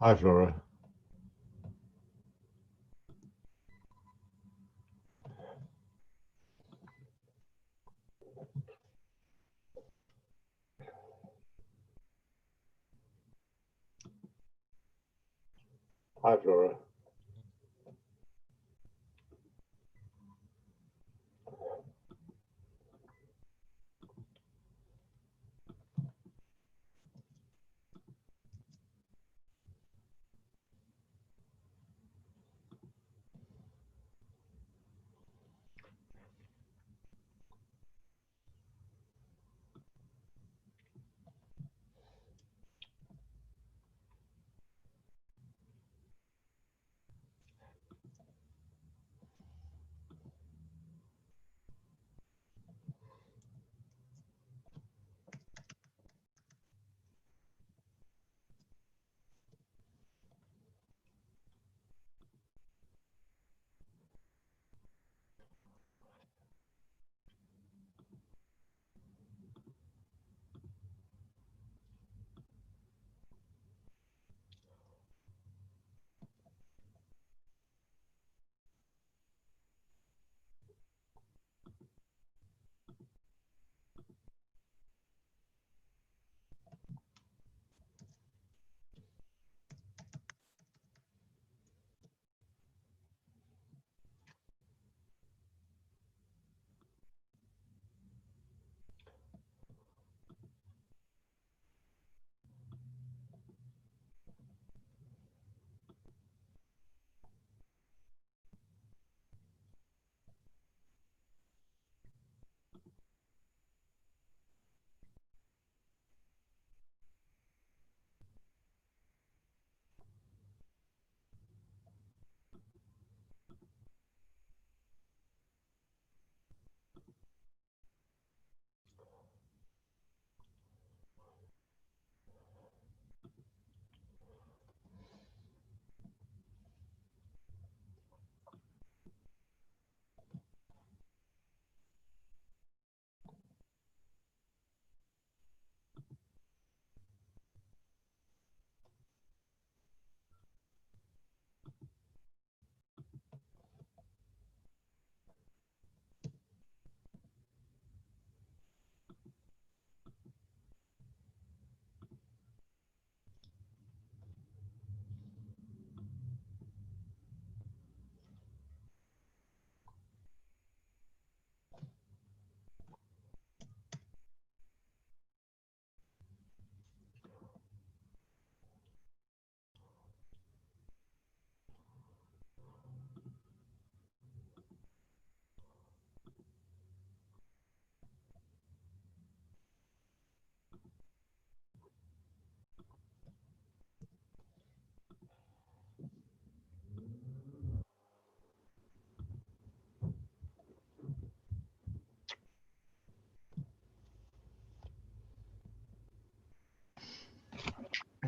Hi, Flora. Hi, Flora.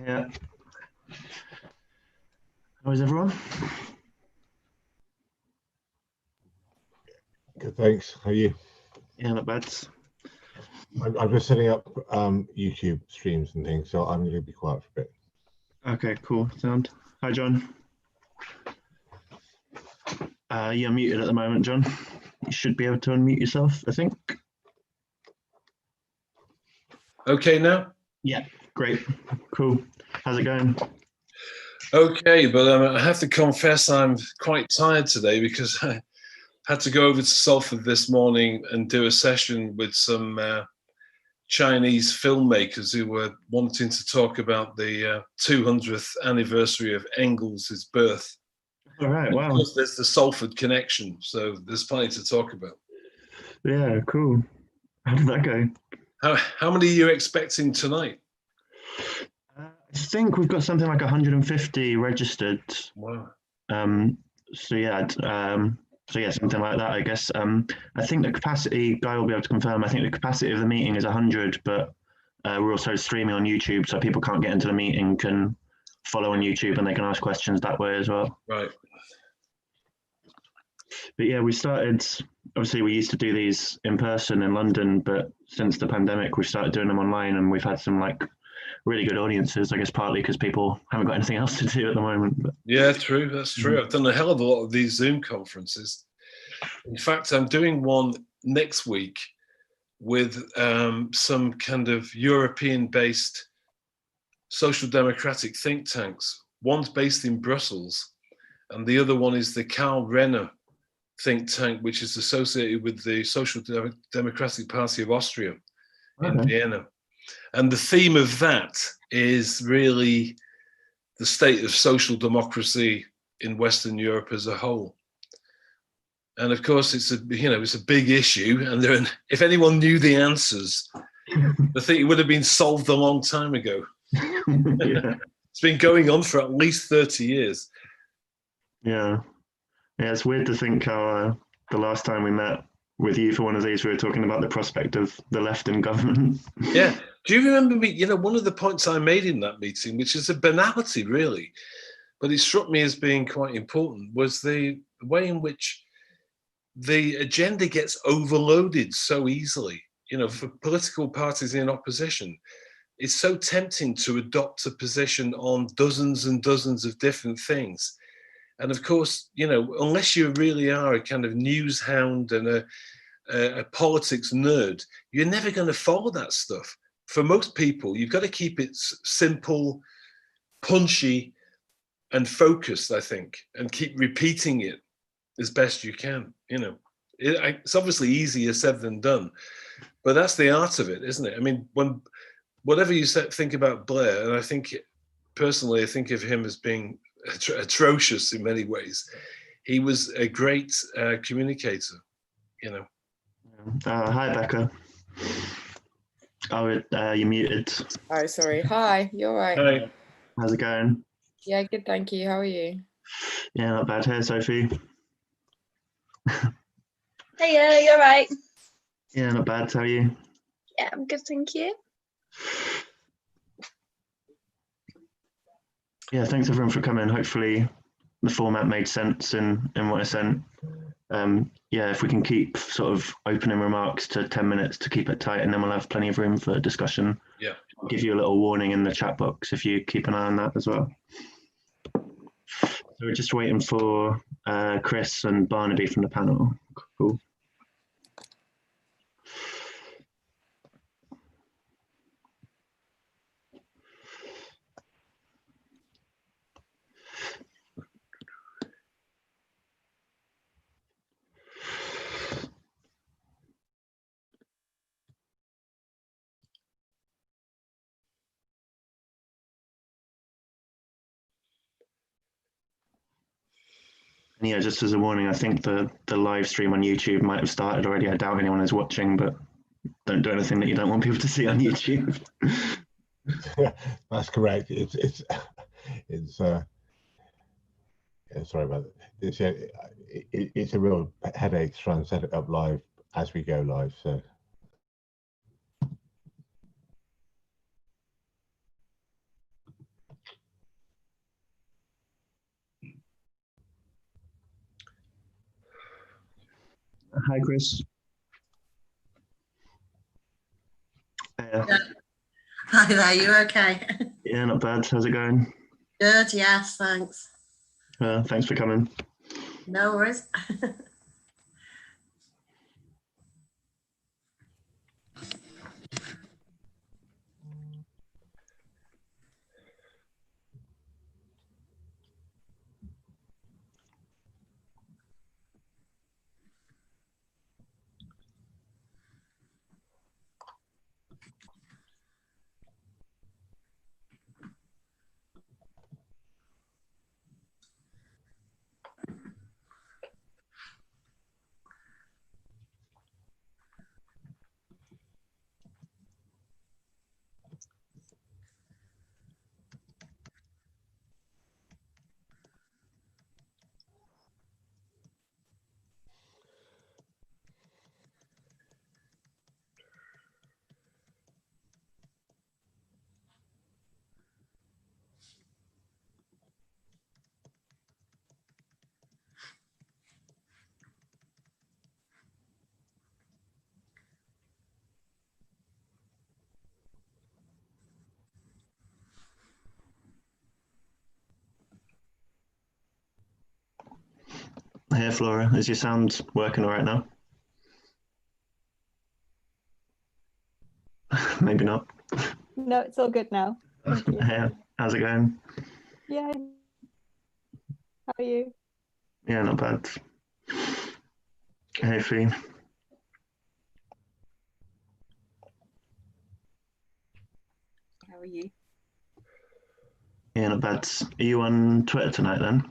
Yeah. How is everyone? Good, thanks. How are you? Yeah, not bad. I'm just setting up YouTube streams and things, so I'm going to be quiet for a bit. Okay, cool. Sound. Hi, John. You're muted at the moment, John. You should be able to unmute yourself, I think. Okay now? Yeah, great. Cool. How's it going? Okay, but I have to confess I'm quite tired today because I had to go over to Salford this morning and do a session with some Chinese filmmakers who were wanting to talk about the 200th anniversary of Engels' birth. All right, and wow. Of course, there's the Salford connection, so there's plenty to talk about. Yeah, cool. How did that go? How many are you expecting tonight? I think we've got something like 150 registered. Wow. So yeah, something like that, I guess. I think the capacity, Guy will be able to confirm, I think the capacity of the meeting is 100, but we're also streaming on YouTube, so people can't get into the meeting can follow on YouTube and they can ask questions that way as well. Right. But yeah, we started, obviously we used to do these in person in London, but since the pandemic, we started doing them online and we've had some like really good audiences, I guess partly because people haven't got anything else to do at the moment. But. Yeah, true. That's true. I've done a hell of a lot of these Zoom conferences. In fact, I'm doing one next week with some kind of European-based social democratic think tanks. One's based in Brussels, and the other one is the Karl Renner think tank, which is associated with the Social Democratic Party of Austria in Vienna. And the theme of that is really the state of social democracy in Western Europe as a whole. And of course, it's a big issue. And if anyone knew the answers, I think it would have been solved a long time ago. Yeah. It's been going on for at least 30 years. Yeah. Yeah, it's weird to think how the last time we met with you for one of these, we were talking about the prospect of the left in government. Yeah. Do you remember me? One of the points I made in that meeting, which is a banality, really, but it struck me as being quite important, was the way in which the agenda gets overloaded so easily. For political parties in opposition, it's so tempting to adopt a position on dozens and dozens of different things. And of course, unless you really are a kind of news hound and a politics nerd, you're never going to follow that stuff. For most people, you've got to keep it simple, punchy, and focused, I think, and keep repeating it as best you can. It's obviously easier said than done, but that's the art of it, isn't it? I mean, whatever you think about Blair, and I think of him as being atrocious in many ways. He was a great communicator, Hi, Becca. Oh, you're muted. Oh, sorry. Hi, you're right. Hi. How's it going? Yeah, good, thank you. How are you? Yeah, not bad. Hey, Sophie. Hey, you're right. Yeah, not bad. How are you? Yeah, I'm good, thank you. Yeah, thanks everyone for coming. Hopefully the format made sense in what I sent. Yeah, if we can keep sort of opening remarks to 10 minutes to keep it tight, and then we'll have plenty of room for discussion. Yeah. I'll give you a little warning in the chat box if you keep an eye on that as well. So we're just waiting for Chris and Barnaby from the panel. Cool. Yeah, just as a warning, I think the live stream on YouTube might have started already. I doubt anyone is watching, but don't do anything that you don't want people to see on YouTube. That's correct. It's sorry about that. It's a real headache trying to set it up live as we go live. So. Hi, Chris. Hi there, you okay? Yeah, not bad. How's it going? Good, yes, thanks. Thanks for coming. No worries. Hey, Flora, is your sound working all right now? Maybe not. No, it's all good now. Thank you. Hey, how's it going? Yeah. How are you? Yeah, not bad. Hey, Fee. How are you? Yeah, not bad. Are you on Twitter tonight then?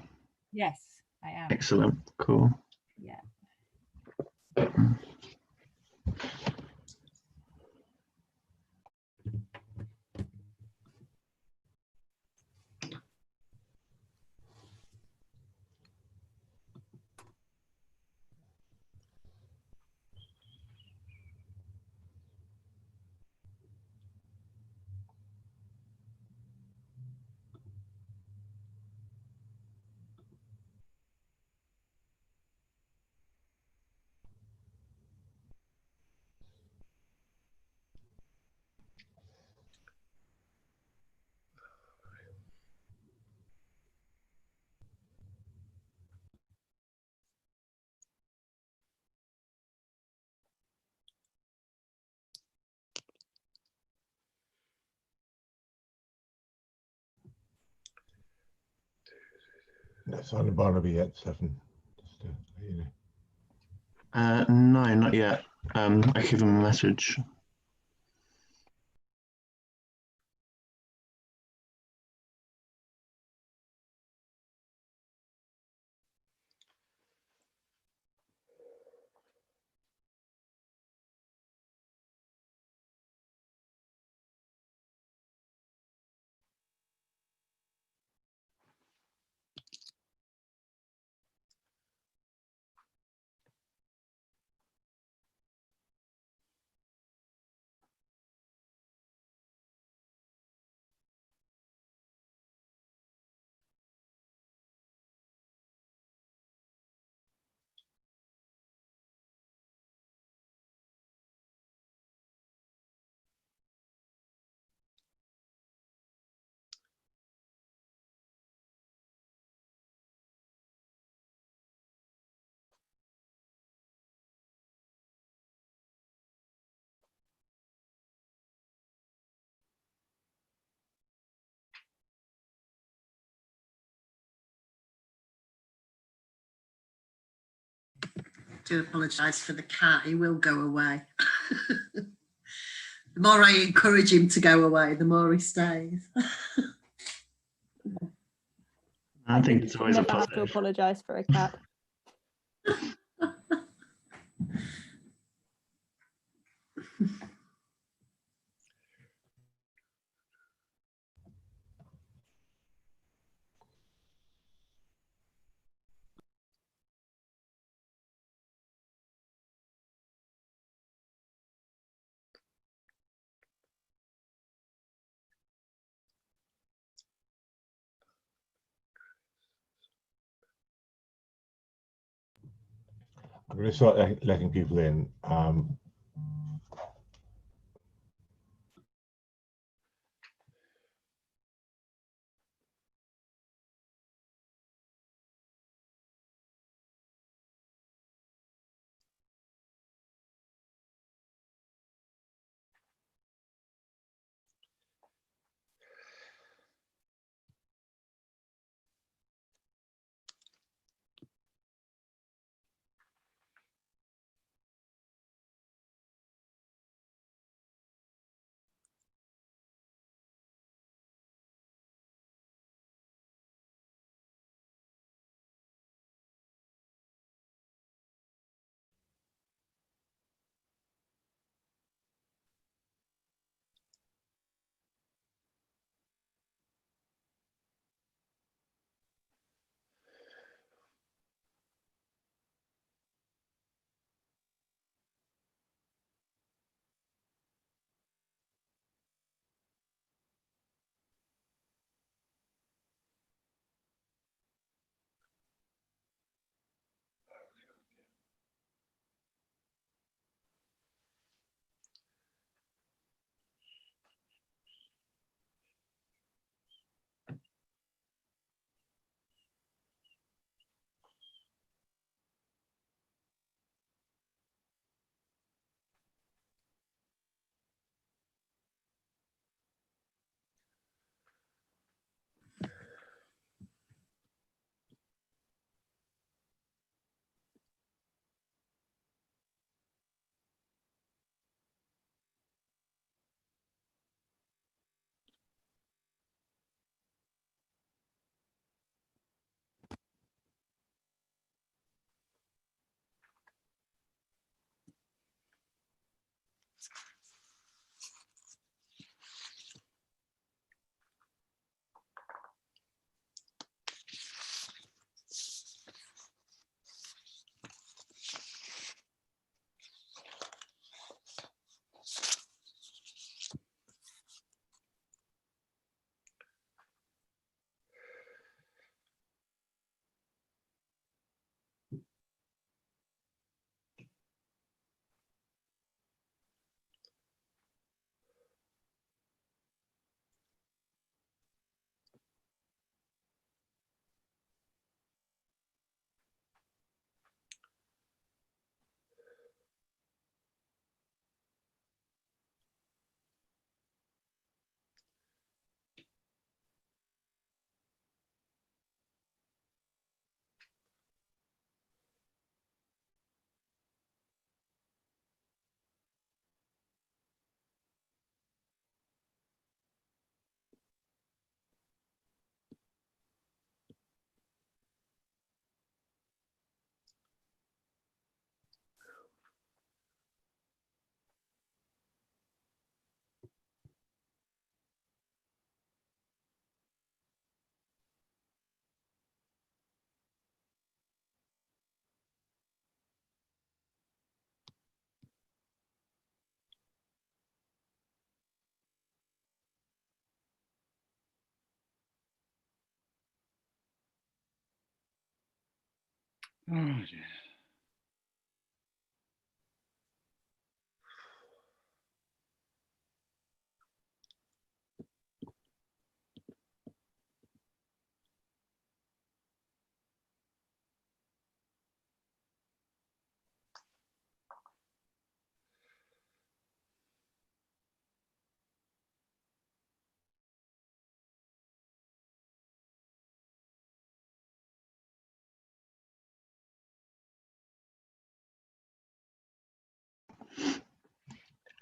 Yes, I am. Excellent. Cool. Yeah. That's on the Barnaby at 7. Just to let you know. No, not yet. I give him a message. Do apologise for the cat. He will go away. The more I encourage him to go away, the more he stays. I think it's always a never have to positive. apologise for a cat. I'm going to start letting people in. Oh, dear.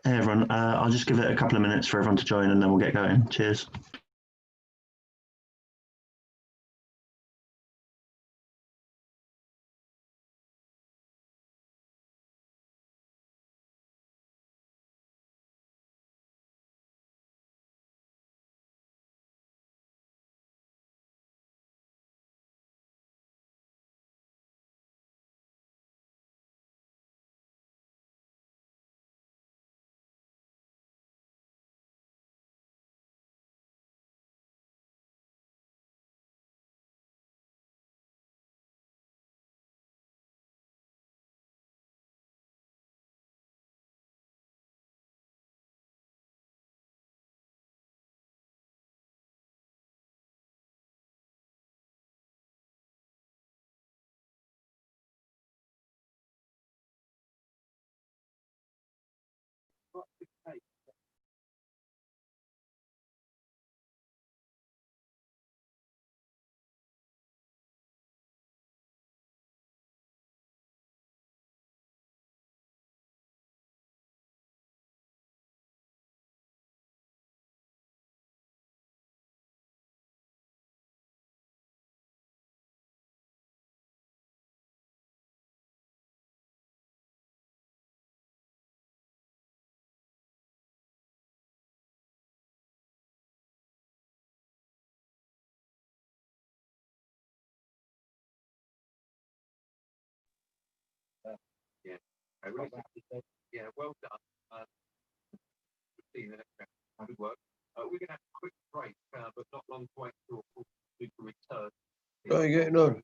Hey everyone, I'll just give it a couple of minutes for everyone to join and then we'll get going. Cheers. Yeah, yeah, well done. See the next round. Good work. We're going to have a quick break, but not long to wait for you to return. How are you getting on?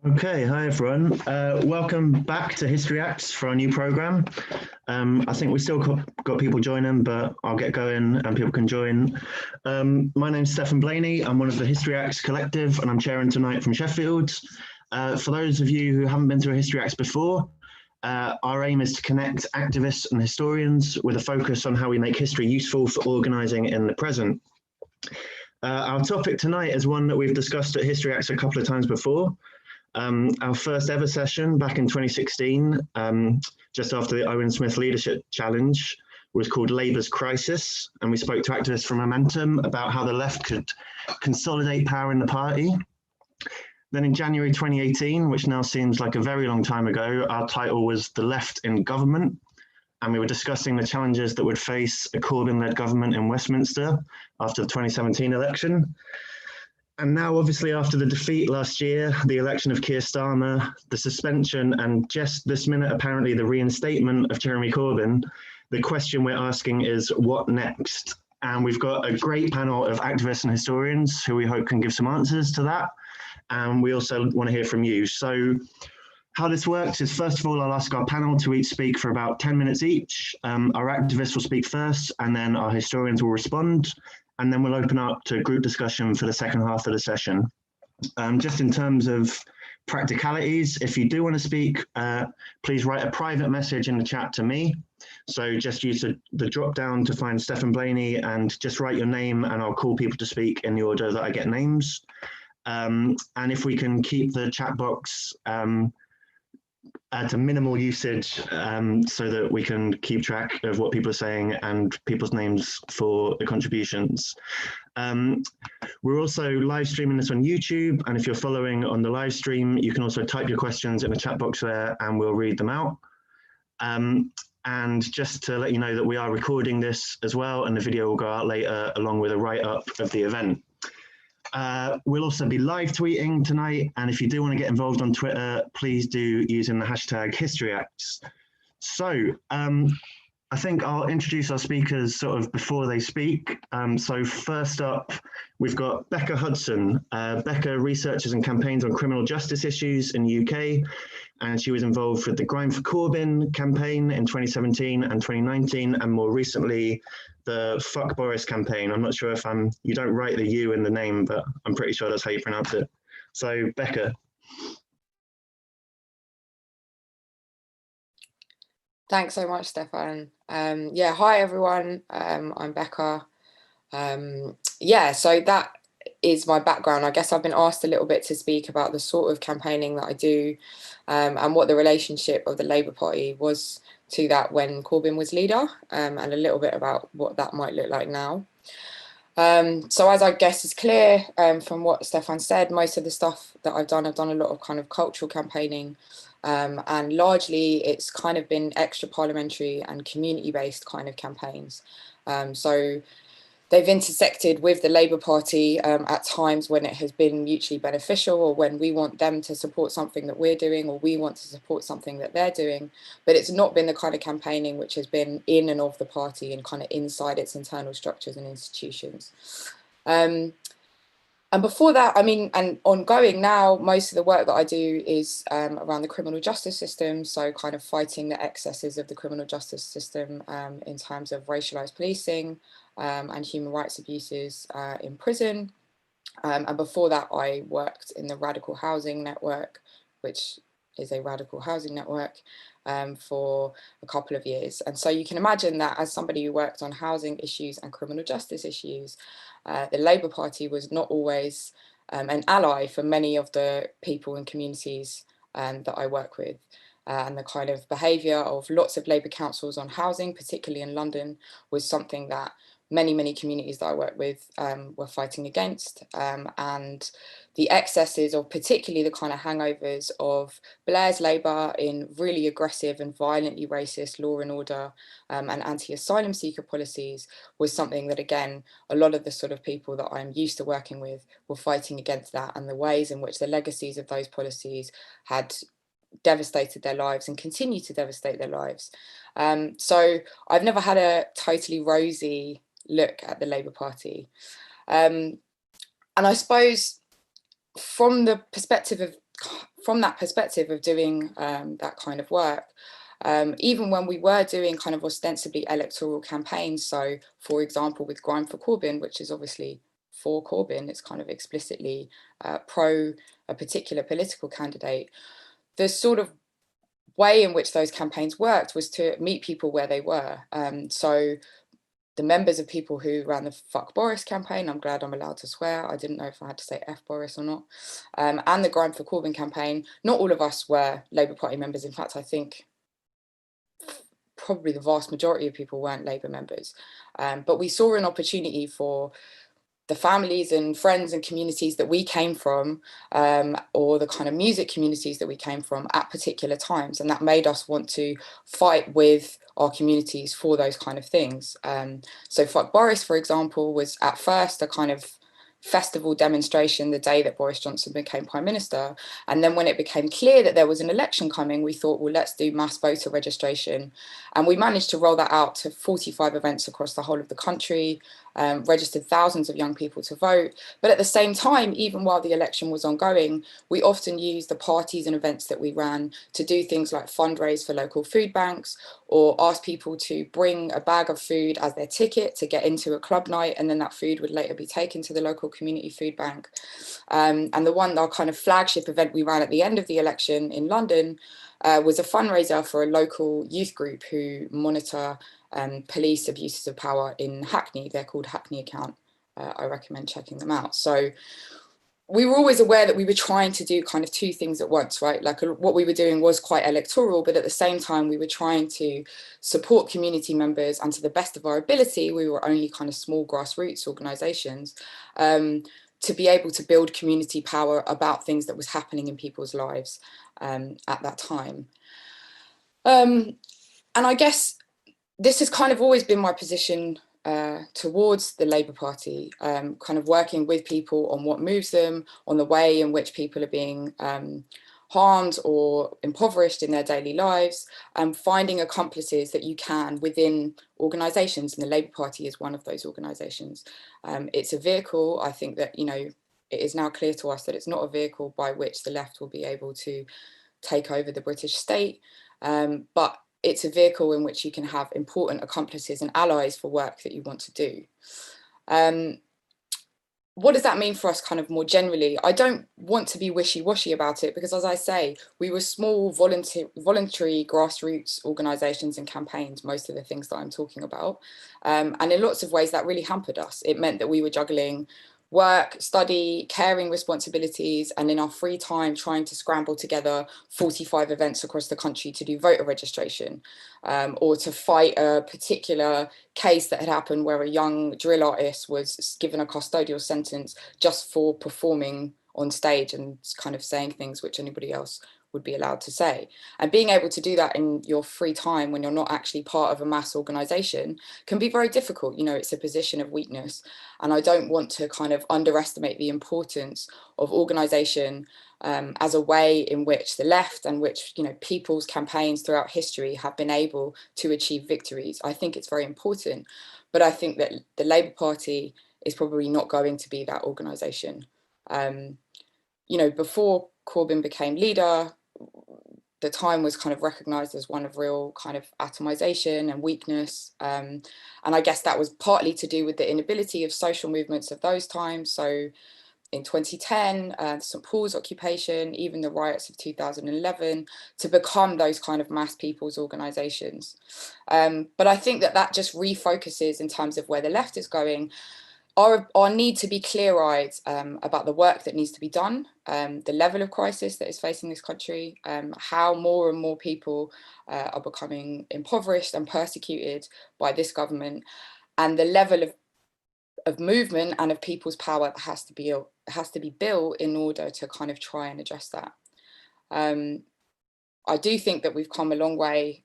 Okay, hi everyone. Welcome back to History Acts for our new programme. I think we've still got people joining, but I'll get going and people can join. My name's Stephen Blaney. I'm one of the History Acts collective and I'm chairing tonight from Sheffield. For those of you who haven't been through a History Acts before, our aim is to connect activists and historians with a focus on how we make history useful for organising in the present. Our topic tonight is one that we've discussed at History Acts a couple of times before. Our first ever session back in 2016, just after the Owen Smith Leadership Challenge, was called Labour's Crisis, and we spoke to activists from Momentum about how the left could consolidate power in the party. Then in January 2018, which now seems like a very long time ago, our title was The Left in Government, and we were discussing the challenges that would face a Corbyn-led government in Westminster after the 2017 election. And now, obviously, after the defeat last year, the election of Keir Starmer, the suspension, and just this minute, apparently, the reinstatement of Jeremy Corbyn, the question we're asking is, what next? And we've got a great panel of activists and historians who we hope can give some answers to that. And we also want to hear from you. So how this works is, first of all, I'll ask our panel to each speak for about 10 minutes each. Our activists will speak first, and then our historians will respond. And then we'll open up to group discussion for the second half of the session. Just in terms of practicalities, if you do want to speak, please write a private message in the chat to me. So just use the drop down to find Stephen Blaney and just write your name and I'll call people to speak in the order that I get names. And if we can keep the chat box at a minimal usage so that we can keep track of what people are saying and people's names for the contributions. We're also live streaming this on YouTube, and if you're following on the live stream, you can also type your questions in the chat box there and we'll read them out. And just to let you know that we are recording this as well, and the video will go out later along with a write-up of the event. We'll also be live tweeting tonight, and if you do want to get involved on Twitter, please do using the hashtag HistoryActs. So I think I'll introduce our speakers sort of before they speak. So first up, we've got Becka Hudson. Becka researches and campaigns on criminal justice issues in the UK, and she was involved with the Grime for Corbyn campaign in 2017 and 2019, and more recently, the Fck Boris campaign. I'm not sure if you don't write the U in the name, but I'm pretty sure that's how you pronounce it. So Becka. Thanks so much, Stefan. Yeah, hi everyone. I'm Becka. Yeah, so that is my background. I guess I've been asked a little bit to speak about the sort of campaigning that I do, and what the relationship of the Labour Party was to that when Corbyn was leader, and a little bit about what that might look like now. So as I guess is clear from what Stefan said, most of the stuff that I've done a lot of kind of cultural campaigning, and largely it's kind of been extra parliamentary and community-based kind of campaigns. So they've intersected with the Labour Party at times when it has been mutually beneficial, or when we want them to support something that we're doing, or we want to support something that they're doing. But it's not been the kind of campaigning which has been in and of the party and kind of inside its internal structures and institutions. And before that, I mean, and ongoing now, most of the work that I do is around the criminal justice system. So kind of fighting the excesses of the criminal justice system in terms of racialised policing and human rights abuses in prison. And before that, I worked in the Radical Housing Network, which is a radical housing network, for a couple of years. And so you can imagine that as somebody who worked on housing issues and criminal justice issues, the Labour Party was not always an ally for many of the people and communities that I work with. And the kind of behaviour of lots of Labour councils on housing, particularly in London, was something that many communities that I work with were fighting against. And the excesses of particularly the kind of hangovers of Blair's Labour in really aggressive and violently racist law and order and anti-asylum seeker policies was something that, again, a lot of the sort of people that I'm used to working with were fighting against that, and the ways in which the legacies of those policies had devastated their lives and continue to devastate their lives. So I've never had a totally rosy look at the Labour Party. And I suppose from that perspective of doing that kind of work, even when we were doing kind of ostensibly electoral campaigns, so for example with Grime for Corbyn, which is obviously for Corbyn, it's kind of explicitly pro a particular political candidate, the sort of way in which those campaigns worked was to meet people where they were. So the members of people who ran the Fck Boris campaign, I'm glad I'm allowed to swear, I didn't know if I had to say F Boris or not, and the Grime for Corbyn campaign, not all of us were Labour Party members. In fact, I think probably the vast majority of people weren't Labour members. But we saw an opportunity for the families and friends and communities that we came from, or the kind of music communities that we came from at particular times. And that made us want to fight with our communities for those kind of things. So Fck Boris, for example, was at first a kind of festival demonstration the day that Boris Johnson became Prime Minister. And then when it became clear that there was an election coming, we thought, well, let's do mass voter registration. And we managed to roll that out to 45 events across the whole of the country, registered thousands of young people to vote. But at the same time, even while the election was ongoing, we often used the parties and events that we ran to do things like fundraise for local food banks, or ask people to bring a bag of food as their ticket to get into a club night, and then that food would later be taken to the local community food bank. And our kind of flagship event we ran at the end of the election in London was a fundraiser for a local youth group who monitor police abuses of power in Hackney. They're called Hackney Account. I recommend checking them out. So we were always aware that we were trying to do kind of two things at once, right? Like what we were doing was quite electoral, but at the same time, we were trying to support community members, and to the best of our ability, we were only kind of small grassroots organisations, to be able to build community power about things that was happening in people's lives at that time. And I guess this has kind of always been my position towards the Labour Party, kind of working with people on what moves them, on the way in which people are being harmed or impoverished in their daily lives, finding accomplices that you can within organisations, and the Labour Party is one of those organisations. It's a vehicle. I think that, you know, it is now clear to us that it's not a vehicle by which the left will be able to take over the British state, but it's a vehicle in which you can have important accomplices and allies for work that you want to do. What does that mean for us kind of more generally? I don't want to be wishy-washy about it, because as I say, we were small voluntary grassroots organisations and campaigns, most of the things that I'm talking about. And in lots of ways that really hampered us. It meant that we were juggling work, study, caring responsibilities, and in our free time trying to scramble together 45 events across the country to do voter registration, or to fight a particular case that had happened where a young drill artist was given a custodial sentence just for performing on stage and kind of saying things which anybody else would be allowed to say. And being able to do that in your free time when you're not actually part of a mass organisation can be very difficult. You know, it's a position of weakness. And I don't want to kind of underestimate the importance of organisation as a way in which the left and which, you know, people's campaigns throughout history have been able to achieve victories. I think it's very important, but I think that the Labour Party is probably not going to be that organisation. You know, before Corbyn became leader, the time was kind of recognised as one of real kind of atomisation and weakness. And I guess that was partly to do with the inability of social movements of those times. So in 2010, St Paul's occupation, even the riots of 2011, to become those kind of mass people's organisations. But I think that that just refocuses in terms of where the left is going, our need to be clear-eyed about the work that needs to be done, the level of crisis that is facing this country, how more and more people are becoming impoverished and persecuted by this government, and the level of movement and of people's power that has to be built in order to kind of try and address that. I do think that we've come a long way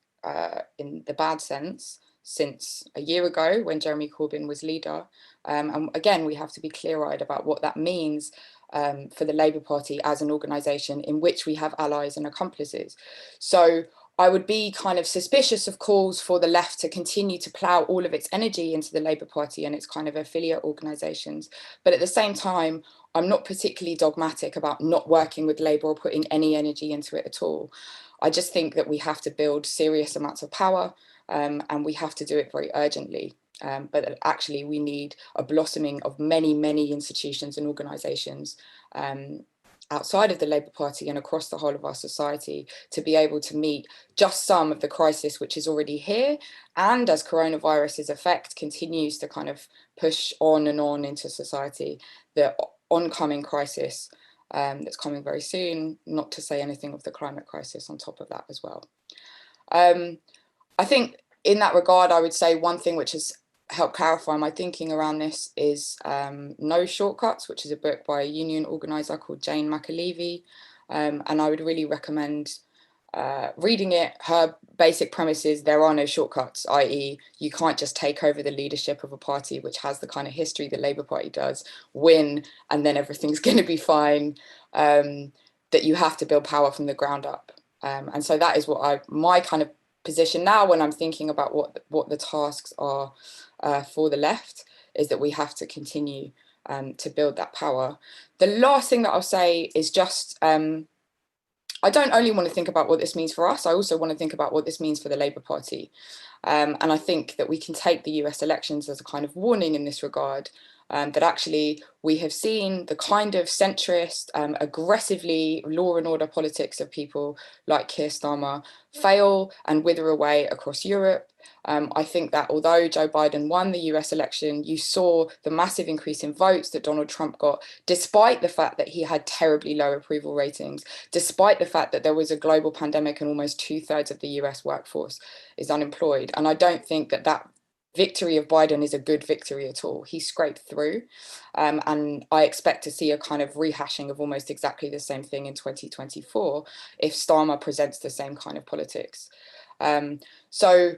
in the bad sense since a year ago when Jeremy Corbyn was leader. And again, we have to be clear-eyed about what that means for the Labour Party as an organisation in which we have allies and accomplices. So I would be kind of suspicious of calls for the left to continue to plough all of its energy into the Labour Party and its kind of affiliate organisations. But at the same time, I'm not particularly dogmatic about not working with Labour or putting any energy into it at all. I just think that we have to build serious amounts of power, and we have to do it very urgently. But actually we need a blossoming of many, many institutions and organisations outside of the Labour Party and across the whole of our society to be able to meet just some of the crisis which is already here. And as coronavirus's effect continues to kind of push on and on into society, the oncoming crisis that's coming very soon, not to say anything of the climate crisis on top of that as well. I think in that regard, I would say one thing which has helped clarify my thinking around this is No Shortcuts, which is a book by a union organiser called Jane McAlevey. And I would really recommend reading it. Her basic premise is there are no shortcuts, i.e. you can't just take over the leadership of a party which has the kind of history the Labour Party does, win, and then everything's going to be fine, that you have to build power from the ground up. And so that is what my kind of position now when I'm thinking about what the tasks are for the left, is that we have to continue to build that power. The last thing that I'll say is just, I don't only want to think about what this means for us, I also want to think about what this means for the Labour Party. And I think that we can take the US elections as a kind of warning in this regard, that actually we have seen the kind of centrist, aggressively law and order politics of people like Keir Starmer fail and wither away across Europe. I think that although Joe Biden won the US election, you saw the massive increase in votes that Donald Trump got, despite the fact that he had terribly low approval ratings, despite the fact that there was a global pandemic and almost 2/3 of the US workforce is unemployed. And I don't think that that victory of Biden is a good victory at all. He scraped through, and I expect to see a kind of rehashing of almost exactly the same thing in 2024 if Starmer presents the same kind of politics. So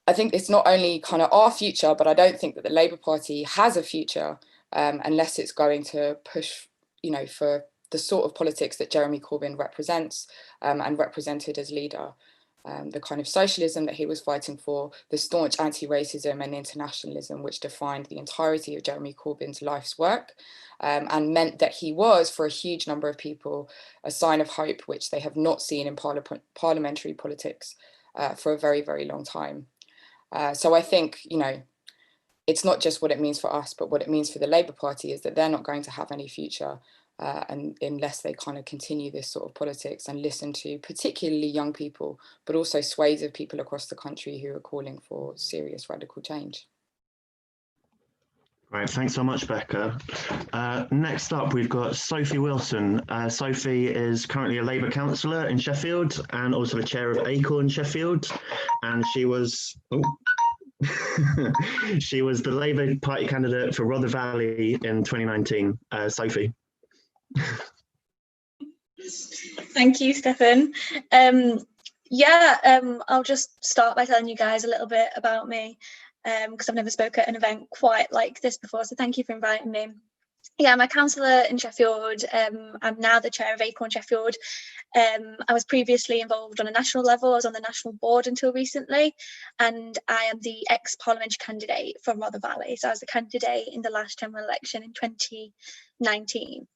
I think it's not only kind of our future, but I don't think that the Labour Party has a future unless it's going to push, you know, for the sort of politics that Jeremy Corbyn represents and represented as leader. The kind of socialism that he was fighting for, the staunch anti-racism and internationalism, which defined the entirety of Jeremy Corbyn's life's work, and meant that he was, for a huge number of people, a sign of hope, which they have not seen in parliamentary politics for a very, very long time. So I think, you know, it's not just what it means for us, but what it means for the Labour Party is that they're not going to have any future unless they kind of continue this sort of politics and listen to particularly young people, but also swathes of people across the country who are calling for serious radical change. Right, thanks so much, Becca. Next up, we've got Sophie Wilson. Sophie is currently a Labour councillor in Sheffield and also the chair of Acorn Sheffield. And she was, she was the Labour Party candidate for Rother Valley in 2019. Sophie. Thank you, Stefan. I'll just start by telling you guys a little bit about me, because I've never spoken at an event quite like this before, so thank you for inviting me. Yeah, I'm a councillor in Sheffield. I'm now the chair of Acorn Sheffield. I was previously involved on a national level. I was on the national board until recently, and I am the ex-parliamentary candidate for Rother Valley. So I was the candidate in the last general election in 2019.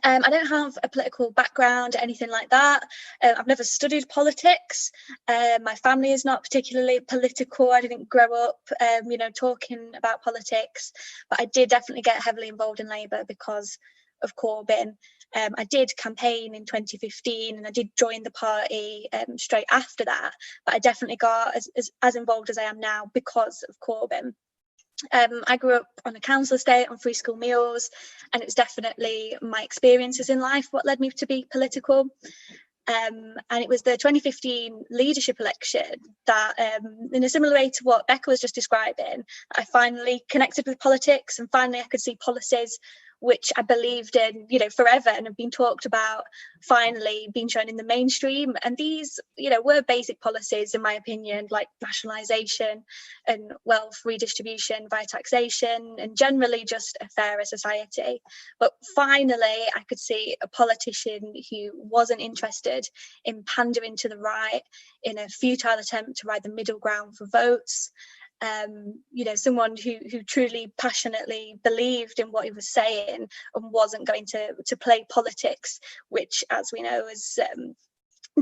I don't have a political background or anything like that. I've never studied politics. My family is not particularly political. I didn't grow up, talking about politics, but I did definitely get heavily involved in Labour because of Corbyn. I did campaign in 2015 and I did join the party straight after that, but I definitely got as involved as I am now because of Corbyn. I grew up on a council estate on free school meals, and it's definitely my experiences in life what led me to be political. And it was the 2015 leadership election that, in a similar way to what Becca was just describing, I finally connected with politics, and finally I could see policies which I believed in, forever and have been talked about, finally being shown in the mainstream. And these, were basic policies, in my opinion, like nationalisation and wealth redistribution via taxation, and generally just a fairer society. But finally, I could see a politician who wasn't interested in pandering to the right in a futile attempt to ride the middle ground for votes. Someone who truly passionately believed in what he was saying and wasn't going to play politics, which, as we know, has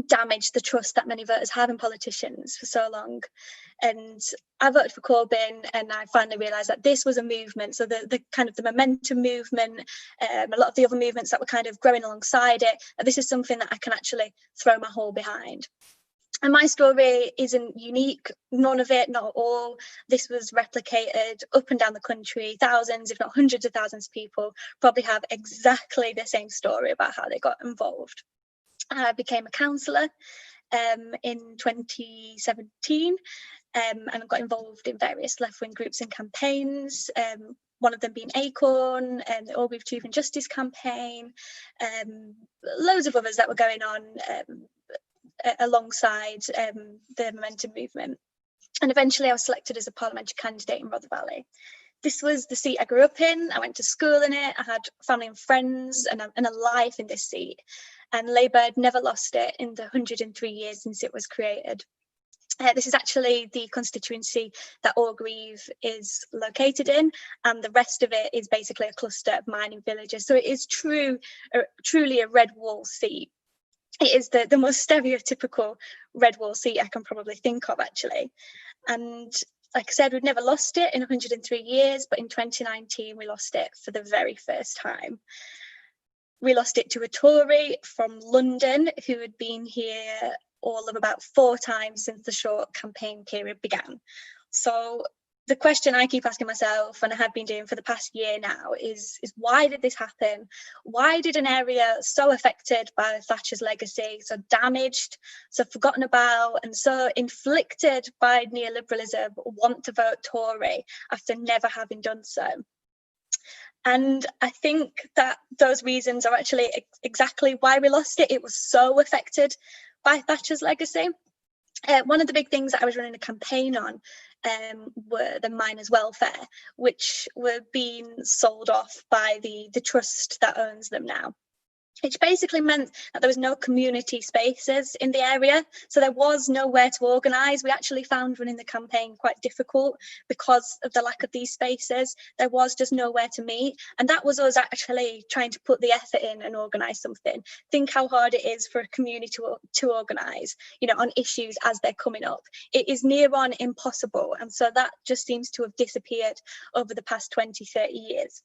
damaged the trust that many voters have in politicians for so long. And I voted for Corbyn, and I finally realised that this was a movement. So the kind of the momentum movement, a lot of the other movements that were kind of growing alongside it, this is something that I can actually throw my whole behind. And my story isn't unique, none of it, not at all. This was replicated up and down the country. Thousands, if not hundreds of thousands of people probably have exactly the same story about how they got involved. I became a councillor in 2017 and got involved in various left-wing groups and campaigns, one of them being Acorn and the Orgreave Truth and Justice campaign, loads of others that were going on alongside the Momentum movement. And eventually I was selected as a parliamentary candidate in Rother Valley. This was the seat I grew up in. I went to school in it. I had family and friends and a life in this seat. And Labour had never lost it in the 103 years since it was created. This is actually the constituency that Orgreave is located in, and the rest of it is basically a cluster of mining villages. So it is truly a red wall seat. It is the most stereotypical red wall seat I can probably think of, actually. And like I said, we've never lost it in 103 years, but in 2019, we lost it for the very first time. We lost it to a Tory from London who had been here all of about 4 times since the short campaign period began. So the question I keep asking myself, and I have been doing for the past year now, is why did this happen? Why did an area so affected by Thatcher's legacy, so damaged, so forgotten about, and so inflicted by neoliberalism want to vote Tory after never having done so? And I think that those reasons are actually exactly why we lost it. It was so affected by Thatcher's legacy. One of the big things that I was running a campaign on were the miners' welfare, which were being sold off by the trust that owns them now. Which basically meant that there was no community spaces in the area, so there was nowhere to organise. We actually found running the campaign quite difficult because of the lack of these spaces. There was just nowhere to meet, and that was us actually trying to put the effort in and organise something. Think how hard it is for a community to organise, you know, on issues as they're coming up. It is near on impossible, and so that just seems to have disappeared over the past 20, 30 years.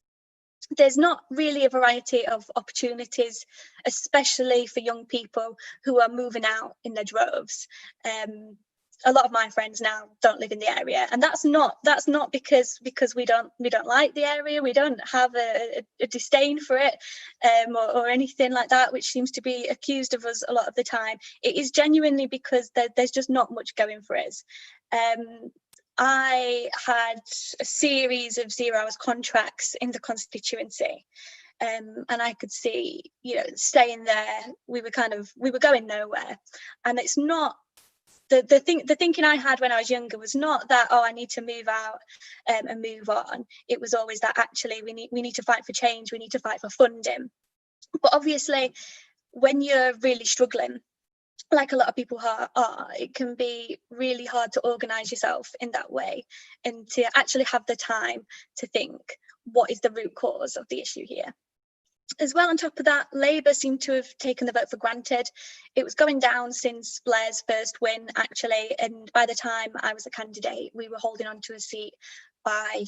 There's not really a variety of opportunities, especially for young people who are moving out in their droves. A lot of my friends now don't live in the area, and that's not because we don't like the area. We don't have a disdain for it or anything like that, which seems to be accused of us a lot of the time. It is genuinely because there's just not much going for us. I had a series of 0 hours contracts in the constituency, and I could see, you know, staying there, we were going nowhere. And it's not the thinking I had when I was younger was not that, oh, I need to move out and move on. It was always that actually we need to fight for change, we need to fight for funding. But obviously, when you're really struggling, like a lot of people are, it can be really hard to organise yourself in that way and to actually have the time to think, what is the root cause of the issue here? As well, on top of that, Labour seemed to have taken the vote for granted. It was going down since Blair's first win, actually, and by the time I was a candidate, we were holding on to a seat by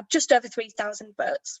just over 3,000 votes.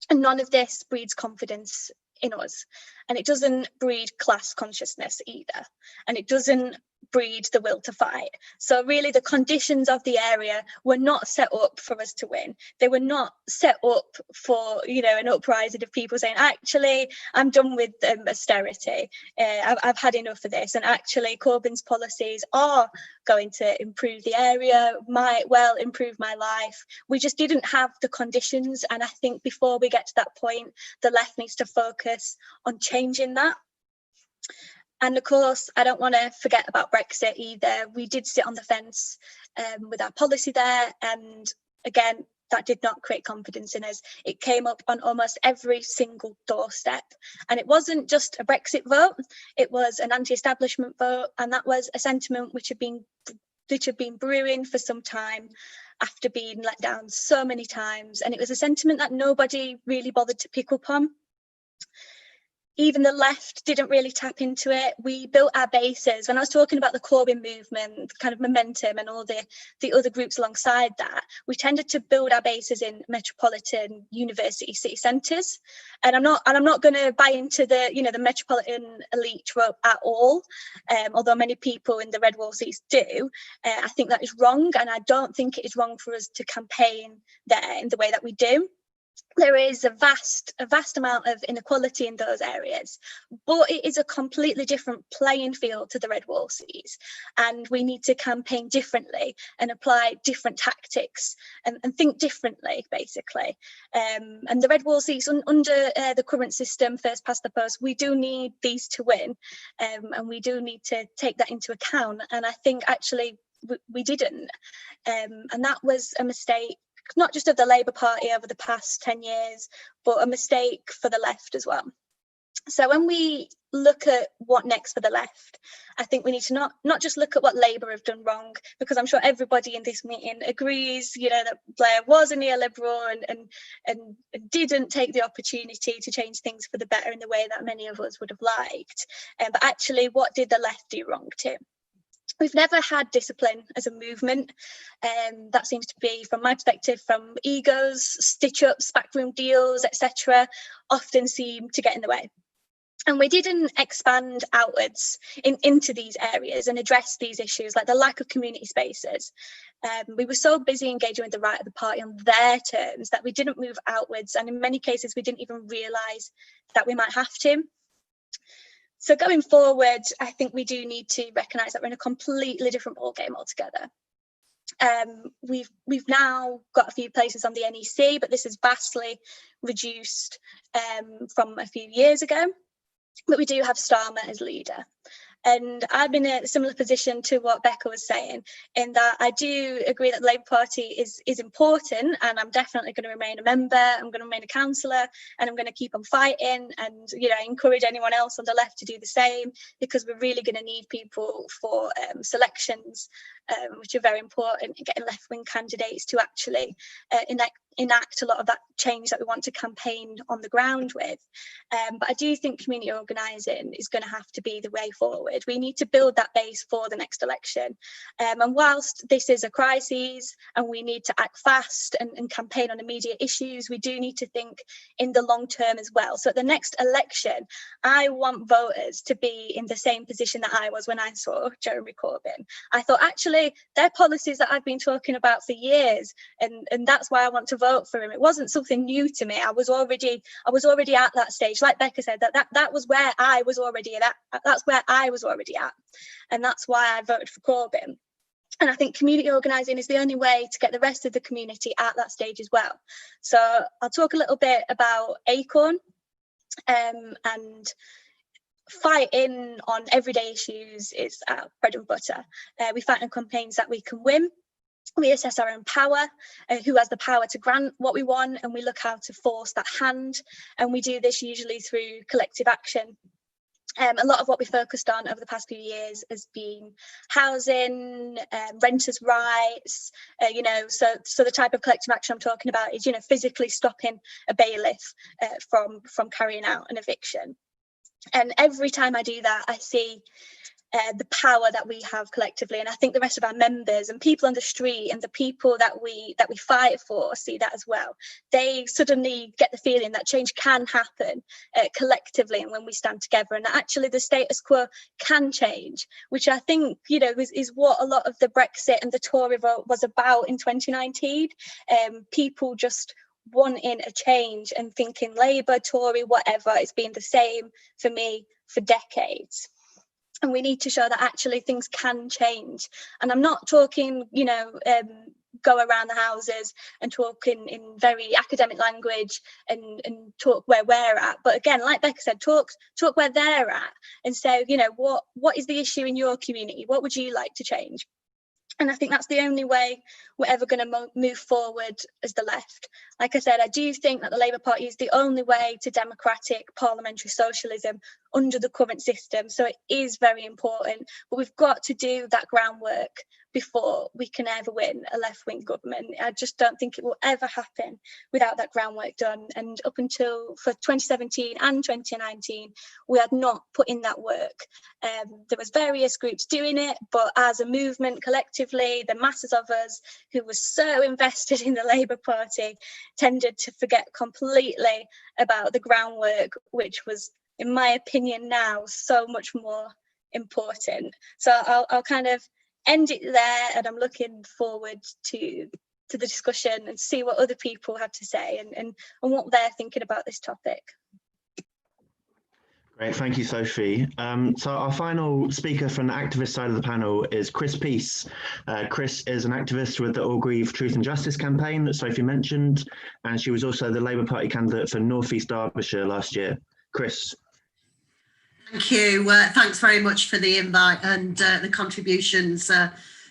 And none of this breeds confidence in us, and it doesn't breed class consciousness either, and it doesn't breed the will to fight. So really the conditions of the area were not set up for us to win. They were not set up for, you know, an uprising of people saying, actually, I'm done with austerity, I've had enough of this, and actually Corbyn's policies are going to improve the area, might well improve my life. We just didn't have the conditions, and I think before we get to that point, the left needs to focus on changing that. And of course, I don't want to forget about Brexit either. We did sit on the fence with our policy there, and again, that did not create confidence in us. It came up on almost every single doorstep, and it wasn't just a Brexit vote, it was an anti-establishment vote, and that was a sentiment which had been brewing for some time after being let down so many times, and it was a sentiment that nobody really bothered to pick up on. Even the left didn't really tap into it. We built our bases. When I was talking about the Corbyn movement, kind of momentum and all the other groups alongside that, we tended to build our bases in metropolitan university city centres. And I'm not going to buy into the metropolitan elite trope at all, although many people in the red wall seats do. I think that is wrong, and I don't think it is wrong for us to campaign there in the way that we do. There is a vast amount of inequality in those areas, but it is a completely different playing field to the red wall seats, and we need to campaign differently and apply different tactics and think differently, basically. And the red wall seats under the current system, first past the post, we do need these to win, and we do need to take that into account. And I think actually we didn't, and that was a mistake, not just of the Labour Party over the past 10 years, but a mistake for the left as well. So when we look at what next for the left, I think we need to not just look at what Labour have done wrong, because I'm sure everybody in this meeting agrees, you know, that Blair was a neoliberal and didn't take the opportunity to change things for the better in the way that many of us would have liked. But actually, what did the left do wrong too? We've never had discipline as a movement. That seems to be, from my perspective, from egos, stitch-ups, backroom deals, etc., often seem to get in the way. And we didn't expand outwards into these areas and address these issues, like the lack of community spaces. We were so busy engaging with the right of the party on their terms that we didn't move outwards, and in many cases we didn't even realise that we might have to. So going forward, I think we do need to recognise that we're in a completely different ballgame altogether. We've now got a few places on the NEC, but this is vastly reduced from a few years ago. But we do have Starmer as leader. And I'm in a similar position to what Becca was saying, in that I do agree that the Labour Party is important, and I'm definitely going to remain a member, I'm going to remain a councillor, and I'm going to keep on fighting. And, you know, I encourage anyone else on the left to do the same, because we're really going to need people for selections, which are very important, in getting left-wing candidates to actually enact a lot of that change that we want to campaign on the ground with. But I do think community organising is going to have to be the way forward. We need to build that base for the next election. And whilst this is a crisis and we need to act fast and campaign on immediate issues, we do need to think in the long term as well. So at the next election, I want voters to be in the same position that I was when I saw Jeremy Corbyn. I thought, actually, they're policies that I've been talking about for years, and that's why I want to vote for him. It wasn't something new to me. I was already at that stage. Like Becca said, that was where I was already at. That's where I was already at, and that's why I voted for Corbyn. And I think community organising is the only way to get the rest of the community at that stage as well. So I'll talk a little bit about Acorn, and fighting on everyday issues is our bread and butter. We fight on campaigns that we can win. We assess our own power, who has the power to grant what we want, and we look how to force that hand. And we do this usually through collective action. A lot of what we focused on over the past few years has been housing, renters' rights, so the type of collective action I'm talking about is, physically stopping a bailiff from carrying out an eviction. And every time I do that, I see the power that we have collectively, and I think the rest of our members and people on the street and the people that we fight for see that as well. They suddenly get the feeling that change can happen collectively, and when we stand together, and that actually the status quo can change, which I think is what a lot of the Brexit and the Tory vote was about in 2019. People just wanting a change and thinking Labour, Tory, whatever, it's been the same for me for decades. And we need to show that actually things can change. And I'm not talking, go around the houses and talk in very academic language and talk where we're at. But again, like Becca said, talk where they're at and say, what is the issue in your community? What would you like to change? And I think that's the only way we're ever going to move forward as the left. Like I said, I do think that the Labour Party is the only way to democratic parliamentary socialism under the current system. So it is very important, but we've got to do that groundwork before we can ever win a left-wing government. I just don't think it will ever happen without that groundwork done. And up until for 2017 and 2019, we had not put in that work. There was various groups doing it, but as a movement collectively, the masses of us who were so invested in the Labour Party tended to forget completely about the groundwork, which was, in my opinion now, so much more important. So I'll kind of end it there, and I'm looking forward to the discussion and see what other people have to say and what they're thinking about this topic. Great, thank you, Sophie. So our final speaker from the activist side of the panel is Chris Peace. Chris is an activist with the Orgreave Truth and Justice campaign that Sophie mentioned, and she was also the Labour Party candidate for North East Derbyshire last year. Chris. Thank you. Thanks very much for the invite and the contributions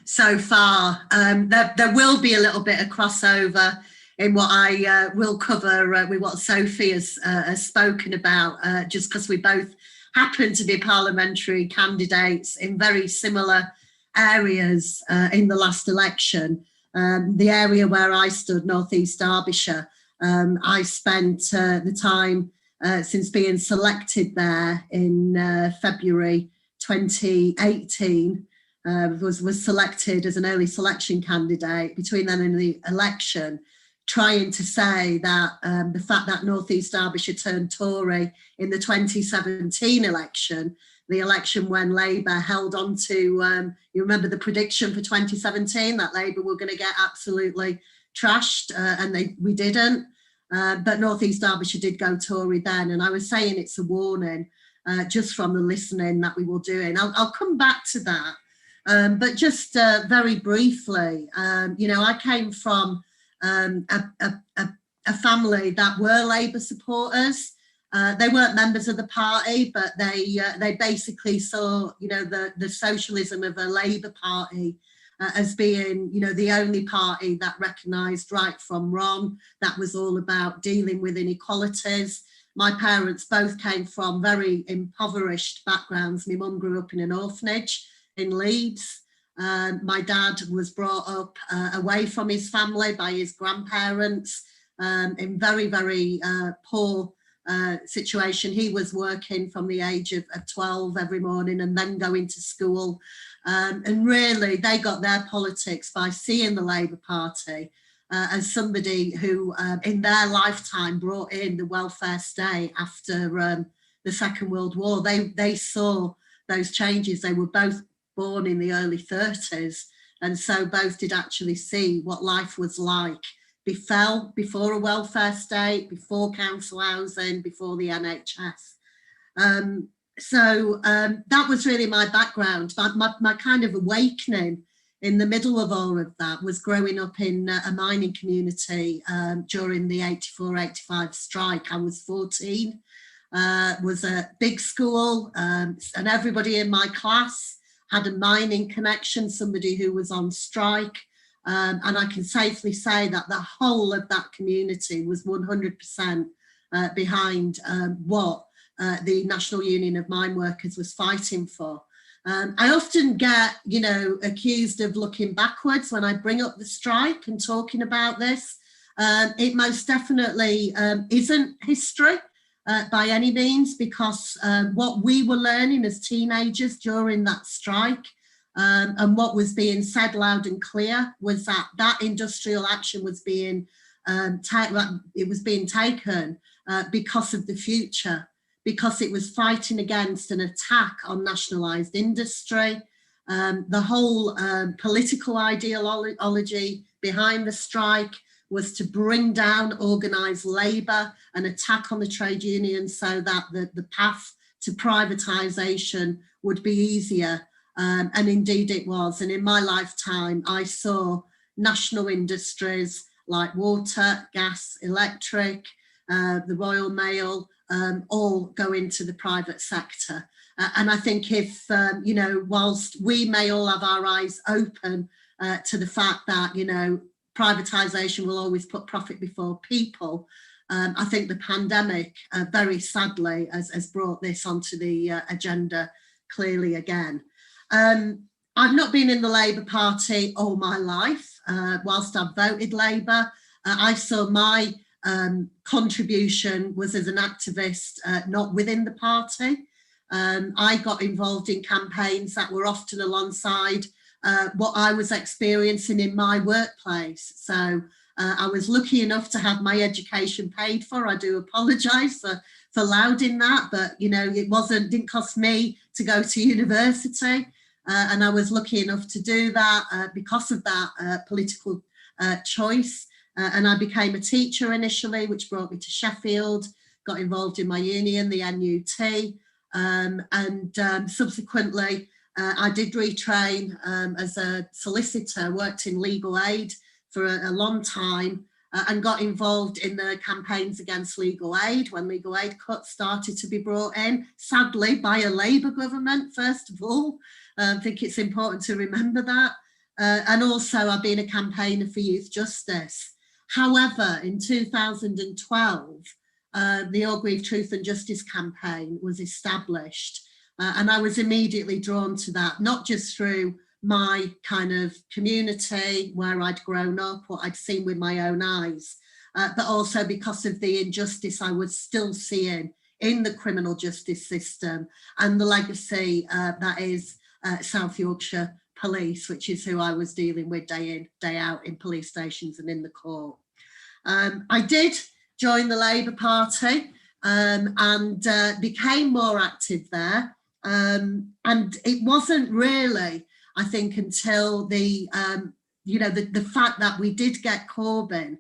so far. There will be a little bit of crossover in what I will cover with what Sophie has spoken about, just because we both happen to be parliamentary candidates in very similar areas in the last election. The area where I stood, North East Derbyshire, I spent the time since being selected there in February 2018, was selected as an early selection candidate between then and the election, trying to say that the fact that North East Derbyshire turned Tory in the 2017 election, the election when Labour held on to, you remember the prediction for 2017 that Labour were going to get absolutely trashed, and we didn't. But North East Derbyshire did go Tory then, and I was saying it's a warning just from the listening that we were doing. I'll come back to that, but just very briefly, I came from a family that were Labour supporters. They weren't members of the party, but they basically saw, you know, the socialism of a Labour Party as being, you know, the only party that recognised right from wrong, that was all about dealing with inequalities. My parents both came from very impoverished backgrounds. My mum grew up in an orphanage in Leeds. My dad was brought up away from his family by his grandparents in very, very poor situation. He was working from the age of 12 every morning and then going to school. And really, they got their politics by seeing the Labour Party as somebody who, in their lifetime, brought in the welfare state after the Second World War. They saw those changes. They were both born in the early 30s, and so both did actually see what life was like before a welfare state, before council housing, before the NHS. So that was really my background. My kind of awakening in the middle of all of that was growing up in a mining community during the 84-85 strike. I was 14, was a big school, and everybody in my class had a mining connection, somebody who was on strike. And I can safely say that the whole of that community was 100% behind what the National Union of Mine Workers was fighting for. I often get, you know, accused of looking backwards when I bring up the strike and talking about this. It most definitely isn't history by any means, because what we were learning as teenagers during that strike and what was being said loud and clear was that industrial action was being taken because of the future, because it was fighting against an attack on nationalised industry. The whole political ideology behind the strike was to bring down organised labour and attack on the trade unions so that the path to privatisation would be easier. And indeed it was. And in my lifetime, I saw national industries like water, gas, electric, the Royal Mail, all go into the private sector. And I think if, you know, whilst we may all have our eyes open to the fact that, you know, privatisation will always put profit before people, I think the pandemic, very sadly, has brought this onto the agenda clearly again. I've not been in the Labour Party all my life. Whilst I've voted Labour, I saw my contribution was as an activist, not within the party. I got involved in campaigns that were often alongside what I was experiencing in my workplace. So I was lucky enough to have my education paid for. I do apologise for lauding that, but you know, it didn't cost me to go to university. And I was lucky enough to do that because of that political choice. And I became a teacher initially, which brought me to Sheffield, got involved in my union, the NUT, and subsequently I did retrain as a solicitor, worked in legal aid for a long time, and got involved in the campaigns against legal aid when legal aid cuts started to be brought in, sadly by a Labour government, first of all. I think it's important to remember that. And also I've been a campaigner for youth justice. However, in 2012, the Orgreave Truth and Justice campaign was established. And I was immediately drawn to that, not just through my kind of community where I'd grown up, what I'd seen with my own eyes, but also because of the injustice I was still seeing in the criminal justice system and the legacy that is South Yorkshire Police, which is who I was dealing with day in, day out in police stations and in the court. I did join the Labour Party and became more active there. And it wasn't really, I think, until the, you know, the fact that we did get Corbyn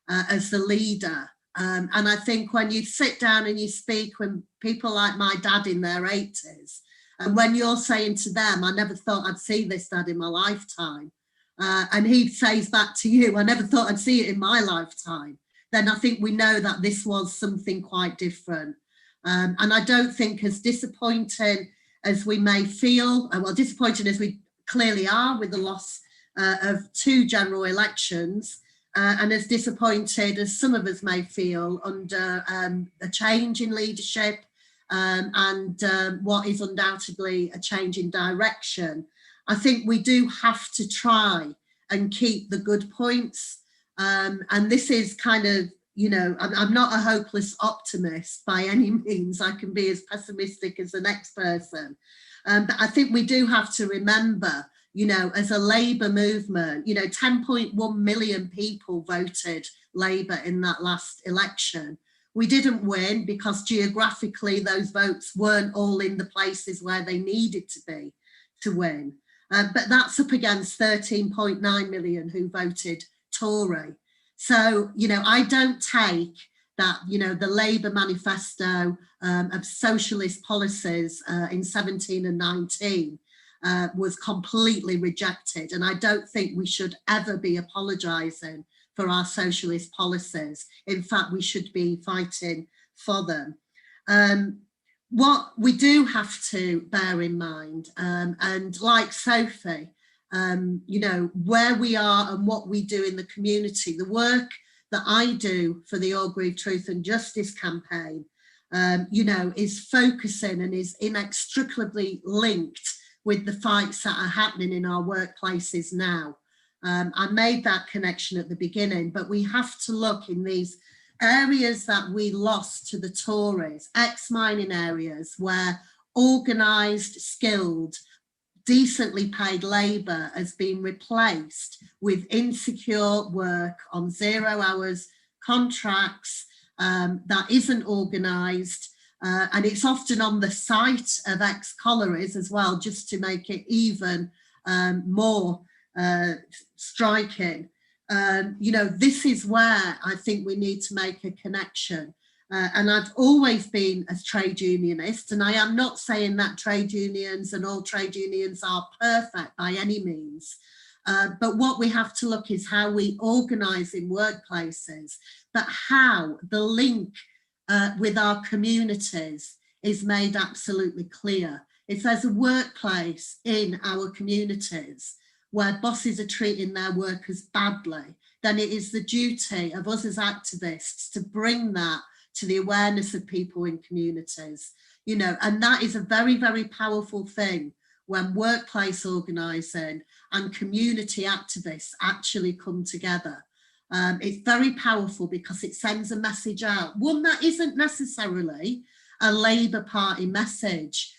as the leader. And I think when you sit down and you speak with people like my dad in their 80s, and when you're saying to them, I never thought I'd see this, Dad, in my lifetime, and he says back to you, I never thought I'd see it in my lifetime, then I think we know that this was something quite different. And I don't think as disappointing as we may feel, well, disappointing as we clearly are with the loss of 2 general elections, and as disappointed as some of us may feel under a change in leadership and what is undoubtedly a change in direction, I think we do have to try and keep the good points. And this is kind of, you know, I'm not a hopeless optimist by any means. I can be as pessimistic as the next person. But I think we do have to remember, you know, as a Labour movement, you know, 10.1 million people voted Labour in that last election. We didn't win because geographically those votes weren't all in the places where they needed to be to win. But that's up against 13.9 million who voted Tory. So, you know, I don't take that, you know, the Labour manifesto of socialist policies in 17 and 19 was completely rejected. And I don't think we should ever be apologising for our socialist policies. In fact, we should be fighting for them. What we do have to bear in mind, and like Sophie, you know, where we are and what we do in the community, the work that I do for the Orgreave Truth and Justice campaign, you know, is focusing and is inextricably linked with the fights that are happening in our workplaces now. I made that connection at the beginning, but we have to look in these areas that we lost to the Tories, ex-mining areas where organised, skilled, decently paid labour has been replaced with insecure work on 0 hours contracts that isn't organised, and it's often on the site of ex-collieries as well, just to make it even more striking. You know, this is where I think we need to make a connection. And I've always been a trade unionist, and I am not saying that trade unions and all trade unions are perfect by any means. But what we have to look is how we organise in workplaces, but how the link with our communities is made absolutely clear. If there's a workplace in our communities where bosses are treating their workers badly, then it is the duty of us as activists to bring that to the awareness of people in communities, you know, and that is a very, very powerful thing when workplace organising and community activists actually come together. It's very powerful because it sends a message out, one that isn't necessarily a Labour Party message,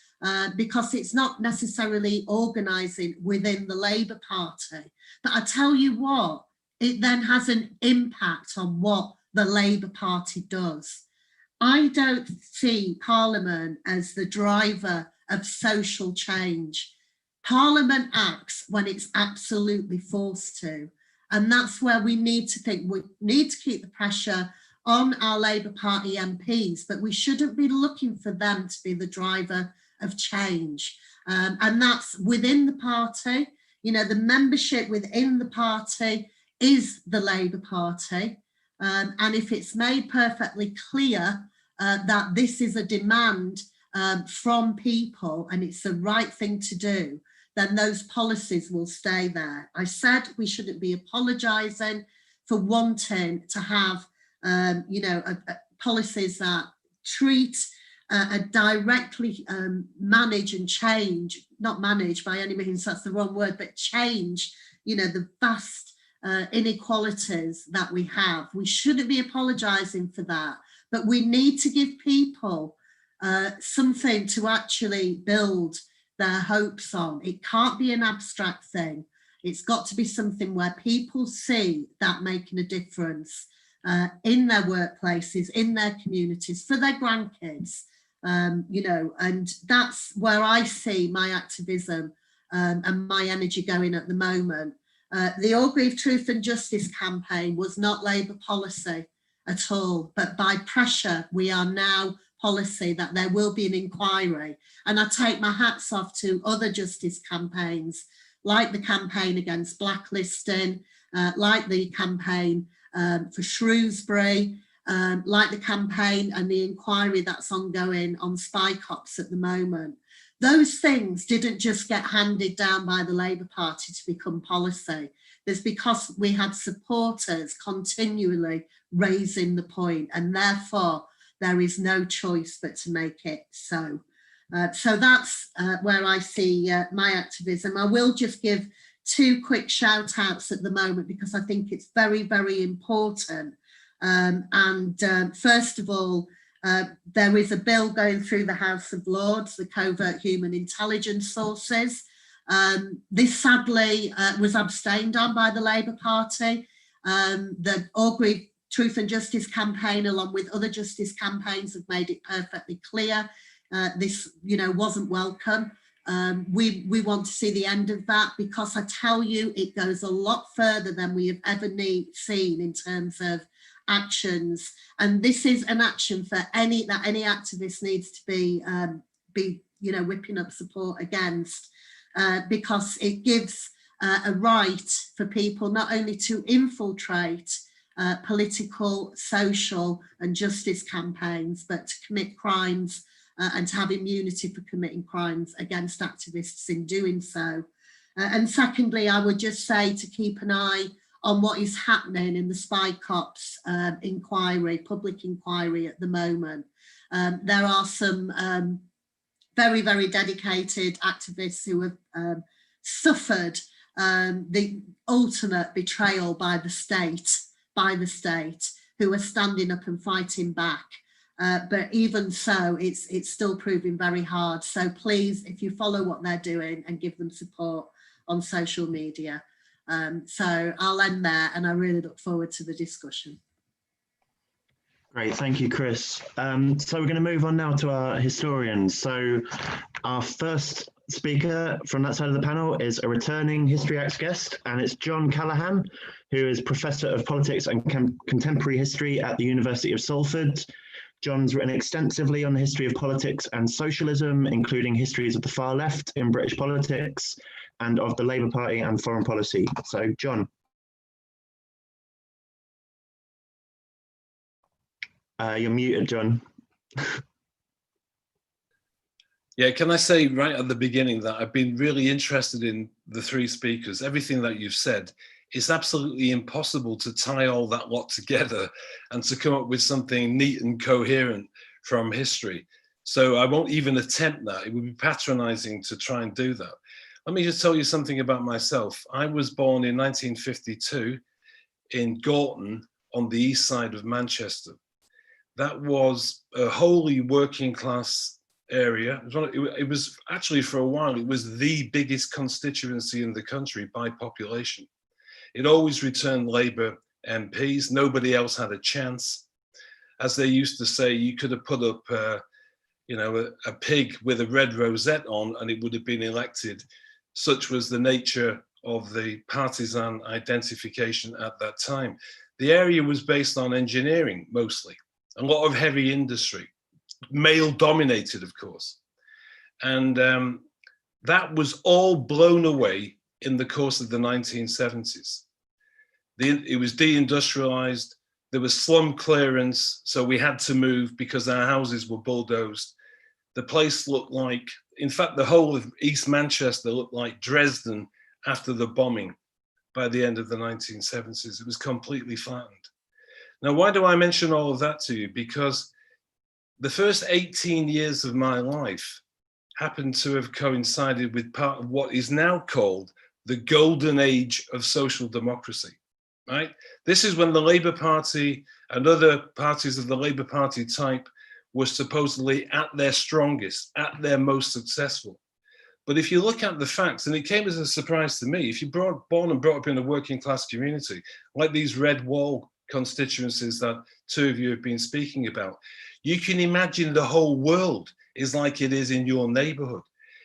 because it's not necessarily organising within the Labour Party. But I tell you what, it then has an impact on what the Labour Party does. I don't see Parliament as the driver of social change. Parliament acts when it's absolutely forced to. And that's where we need to think. We need to keep the pressure on our Labour Party MPs, but we shouldn't be looking for them to be the driver of change. And that's within the party. You know, the membership within the party is the Labour Party. And if it's made perfectly clear that this is a demand from people and it's the right thing to do, then those policies will stay there. I said we shouldn't be apologising for wanting to have, you know, policies that treat, directly manage and change, not manage by any means, that's the wrong word, but change, you know, the vast inequalities that we have. We shouldn't be apologising for that, but we need to give people something to actually build their hopes on. It can't be an abstract thing. It's got to be something where people see that making a difference in their workplaces, in their communities, for their grandkids, you know, and that's where I see my activism and my energy going at the moment. The Orgreave Truth and Justice campaign was not Labour policy at all, but by pressure, we are now policy that there will be an inquiry. And I take my hats off to other justice campaigns, like the campaign against blacklisting, like the campaign for Shrewsbury, like the campaign and the inquiry that's ongoing on spy cops at the moment, those things didn't just get handed down by the Labour Party to become policy. There's because we had supporters continually raising the point, and therefore there is no choice but to make it so. So that's where I see my activism. I will just give 2 quick shout outs at the moment because I think it's very, very important. First of all, there is a bill going through the House of Lords, the Covert Human Intelligence Sources. This sadly was abstained on by the Labour Party. The Orgreave Truth and Justice campaign, along with other justice campaigns, have made it perfectly clear this, wasn't welcome. We want to see the end of that, because I tell you, it goes a lot further than we have ever seen in terms of actions. And this is an action for any activist needs to be whipping up support against, because it gives a right for people not only to infiltrate political, social and justice campaigns, but to commit crimes and to have immunity for committing crimes against activists in doing so. And secondly, I would just say to keep an eye on what is happening in the spy cops inquiry, public inquiry at the moment. There are some very, very dedicated activists who have suffered the ultimate betrayal by the state, who are standing up and fighting back. But even so, it's still proving very hard. So please, if you follow what they're doing, and give them support on social media. So I'll end there, and I really look forward to the discussion. Great, thank you, Chris. So we're going to move on now to our historians. So our first speaker from that side of the panel is a returning History Acts guest, and it's John Callaghan, who is Professor of Politics and Contemporary History at the University of Salford. John's written extensively on the history of politics and socialism, including histories of the far left in British politics and of the Labour Party and foreign policy. So, John. You're muted, John. Yeah, can I say right at the beginning that I've been really interested in the 3 speakers. Everything that you've said, it's absolutely impossible to tie all that lot together and to come up with something neat and coherent from history. So I won't even attempt that. It would be patronizing to try and do that. Let me just tell you something about myself. I was born in 1952 in Gorton on the east side of Manchester. That was a wholly working class area. It was actually, for a while, it was the biggest constituency in the country by population. It always returned Labour MPs. Nobody else had a chance. As they used to say, you could have put up, a pig with a red rosette on, and it would have been elected. Such was the nature of the partisan identification at that time. The area was based on engineering mostly, a lot of heavy industry, male dominated, of course. And that was all blown away in the course of the 1970s. It was deindustrialized, there was slum clearance, so we had to move because our houses were bulldozed. The place looked like, in fact, the whole of East Manchester looked like Dresden after the bombing by the end of the 1970s. It was completely flattened. Now, why do I mention all of that to you? Because the first 18 years of my life happened to have coincided with part of what is now called the golden age of social democracy, right? This is when the Labour Party and other parties of the Labour Party type were supposedly at their strongest, at their most successful. But if you look at the facts, and it came as a surprise to me, if you're born and brought up in a working class community, like these red wall constituencies that 2 of you have been speaking about, you can imagine the whole world is like it is in your neighborhood.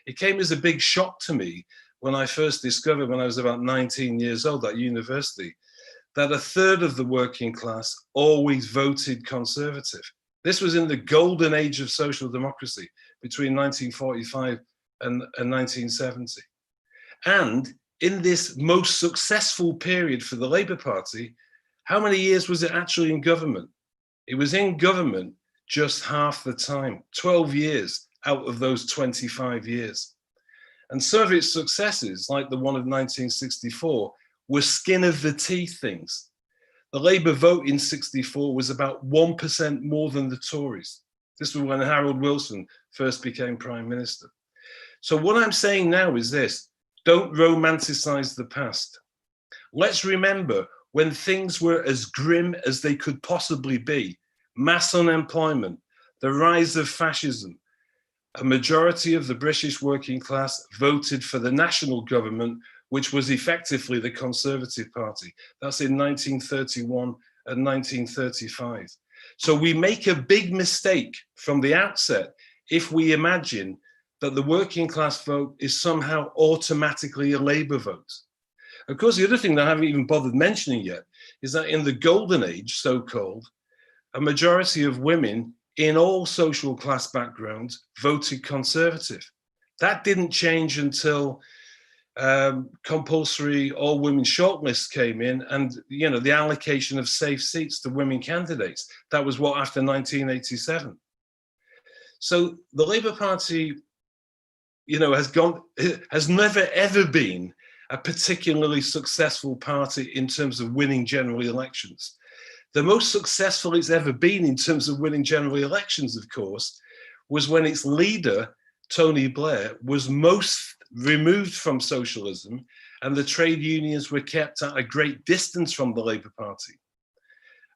It came as a big shock to me when I first discovered, when I was about 19 years old at university, that 1/3 of the working class always voted Conservative. This was in the golden age of social democracy between 1945 and 1970. And in this most successful period for the Labour Party, how many years was it actually in government? It was in government just half the time, 12 years out of those 25 years. And some of its successes, like the one of 1964, were skin of the teeth things. The Labour vote in 64 was about 1% more than the Tories. This was when Harold Wilson first became Prime Minister. So what I'm saying now is this: don't romanticize the past. Let's remember when things were as grim as they could possibly be: mass unemployment, the rise of fascism. A majority of the British working class voted for the national government, which was effectively the Conservative Party. That's in 1931 and 1935. So we make a big mistake from the outset if we imagine that the working class vote is somehow automatically a Labour vote. Of course, the other thing that I haven't even bothered mentioning yet is that in the golden age, so-called, a majority of women in all social class backgrounds voted Conservative. That didn't change until compulsory all-women shortlists came in, and the allocation of safe seats to women candidates. That was what, after 1987. So the Labour Party, has never ever been a particularly successful party in terms of winning general elections. The most successful it's ever been in terms of winning general elections, of course, was when its leader, Tony Blair, was most removed from socialism, and the trade unions were kept at a great distance from the Labour Party.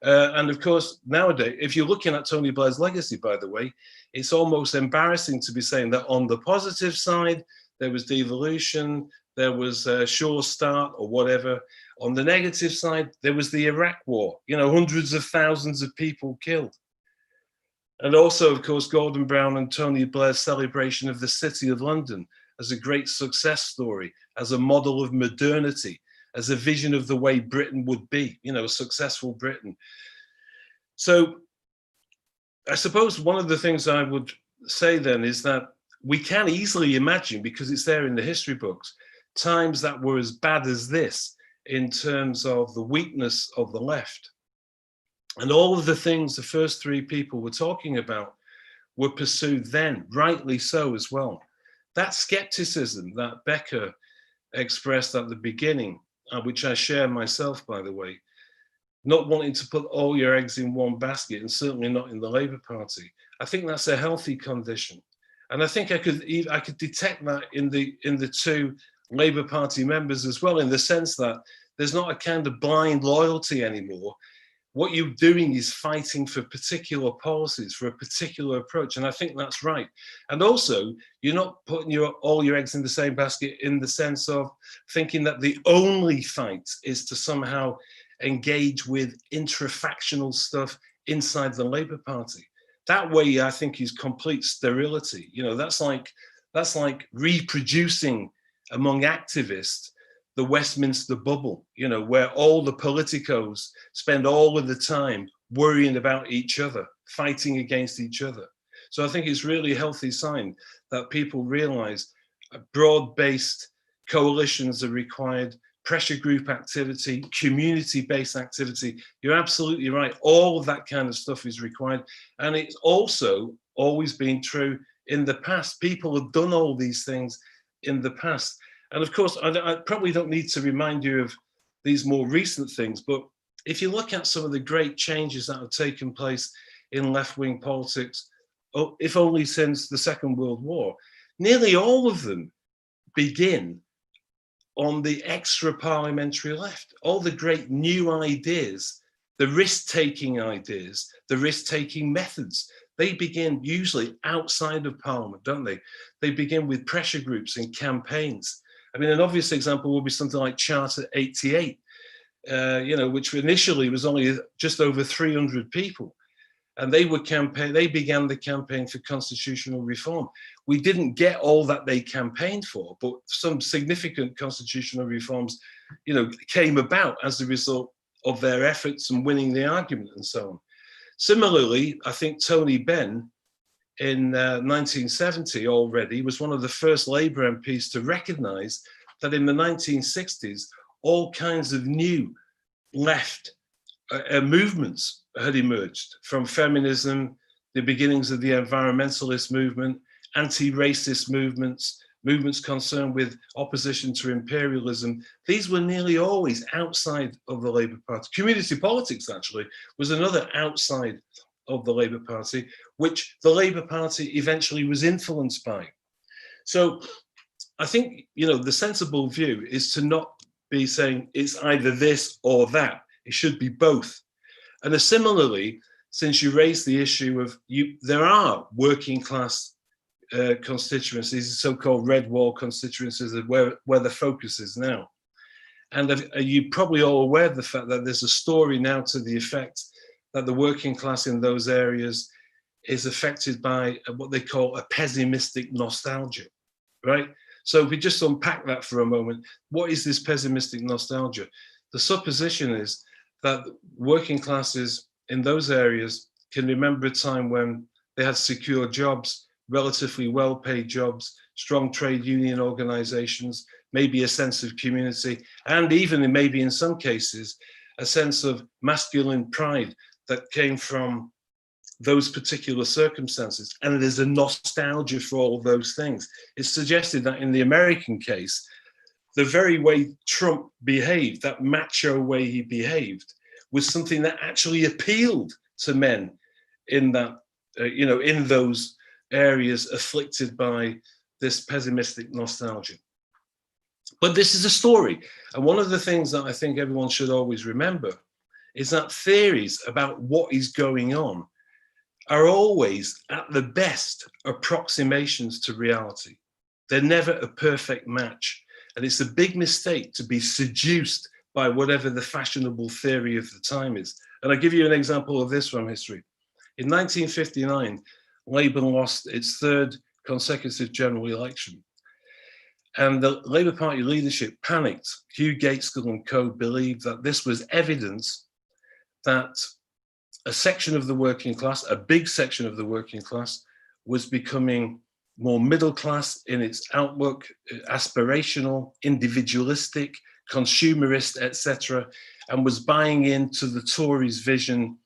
And of course, nowadays, if you're looking at Tony Blair's legacy, by the way, it's almost embarrassing to be saying that on the positive side, there was devolution, there was a sure start or whatever. On the negative side, there was the Iraq war, hundreds of thousands of people killed. And also, of course, Gordon Brown and Tony Blair's celebration of the City of London as a great success story, as a model of modernity, as a vision of the way Britain would be, a successful Britain. So I suppose one of the things I would say then is that we can easily imagine, because it's there in the history books, times that were as bad as this in terms of the weakness of the left. And all of the things the first three people were talking about were pursued then, rightly so as well. That skepticism that Becka expressed at the beginning, which I share myself, by the way, not wanting to put all your eggs in one basket, and certainly not in the Labour Party, I think that's a healthy condition. And I think I could detect that in the two Labour Party members as well, in the sense that there's not a kind of blind loyalty anymore. What you're doing is fighting for particular policies, for a particular approach, and I think that's right. And also, you're not putting all your eggs in the same basket in the sense of thinking that the only fight is to somehow engage with intrafactional stuff inside the Labour Party. That way, I think, is complete sterility. That's like reproducing among activists the Westminster bubble, where all the politicos spend all of the time worrying about each other, fighting against each other. So I think it's really a healthy sign that people realize broad-based coalitions are required, pressure group activity, community-based activity. You're absolutely right. All of that kind of stuff is required. And it's also always been true in the past. People have done all these things in the past. And of course, I probably don't need to remind you of these more recent things, but if you look at some of the great changes that have taken place in left-wing politics, if only since the Second World War, nearly all of them begin on the extra-parliamentary left. All the great new ideas, the risk-taking ideas, the risk-taking methods, they begin usually outside of Parliament, don't they? They begin with pressure groups and campaigns. I mean, an obvious example would be something like Charter 88, which initially was only just over 300 people. And they began the campaign for constitutional reform. We didn't get all that they campaigned for, but some significant constitutional reforms, came about as a result of their efforts and winning the argument and so on. Similarly, I think Tony Benn in 1970 already was one of the first Labour MPs to recognise that in the 1960s, all kinds of new left movements had emerged from feminism, the beginnings of the environmentalist movement, anti-racist movements, movements concerned with opposition to imperialism. These were nearly always outside of the Labour Party. Community politics, actually, was another outside of the Labour Party, which the Labour Party eventually was influenced by. So I think, you know, the sensible view is to not be saying it's either this or that. It should be both. And similarly, since you raised the issue of there are working class constituencies, so-called red wall constituencies, where the focus is now. And you're probably all aware of the fact that there's a story now to the effect that the working class in those areas is affected by what they call a pessimistic nostalgia, right? So if we just unpack that for a moment, what is this pessimistic nostalgia? The supposition is that working classes in those areas can remember a time when they had secure jobs, relatively well-paid jobs, strong trade union organizations, maybe a sense of community, and even maybe in some cases, a sense of masculine pride that came from those particular circumstances. And there's a nostalgia for all of those things. It's suggested that in the American case, the very way Trump behaved, that macho way he behaved, was something that actually appealed to men in that, you know, in those areas afflicted by this pessimistic nostalgia. But this is a story. And one of the things that I think everyone should always remember is that theories about what is going on are always, at the best, approximations to reality. They're never a perfect match. And it's a big mistake to be seduced by whatever the fashionable theory of the time is. And I'll give you an example of this from history. In 1959, Labour lost its third consecutive general election. And the Labour Party leadership panicked. Hugh Gaitskell and co believed that this was evidence that a section of the working class, a big section of the working class, was becoming more middle class in its outlook, aspirational, individualistic, consumerist, etc., and was buying into the Tories' vision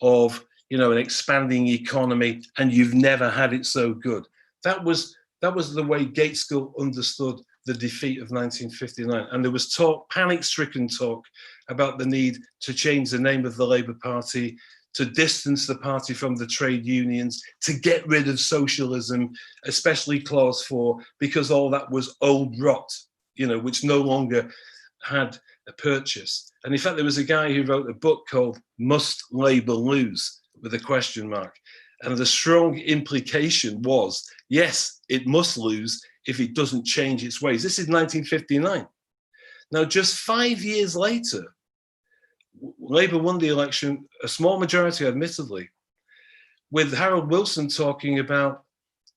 of, you know, an expanding economy, and you've never had it so good. That was the way Gaitskell understood the defeat of 1959. And there was talk, panic-stricken talk, about the need to change the name of the Labour Party, to distance the party from the trade unions, to get rid of socialism, especially Clause 4, because all that was old rot, you know, which no longer had a purchase. And in fact, there was a guy who wrote a book called Must Labour Lose, with a question mark. And the strong implication was, yes, it must lose if it doesn't change its ways. This is 1959. Now, just 5 years later, Labour won the election, a small majority, admittedly, with Harold Wilson talking about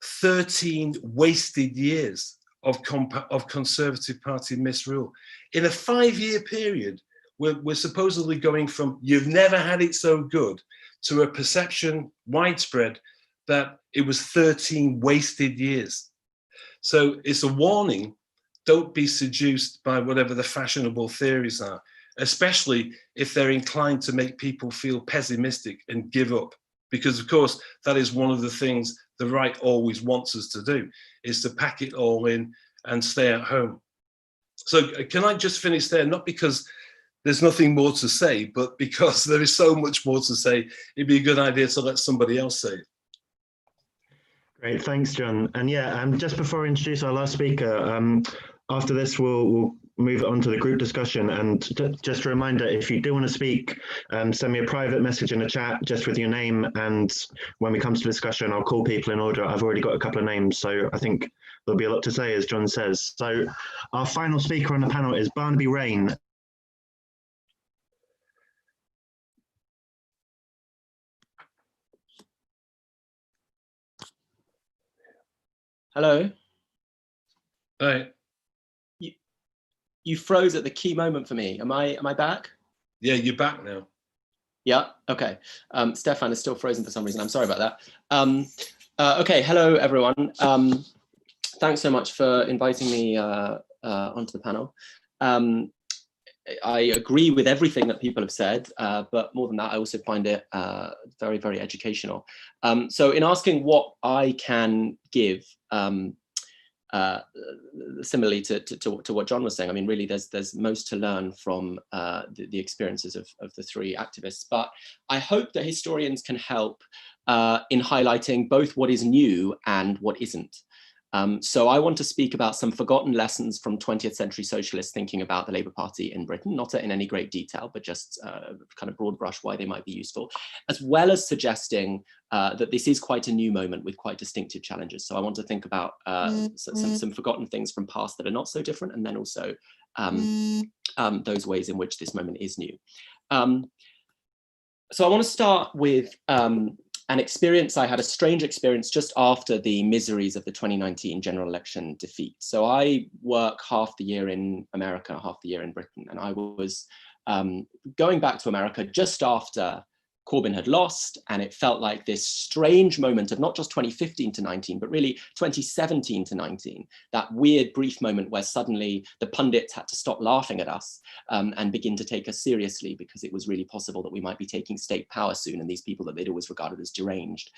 13 wasted years of Conservative Party misrule. In a 5-year period, we're supposedly going from you've never had it so good to a perception widespread that it was 13 wasted years. So it's a warning, don't be seduced by whatever the fashionable theories are, especially if they're inclined to make people feel pessimistic and give up. Because of course, that is one of the things the right always wants us to do, is to pack it all in and stay at home. So can I just finish there? Not because there's nothing more to say, but because there is so much more to say, it'd be a good idea to let somebody else say it. Great, thanks, John. And yeah, just before I introduce our last speaker, after this, we'll move on to the group discussion. And just a reminder, if you do want to speak, send me a private message in the chat just with your name. And when we come to discussion, I'll call people in order. I've already got a couple of names, so I think there'll be a lot to say, as John says. So our final speaker on the panel is Barnaby Rain. Hello. Hi. You froze at the key moment for me. Am I back? Yeah, you're back now. Yeah. Okay. Stefan is still frozen for some reason. I'm sorry about that. Okay. Hello, everyone. Thanks so much for inviting me onto the panel. I agree with everything that people have said, but more than that, I also find it very, very educational. So in asking what I can give, similarly to what John was saying, I mean, really, there's most to learn from the experiences of the three activists. But I hope that historians can help in highlighting both what is new and what isn't. So I want to speak about some forgotten lessons from 20th century socialists thinking about the Labour Party in Britain, not in any great detail, but just kind of broad brush why they might be useful, as well as suggesting that this is quite a new moment with quite distinctive challenges. So I want to think about some forgotten things from past that are not so different, and then also those ways in which this moment is new. So I want to start with an experience. I had a strange experience just after the miseries of the 2019 general election defeat. So I work half the year in America, half the year in Britain. And I was going back to America just after Corbyn had lost, and it felt like this strange moment of not just 2015 to 19, but really 2017 to 19, that weird brief moment where suddenly the pundits had to stop laughing at us and begin to take us seriously, because it was really possible that we might be taking state power soon, and these people that they'd always regarded as deranged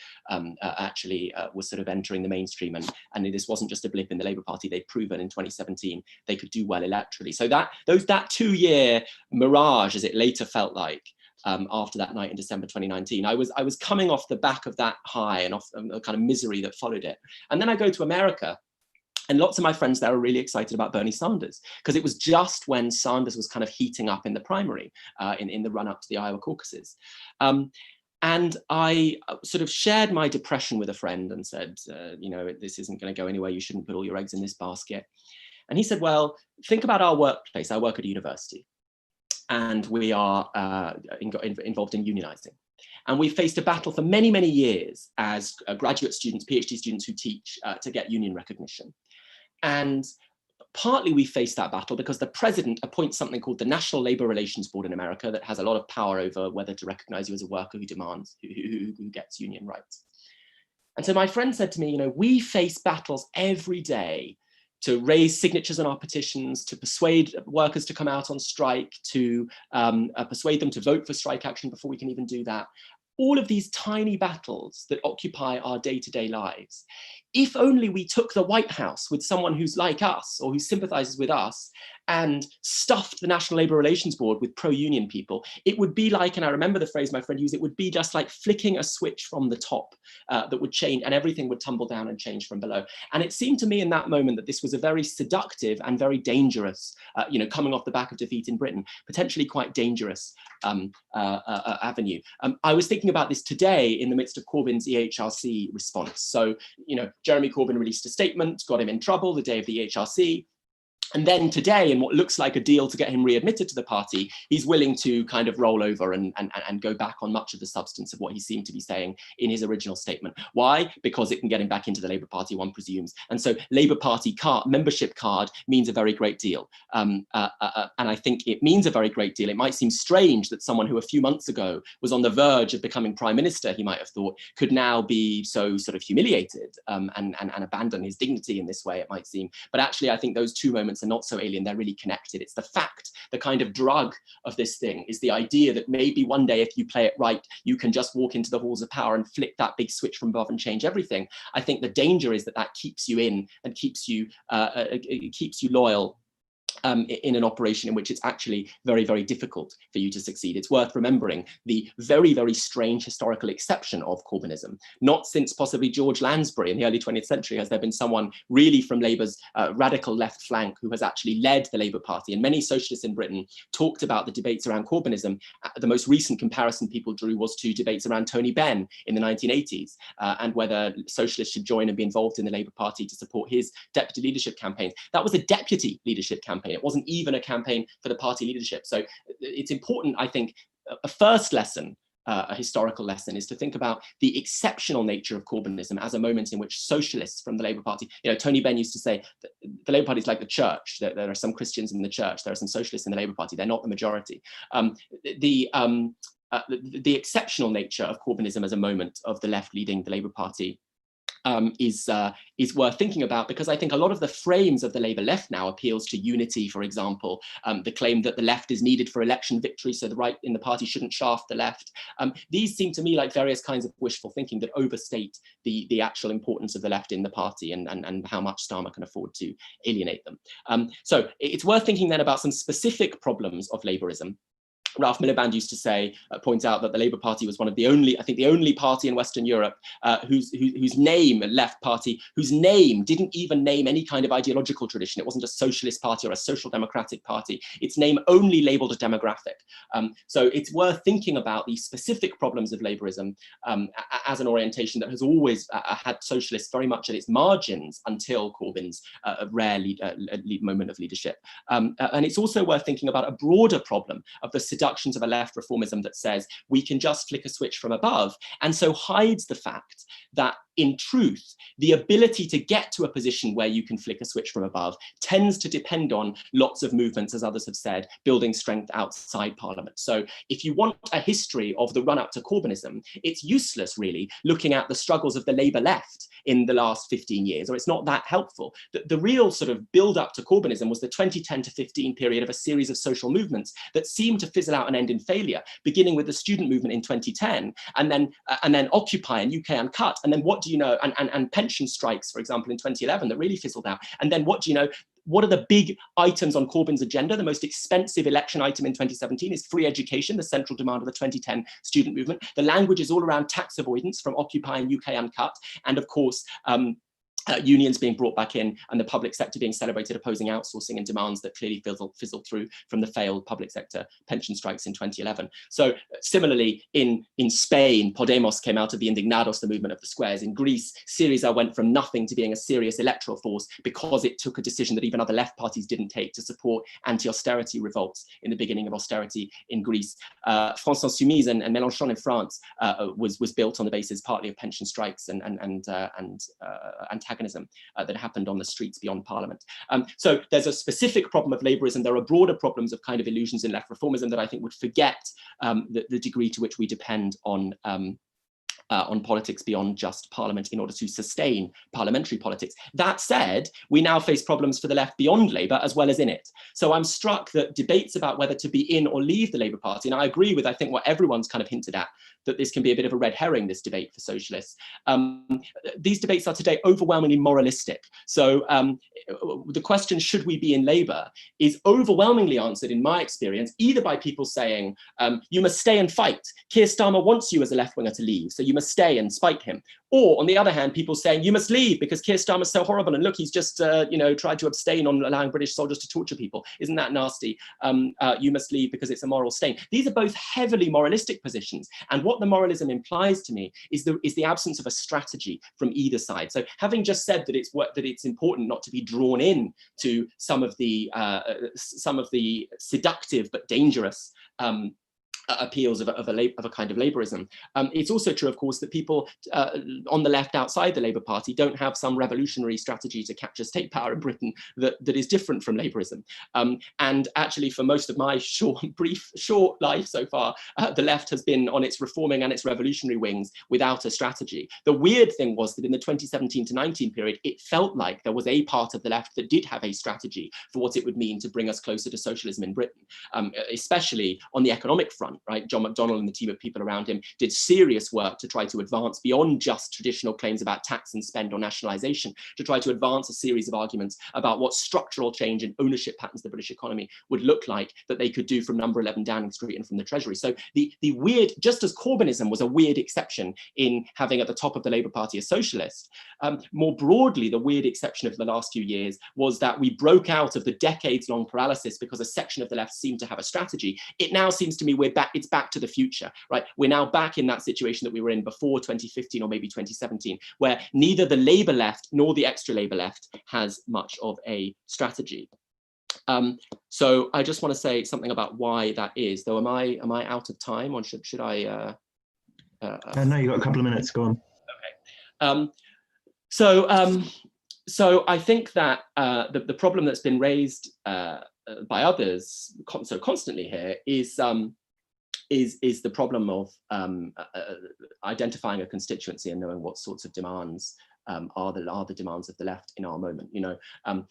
actually were sort of entering the mainstream, and this wasn't just a blip in the Labour Party. They'd proven in 2017 they could do well electorally. So that 2-year mirage, as it later felt like, after that night in December 2019, I was coming off the back of that high and off the kind of misery that followed it. And then I go to America, and lots of my friends there are really excited about Bernie Sanders, because it was just when Sanders was kind of heating up in the primary in the run up to the Iowa caucuses. And I sort of shared my depression with a friend and said, you know, this isn't going to go anywhere. You shouldn't put all your eggs in this basket. And he said, well, think about our workplace. I work at a university, and we are involved in unionizing. And we faced a battle for many, many years as graduate students, PhD students who teach to get union recognition. And partly we faced that battle because the president appoints something called the National Labor Relations Board in America that has a lot of power over whether to recognize you as a worker who demands, who gets union rights. And so my friend said to me, you know, we face battles every day to raise signatures on our petitions, to persuade workers to come out on strike, to persuade them to vote for strike action before we can even do that. All of these tiny battles that occupy our day-to-day lives. If only we took the White House with someone who's like us or who sympathizes with us and stuffed the National Labor Relations Board with pro-union people, it would be like, and I remember the phrase my friend used, it would be just like flicking a switch from the top that would change, and everything would tumble down and change from below. And it seemed to me in that moment that this was a very seductive and very dangerous, you know, coming off the back of defeat in Britain, potentially quite dangerous avenue. I was thinking about this today in the midst of Corbyn's EHRC response. So, you know, Jeremy Corbyn released a statement, got him in trouble the day of the EHRC. And then today, in what looks like a deal to get him readmitted to the party, he's willing to kind of roll over and go back on much of the substance of what he seemed to be saying in his original statement. Why? Because it can get him back into the Labour Party, one presumes. And so Labour Party membership card means a very great deal. And I think it means a very great deal. It might seem strange that someone who a few months ago was on the verge of becoming Prime Minister, he might have thought, could now be so sort of humiliated and abandon his dignity in this way, it might seem. But actually, I think those two moments are not so alien, they're really connected. It's the fact, the kind of drug of this thing is the idea that maybe one day, if you play it right, you can just walk into the halls of power and flick that big switch from above and change everything. I think the danger is that that keeps you in and keeps you loyal in an operation in which it's actually very, very difficult for you to succeed. It's worth remembering the very, very strange historical exception of Corbynism. Not since possibly George Lansbury in the early 20th century has there been someone really from Labour's radical left flank who has actually led the Labour Party. And many socialists in Britain talked about the debates around Corbynism. The most recent comparison people drew was to debates around Tony Benn in the 1980s and whether socialists should join and be involved in the Labour Party to support his deputy leadership campaign. That was a deputy leadership campaign. It wasn't even a campaign for the party leadership. So it's important, I think, a first lesson, a historical lesson, is to think about the exceptional nature of Corbynism as a moment in which socialists from the Labour Party, you know, Tony Benn used to say that the Labour Party is like the church. There are some Christians in the church, there are some socialists in the Labour Party, they're not the majority. The exceptional nature of Corbynism as a moment of the left leading the Labour Party is worth thinking about, because I think a lot of the frames of the Labour left now appeals to unity, for example, the claim that the left is needed for election victory, so the right in the party shouldn't shaft the left. These seem to me like various kinds of wishful thinking that overstate the actual importance of the left in the party and how much Starmer can afford to alienate them. So it's worth thinking then about some specific problems of Labourism. Ralph Miliband used to say, point out that the Labour Party was one of the only, I think the only party in Western Europe whose name, left party, whose name didn't even name any kind of ideological tradition. It wasn't a socialist party or a social democratic party. Its name only labelled a demographic. So it's worth thinking about the specific problems of Labourism as an orientation that has always had socialists very much at its margins until Corbyn's rare moment of leadership. And it's also worth thinking about a broader problem of the seductions of a left reformism that says we can just flick a switch from above, and so hides the fact that in truth, the ability to get to a position where you can flick a switch from above tends to depend on lots of movements, as others have said, building strength outside Parliament. So if you want a history of the run-up to Corbynism, it's useless, really, looking at the struggles of the Labour left in the last 15 years, or it's not that helpful. The real sort of build-up to Corbynism was the 2010 to 15 period of a series of social movements that seemed to fizzle out and end in failure, beginning with the student movement in 2010, and then Occupy and UK Uncut, and then what do you know, and pension strikes, for example, in 2011 that really fizzled out. And then what do you know, what are the big items on Corbyn's agenda? The most expensive election item in 2017 is free education, the central demand of the 2010 student movement. The language is all around tax avoidance from Occupy and UK Uncut. And of course, unions being brought back in and the public sector being celebrated opposing outsourcing and demands that clearly fizzled through from the failed public sector pension strikes in 2011. So similarly, in Spain, Podemos came out of the Indignados, the movement of the squares. In Greece, Syriza went from nothing to being a serious electoral force because it took a decision that even other left parties didn't take to support anti-austerity revolts in the beginning of austerity in Greece. France Insoumise and Mélenchon in France was built on the basis partly of pension strikes and antagonism that happened on the streets beyond Parliament. So there's a specific problem of Labourism. There are broader problems of kind of illusions in left reformism that I think would forget the degree to which we depend on politics beyond just Parliament in order to sustain parliamentary politics. That said, we now face problems for the left beyond Labour as well as in it. So I'm struck that debates about whether to be in or leave the Labour Party, and I agree with, I think, what everyone's kind of hinted at, that this can be a bit of a red herring, this debate for socialists. These debates are today overwhelmingly moralistic. So the question, should we be in Labour, is overwhelmingly answered, in my experience, either by people saying, you must stay and fight. Keir Starmer wants you as a left-winger to leave, so you must stay and spite him. Or on the other hand, people saying you must leave because Keir Starmer's so horrible, and look, he's just tried to abstain on allowing British soldiers to torture people. Isn't that nasty? You must leave because it's a moral stain. These are both heavily moralistic positions, and what the moralism implies to me is the absence of a strategy from either side. So having just said that it's important not to be drawn in to some of the seductive but dangerous appeals of a kind of Labourism. It's also true, of course, that people on the left outside the Labour Party don't have some revolutionary strategy to capture state power in Britain that is different from Labourism. And actually, for most of my short life so far, the left has been on its reforming and its revolutionary wings without a strategy. The weird thing was that in the 2017 to 19 period, it felt like there was a part of the left that did have a strategy for what it would mean to bring us closer to socialism in Britain, especially on the economic front. Right, John McDonnell and the team of people around him did serious work to try to advance beyond just traditional claims about tax and spend or nationalisation, to try to advance a series of arguments about what structural change in ownership patterns of the British economy would look like that they could do from number 11 Downing Street and from the Treasury. So the weird, just as Corbynism was a weird exception in having at the top of the Labour Party a socialist, more broadly, the weird exception of the last few years was that we broke out of the decades-long paralysis because a section of the left seemed to have a strategy. It now seems to me it's back to the future, right? We're now back in that situation that we were in before 2015 or maybe 2017, where neither the Labour left nor the extra Labour left has much of a strategy. So I just want to say something about why that is. Though, am I out of time, or should I? No, you got a couple of minutes. Go on. Okay. So I think that the problem that's been raised by others so constantly here is the problem of identifying a constituency and knowing what sorts of demands are the demands of the left in our moment. You know,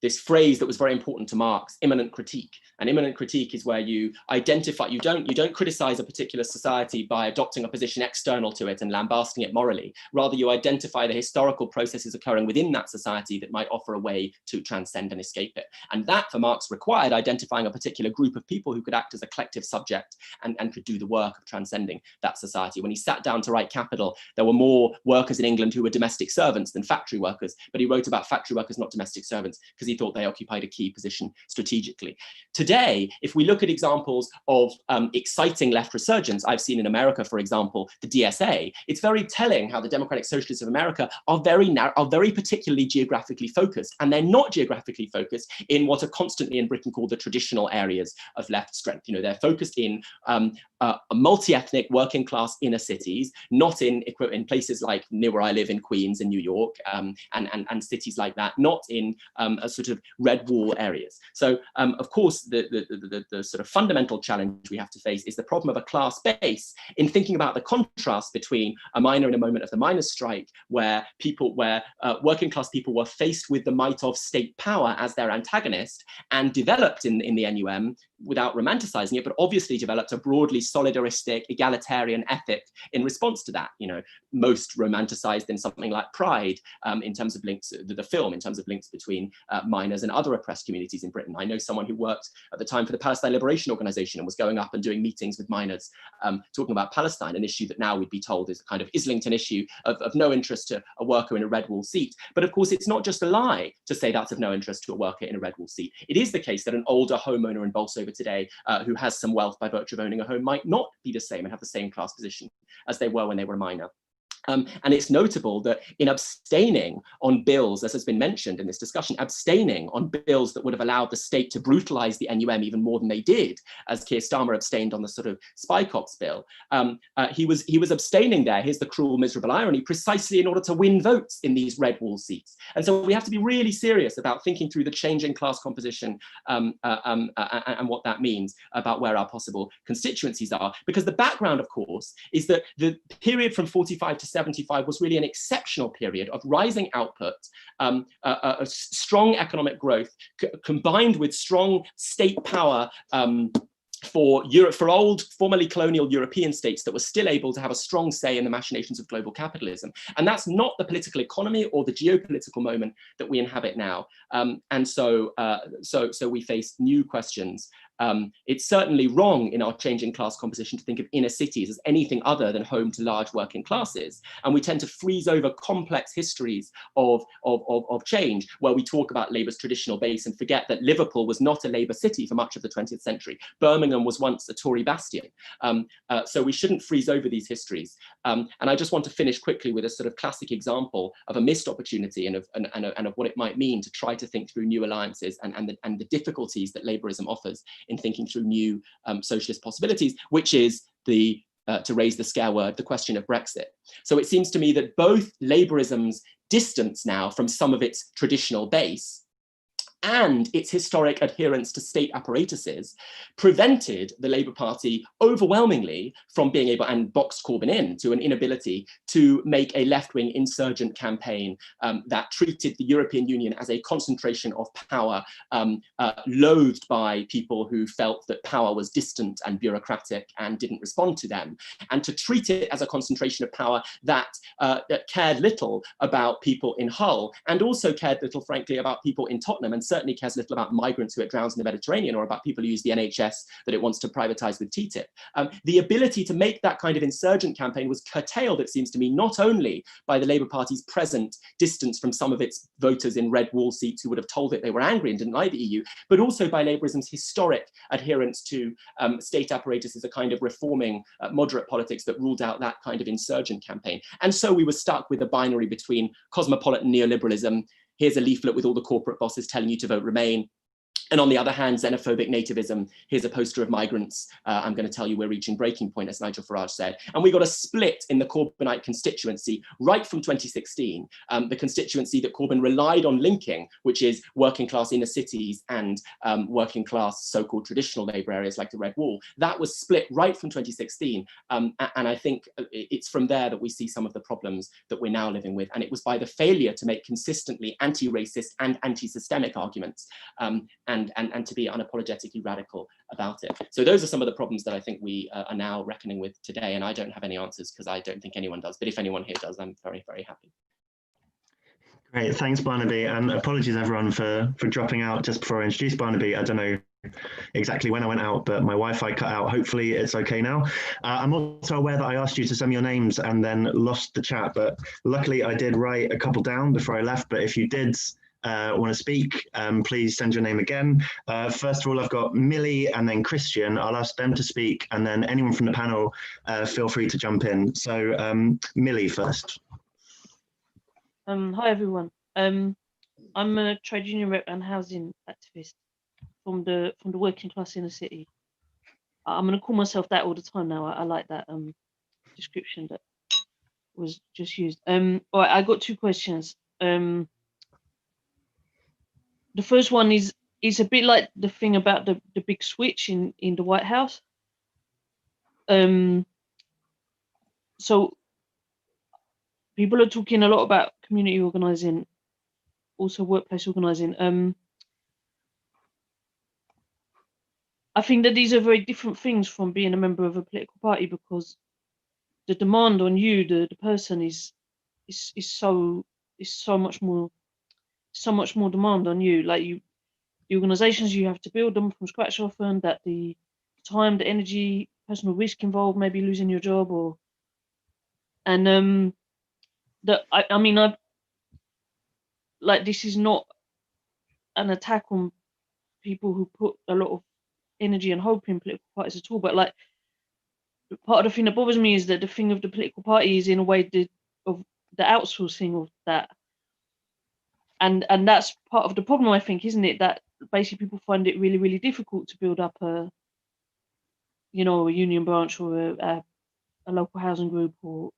this phrase that was very important to Marx, immanent critique. And immanent critique is where you identify, you don't criticize a particular society by adopting a position external to it and lambasting it morally. Rather, you identify the historical processes occurring within that society that might offer a way to transcend and escape it. And that, for Marx, required identifying a particular group of people who could act as a collective subject and could do the work of transcending that society. When he sat down to write Capital, there were more workers in England who were domestic servants than factory workers, but he wrote about factory workers, not domestic servants, because he thought they occupied a key position strategically. Today, if we look at examples of exciting left resurgence, I've seen in America, for example, the DSA, it's very telling how the Democratic Socialists of America are very particularly geographically focused, and they're not geographically focused in what are constantly in Britain called the traditional areas of left strength. You know, they're focused in multi-ethnic working class inner cities, not in places like near where I live in Queens and New York and cities like that, not in a sort of red wall areas. So of course, the sort of fundamental challenge we have to face is the problem of a class base in thinking about the contrast between a miner in a moment of the miners' strike, where working class people were faced with the might of state power as their antagonist and developed in the NUM, without romanticizing it, but obviously developed a broadly solidaristic, egalitarian ethic in response to that, you know, most romanticized in something like Pride, in terms of links, the film, in terms of links between miners and other oppressed communities in Britain. I know someone who worked at the time for the Palestine Liberation Organization and was going up and doing meetings with miners, talking about Palestine, an issue that now we'd be told is a kind of Islington issue of no interest to a worker in a red wall seat. But of course, it's not just a lie to say that's of no interest to a worker in a red wall seat. It is the case that an older homeowner in Bolsover today who has some wealth by virtue of owning a home might not be the same and have the same class position as they were when they were a minor. And it's notable that in abstaining on bills, as has been mentioned in this discussion, abstaining on bills that would have allowed the state to brutalize the NUM even more than they did, as Keir Starmer abstained on the sort of spy cops bill, he was abstaining there, here's the cruel, miserable irony, precisely in order to win votes in these red wall seats. And so we have to be really serious about thinking through the changing class composition and what that means about where our possible constituencies are. Because the background, of course, is that the period from 45 to 75 was really an exceptional period of rising output, a strong economic growth combined with strong state power for Europe, for old, formerly colonial European states that were still able to have a strong say in the machinations of global capitalism. And that's not the political economy or the geopolitical moment that we inhabit now. And so we face new questions. It's certainly wrong in our changing class composition to think of inner cities as anything other than home to large working classes. And we tend to freeze over complex histories of change, where we talk about Labour's traditional base and forget that Liverpool was not a Labour city for much of the 20th century. Birmingham was once a Tory bastion. So we shouldn't freeze over these histories. And I just want to finish quickly with a sort of classic example of a missed opportunity and of what it might mean to try to think through new alliances and the difficulties that Labourism offers in thinking through new socialist possibilities, which is to raise the scare word, the question of Brexit. So it seems to me that both Labourism's distance now from some of its traditional base and its historic adherence to state apparatuses prevented the Labour Party overwhelmingly from being able, and boxed Corbyn in, to an inability to make a left-wing insurgent campaign that treated the European Union as a concentration of power loathed by people who felt that power was distant and bureaucratic and didn't respond to them, and to treat it as a concentration of power that cared little about people in Hull, and also cared little, frankly, about people in Tottenham, and certainly cares little about migrants who it drowns in the Mediterranean, or about people who use the NHS that it wants to privatize with TTIP. The ability to make that kind of insurgent campaign was curtailed, it seems to me, not only by the Labour Party's present distance from some of its voters in red wall seats who would have told it they were angry and didn't like the EU, but also by Labourism's historic adherence to state apparatus as a kind of reforming moderate politics that ruled out that kind of insurgent campaign. And so we were stuck with a binary between cosmopolitan neoliberalism, here's a leaflet with all the corporate bosses telling you to vote Remain, And on the other hand, xenophobic nativism, here's a poster of migrants. I'm going to tell you we're reaching breaking point, as Nigel Farage said. And we got a split in the Corbynite constituency right from 2016, the constituency that Corbyn relied on linking, which is working class inner cities and working class so-called traditional Labour areas like the Red Wall. That was split right from 2016. And I think it's from there that we see some of the problems that we're now living with. And it was by the failure to make consistently anti-racist and anti-systemic arguments and to be unapologetically radical about it. So those are some of the problems that I think we are now reckoning with today. And I don't have any answers because I don't think anyone does. But if anyone here does, I'm very, very happy. Great, thanks Barnaby, and apologies everyone for dropping out just before I introduced Barnaby. I don't know exactly when I went out, but my Wi-Fi cut out. Hopefully it's okay now. I'm also aware that I asked you to send me your names and then lost the chat, but luckily I did write a couple down before I left. But if you did want to speak, please send your name again. First of all, I've got Millie and then Christian. I'll ask them to speak, and then anyone from the panel, feel free to jump in. So Millie first. Hi everyone. I'm a trade union rep and housing activist from the working class inner city. I'm going to call myself that all the time now. I like that description that was just used. All right, I got two questions. The first one is a bit like the thing about the big switch in the White House. So people are talking a lot about community organising, also workplace organising. I think that these are very different things from being a member of a political party, because the demand on you, the person, is so much more demand on you. Like the organisations, you have to build them from scratch often. That the time, the energy, personal risk involved, maybe losing your job, I mean, this is not an attack on people who put a lot of energy and hope in political parties at all, but like part of the thing that bothers me is that the thing of the political party is in a way of the outsourcing of that, and that's part of the problem, I think, isn't it? That basically people find it really, really difficult to build up a union branch or a local housing group, or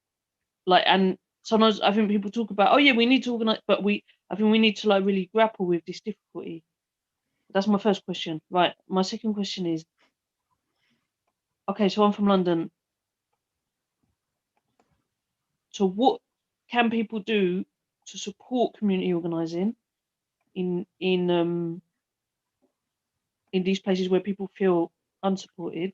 like, and sometimes I think people talk about, oh yeah, we need to organise, but I think we need to like really grapple with this difficulty. That's my first question. Right. My second question is, okay, so I'm from London. So what can people do to support community organising in these places where people feel unsupported?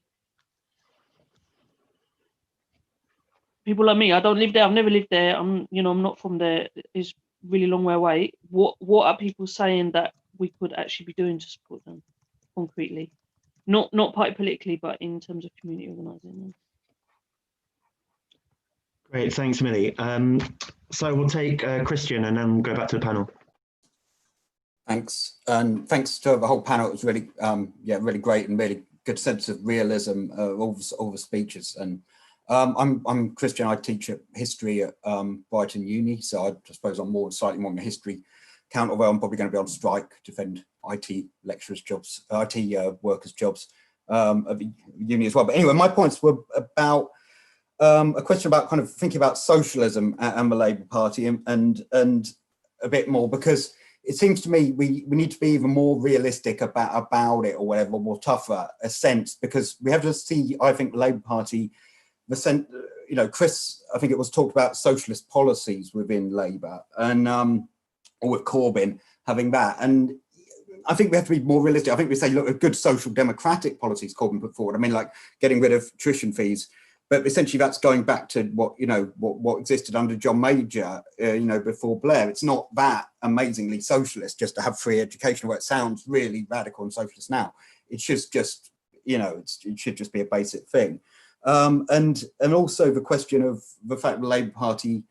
People like me, I don't live there. I've never lived there. I'm not from there. It's a really long way away. What are people saying that we could actually be doing to support them concretely? Not party politically, but in terms of community organising. Great, thanks, Millie. So we'll take Christian and then go back to the panel. Thanks, and thanks to the whole panel. It was really, really great and really good sense of realism, all the speeches. And I'm Christian. I teach history at Brighton Uni, so I suppose I'm slightly more in the history count, although I'm probably going to be on strike to defend IT lecturers' jobs, IT workers' jobs at the uni as well. But anyway, my points were about a question about kind of thinking about socialism and the Labour Party and a bit more, because it seems to me we need to be even more realistic about it, or whatever, more tougher a sense, because we have to see, I think, the Labour Party, Chris, I think it was talked about socialist policies within Labour, and or with Corbyn having that. And I think we have to be more realistic. I think we say, look, at good social democratic policies Corbyn put forward. I mean, like getting rid of tuition fees, but essentially that's going back to what existed under John Major, before Blair. It's not that amazingly socialist just to have free education, where it sounds really radical and socialist now. It should just, it should just be a basic thing. And also the question of the fact the Labour Party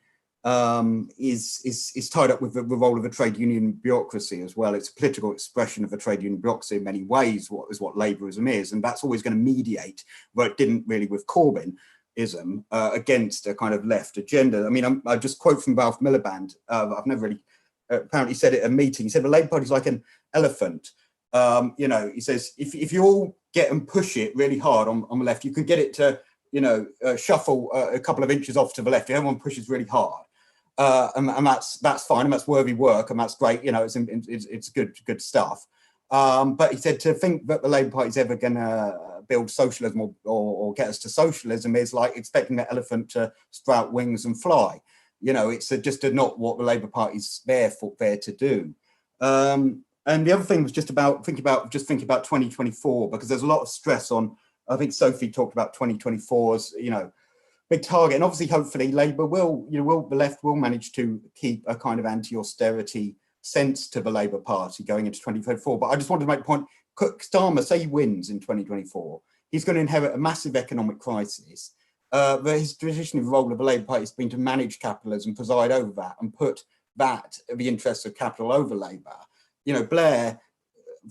is tied up with the role of a trade union bureaucracy as well. It's a political expression of a trade union bureaucracy in many ways, what Labourism is, and that's always going to mediate, but it didn't really with Corbynism, against a kind of left agenda. I mean, I just quote from Ralph Miliband. I've never really apparently said it at a meeting. He said the Labour Party is like an elephant You know, he says, if you all get and push it really hard on the left, you can get it to, you know, shuffle a couple of inches off to the left. If everyone pushes really hard. And that's fine, and that's worthy work, and that's great. You know, it's good stuff. But he said to think that the Labour Party is ever going to build socialism or get us to socialism is like expecting the elephant to sprout wings and fly. You know, it's just not what the Labour Party's there to do. And the other thing was just about thinking about 2024, because there's a lot of stress on. I think Sophie talked about 2024 as, you know, big target, and obviously, hopefully, Labour the left will manage to keep a kind of anti-austerity sense to the Labour Party going into 2024. But I just wanted to make a point. Starmer, say he wins in 2024, he's going to inherit a massive economic crisis. His traditional role of the Labour Party has been to manage capitalism, preside over that, and put that, the interests of capital, over Labour. You know,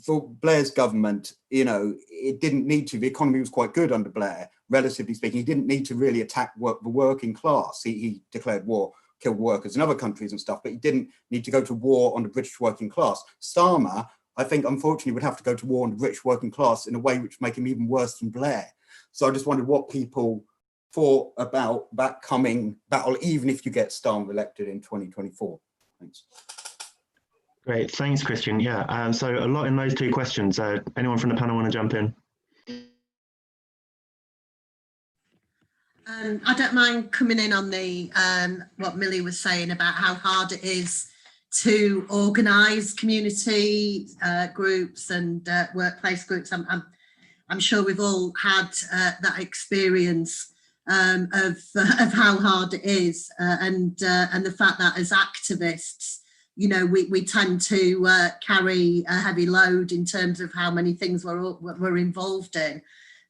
for Blair's government, you know, it didn't need to. The economy was quite good under Blair, relatively speaking. He didn't need to really attack the working class. He declared war, killed workers in other countries and stuff, but he didn't need to go to war on the British working class. Starmer, I think, unfortunately, would have to go to war on the British working class in a way which would make him even worse than Blair. So I just wondered what people thought about that coming battle, even if you get Starmer elected in 2024. Thanks. Great, thanks, Christian. Yeah, so a lot in those two questions. Anyone from the panel want to jump in? I don't mind coming in on the what Millie was saying about how hard it is to organise community groups and workplace groups. I'm sure we've all had that experience of how hard it is, and the fact that as activists, you know, we tend to carry a heavy load in terms of how many things we're involved in.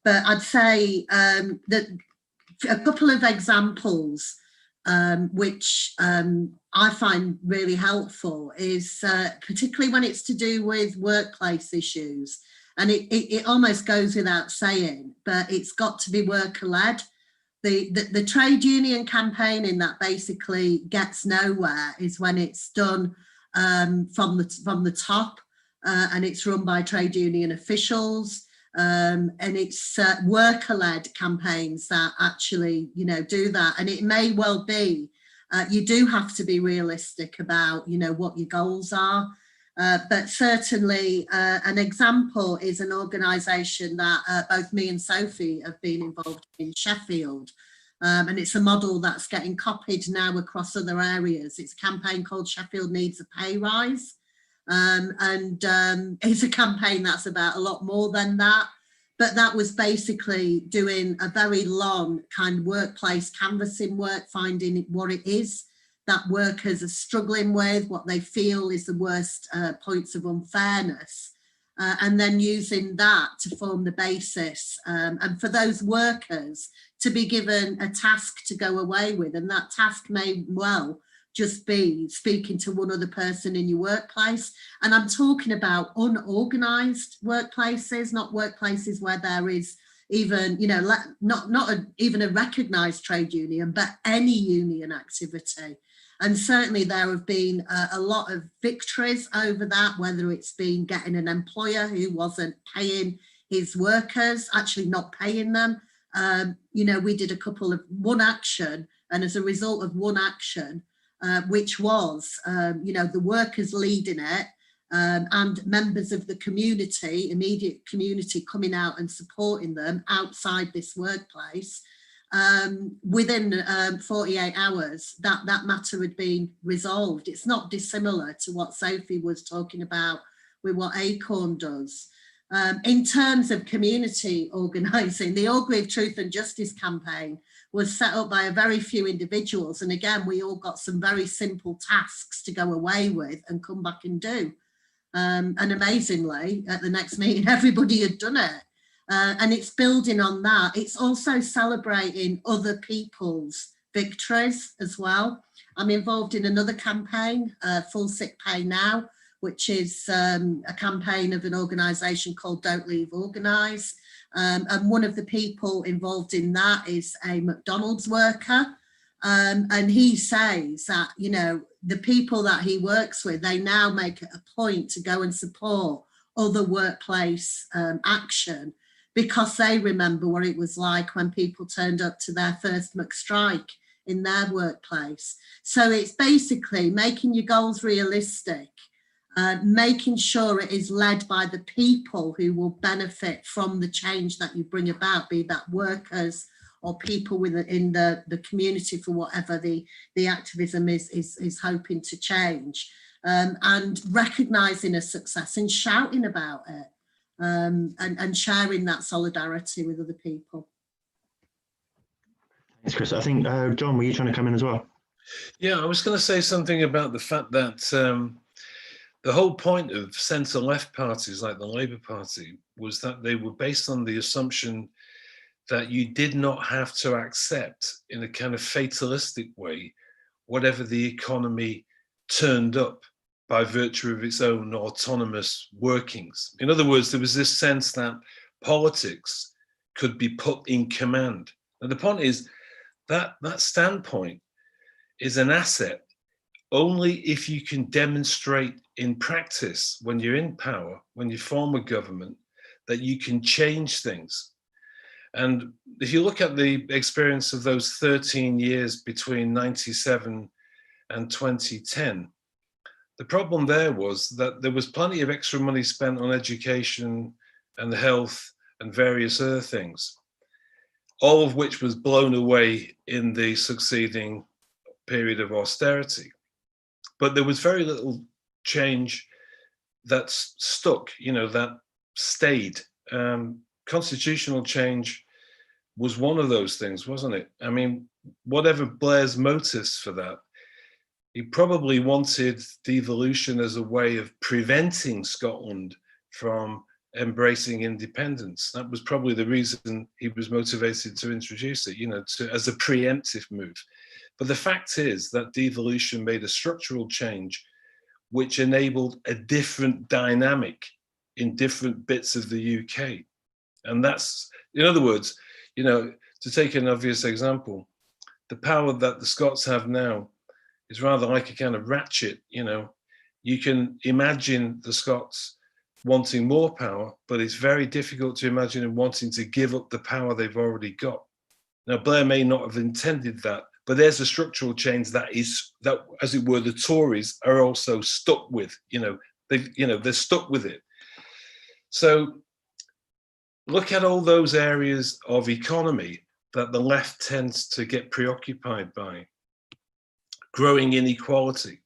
But I'd say that a couple of examples which I find really helpful is particularly when it's to do with workplace issues. And it almost goes without saying, but it's got to be worker-led. The trade union campaigning that basically gets nowhere is when it's done from the top, and it's run by trade union officials, and it's worker-led campaigns that actually, you know, do that. And it may well be you do have to be realistic about, you know, what your goals are. But certainly an example is an organisation that both me and Sophie have been involved in Sheffield. And it's a model that's getting copied now across other areas. It's a campaign called Sheffield Needs a Pay Rise. And it's a campaign that's about a lot more than that. But that was basically doing a very long kind of workplace canvassing work, finding what it is that workers are struggling with, what they feel is the worst points of unfairness, and then using that to form the basis, and for those workers to be given a task to go away with. And that task may well just be speaking to one other person in your workplace. And I'm talking about unorganised workplaces, not workplaces where there is even, you know, even a recognised trade union, but any union activity. And certainly there have been a lot of victories over that, whether it's been getting an employer who wasn't paying his workers, actually not paying them. You know, we did one action, and as a result of one action, which was, you know, the workers leading it, and members of the community, immediate community, coming out and supporting them outside this workplace. Within 48 hours, that matter had been resolved. It's not dissimilar to what Sophie was talking about with what Acorn does. In terms of community organising, the Orgreave Truth and Justice campaign was set up by a very few individuals. And again, we all got some very simple tasks to go away with and come back and do. And amazingly, at the next meeting, everybody had done it. And it's building on that. It's also celebrating other people's victories as well. I'm involved in another campaign, Full Sick Pay Now, which is a campaign of an organisation called Don't Leave Organise. And one of the people involved in that is a McDonald's worker. And he says that, you know, the people that he works with, they now make it a point to go and support other workplace action, because they remember what it was like when people turned up to their first McStrike in their workplace. So it's basically making your goals realistic, making sure it is led by the people who will benefit from the change that you bring about, be that workers or people within the community for whatever the activism is hoping to change, and recognising a success and shouting about it, and sharing that solidarity with other people. Thanks, Chris. I think, John, were you trying to come in as well? Yeah, I was going to say something about the fact that the whole point of centre-left parties like the Labour Party was that they were based on the assumption that you did not have to accept in a kind of fatalistic way whatever the economy turned up by virtue of its own autonomous workings. In other words, there was this sense that politics could be put in command. And the point is that that standpoint is an asset only if you can demonstrate in practice, when you're in power, when you form a government, that you can change things. And if you look at the experience of those 13 years between 97 and 2010, the problem there was that there was plenty of extra money spent on education and health and various other things, all of which was blown away in the succeeding period of austerity. But there was very little change that stuck, that stayed. Constitutional change was one of those things, wasn't it? I mean, whatever Blair's motives for that, he probably wanted devolution as a way of preventing Scotland from embracing independence. That was probably the reason he was motivated to introduce it, as a preemptive move. But the fact is that devolution made a structural change which enabled a different dynamic in different bits of the UK. And that's, in other words, to take an obvious example, the power that the Scots have now is rather like a kind of ratchet. You can imagine the Scots wanting more power, but it's very difficult to imagine them wanting to give up the power they've already got. Now, Blair may not have intended that, but there's a structural change that, as it were, the Tories are also stuck with. They're stuck with it. So look at all those areas of economy that the left tends to get preoccupied by. Growing inequality,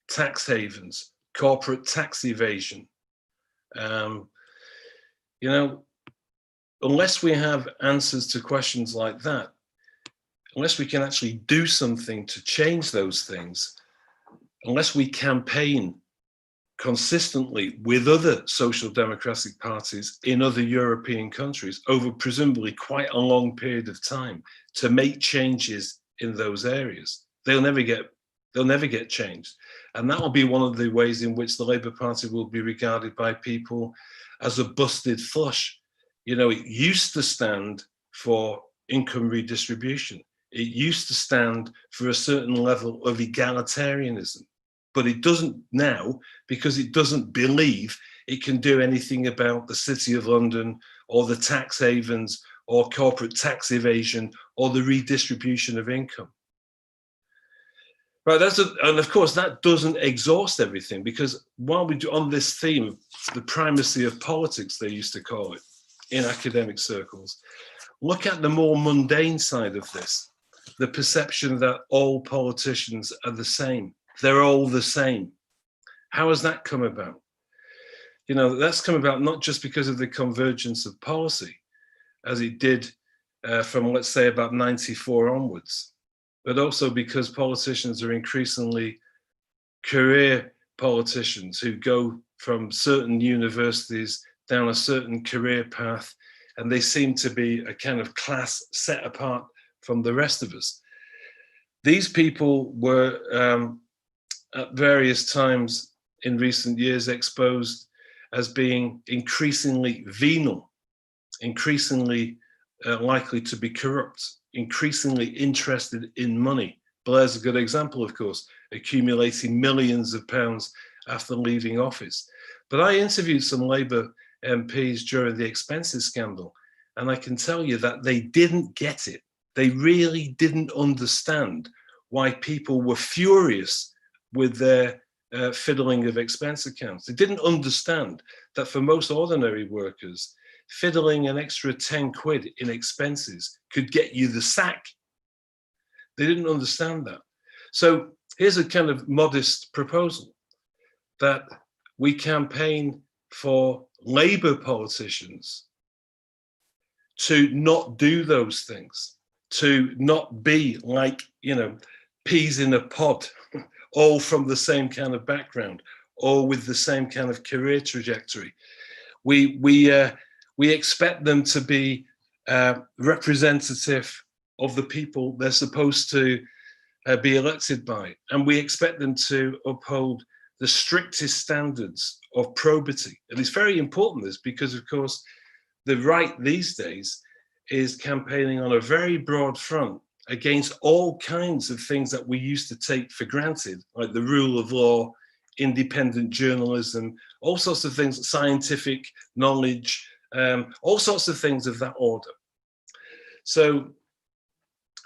tax havens, corporate tax evasion. Unless we have answers to questions like that, unless we can actually do something to change those things, unless we campaign consistently with other social democratic parties in other European countries over presumably quite a long period of time to make changes in those areas, they'll never get changed. And that will be one of the ways in which the Labour Party will be regarded by people as a busted flush. It used to stand for income redistribution. It used to stand for a certain level of egalitarianism, but it doesn't now because it doesn't believe it can do anything about the City of London or the tax havens or corporate tax evasion or the redistribution of income. Right, and of course that doesn't exhaust everything, because while we do on this theme, the primacy of politics, they used to call it in academic circles, look at the more mundane side of this, the perception that all politicians are the same. They're all the same. How has that come about? That's come about not just because of the convergence of policy, as it did from, let's say, about 94 onwards, but also because politicians are increasingly career politicians who go from certain universities down a certain career path, and they seem to be a kind of class set apart from the rest of us. These people were at various times in recent years exposed as being increasingly venal, increasingly likely to be corrupt, increasingly interested in money. Blair's a good example, of course, accumulating millions of pounds after leaving office. But I interviewed some Labour MPs during the expenses scandal, and I can tell you that they didn't get it. They really didn't understand why people were furious with their fiddling of expense accounts. They didn't understand that for most ordinary workers, fiddling an extra 10 quid in expenses could get you the sack. They didn't understand that. So here's a kind of modest proposal, that we campaign for Labour politicians to not do those things, to not be like, you know, peas in a pod, all from the same kind of background, all with the same kind of career trajectory. We expect them to be representative of the people they're supposed to be elected by, and we expect them to uphold the strictest standards of probity. And it's very important, this, because of course the right these days is campaigning on a very broad front against all kinds of things that we used to take for granted, like the rule of law, independent journalism, all sorts of things, scientific knowledge, all sorts of things of that order. So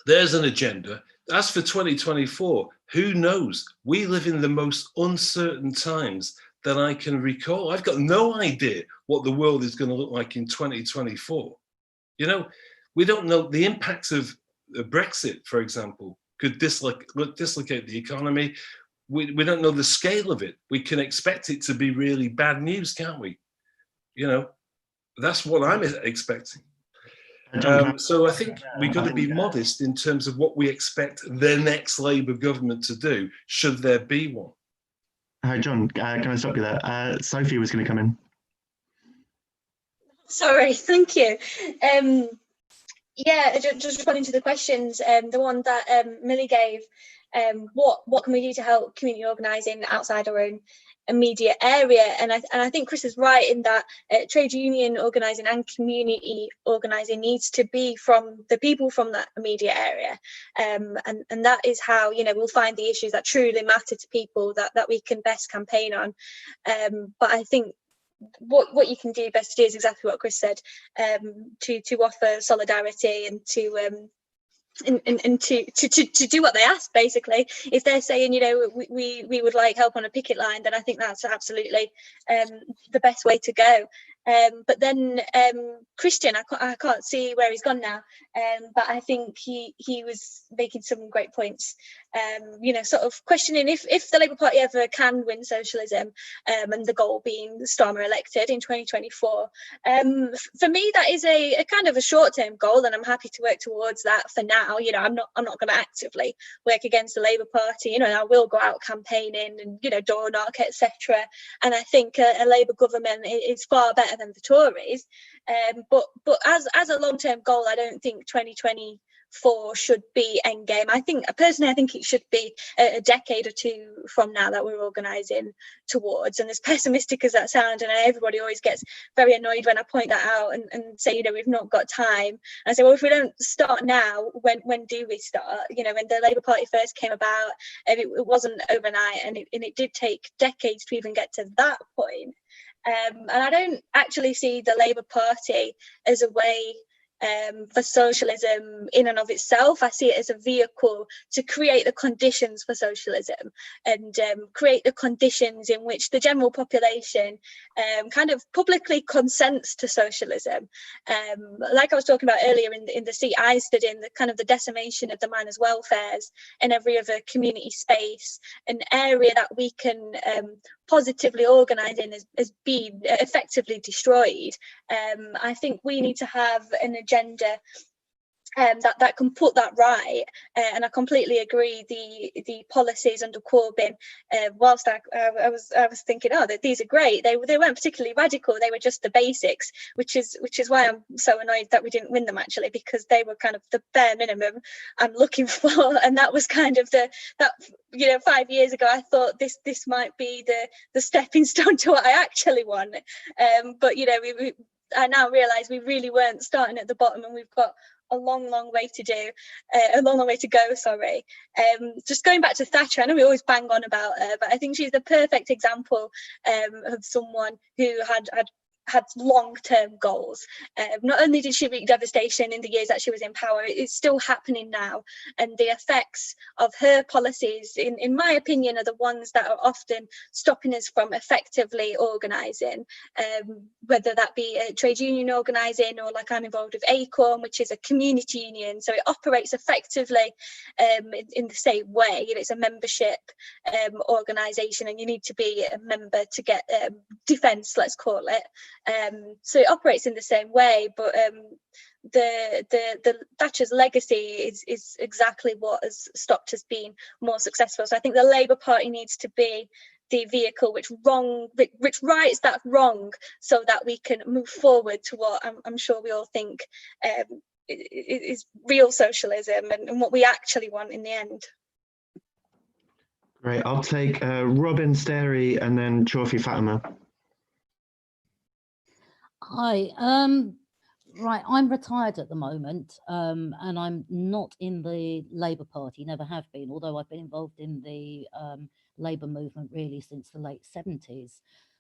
there's an agenda. As for 2024, who knows? We live in the most uncertain times that I can recall. I've got no idea what the world is going to look like in 2024. You know, we don't know the impacts of Brexit, for example, could dislocate the economy. We don't know the scale of it. We can expect it to be really bad news, can't we? You know, that's what I'm expecting. So I think we've got to be modest in terms of what we expect the next Labour government to do, should there be one. Hi, John, can I stop you there? Sophie was going to come in. Sorry, thank you. Yeah, just responding to the questions, the one that Millie gave, what can we do to help community organising outside our own immediate area? And I think Chris is right in that trade union organising and community organising needs to be from the people from that immediate area, and that is how, you know, we'll find the issues that truly matter to people that we can best campaign on. But I think what you can do best to do is exactly what Chris said, to offer solidarity and to do what they ask. Basically, if they're saying, you know, we would like help on a picket line, then I think that's absolutely the best way to go. But then Christian, I can't see where he's gone now, but I think he was making some great points, you know, sort of questioning if the Labour Party ever can win socialism, and the goal being Starmer elected in 2024. For me, that is a kind of a short-term goal, and I'm happy to work towards that for now. You know, I'm not going to actively work against the Labour Party, you know, and I will go out campaigning and, you know, door knock, etc. And I think a Labour government is far better than the Tories, but as a long-term goal, I don't think 2024 should be endgame. I think personally, I think it should be a decade or two from now that we're organising towards. And as pessimistic as that sounds, and everybody always gets very annoyed when I point that out and say, you know, we've not got time. And I say, well, if we don't start now, when do we start? You know, when the Labour Party first came about, it wasn't overnight, and it did take decades to even get to that point. And I don't actually see the Labour Party as a way for socialism in and of itself. I see it as a vehicle to create the conditions for socialism, and create the conditions in which the general population kind of publicly consents to socialism. Like I was talking about earlier in the seat I stood in, the kind of the decimation of the miners' welfares and every other community space, an area that we can positively organise in has been effectively destroyed. I think we need to have an agenda that can put that right, and I completely agree. The policies under Corbyn, whilst I was thinking, oh, that these are great, they weren't particularly radical. They were just the basics, which is why I'm so annoyed that we didn't win them, actually, because they were kind of the bare minimum I'm looking for. And that was kind of that, you know, 5 years ago I thought this might be the stepping stone to what I actually want, but you know, I now realise we really weren't starting at the bottom, and we've got a long way to do, a long way to go, sorry. Just going back to Thatcher, I know we always bang on about her, but I think she's the perfect example of someone who had long-term goals. Not only did she wreak devastation in the years that she was in power, it's still happening now, and the effects of her policies, in my opinion, are the ones that are often stopping us from effectively organising, whether that be a trade union organising, or like I'm involved with Acorn, which is a community union, so it operates effectively in the same way. It's a membership organisation, and you need to be a member to get defence, let's call it. So it operates in the same way, but the Thatcher's legacy is exactly what has stopped us being more successful. So I think the Labour Party needs to be the vehicle which rights that wrong, so that we can move forward to what I'm sure we all think is real socialism and what we actually want in the end. Great, I'll take Robin Sterry and then Sophie Fatima. Hi, right, I'm retired at the moment, and I'm not in the Labour Party, never have been, although I've been involved in the Labour movement really since the late 70s.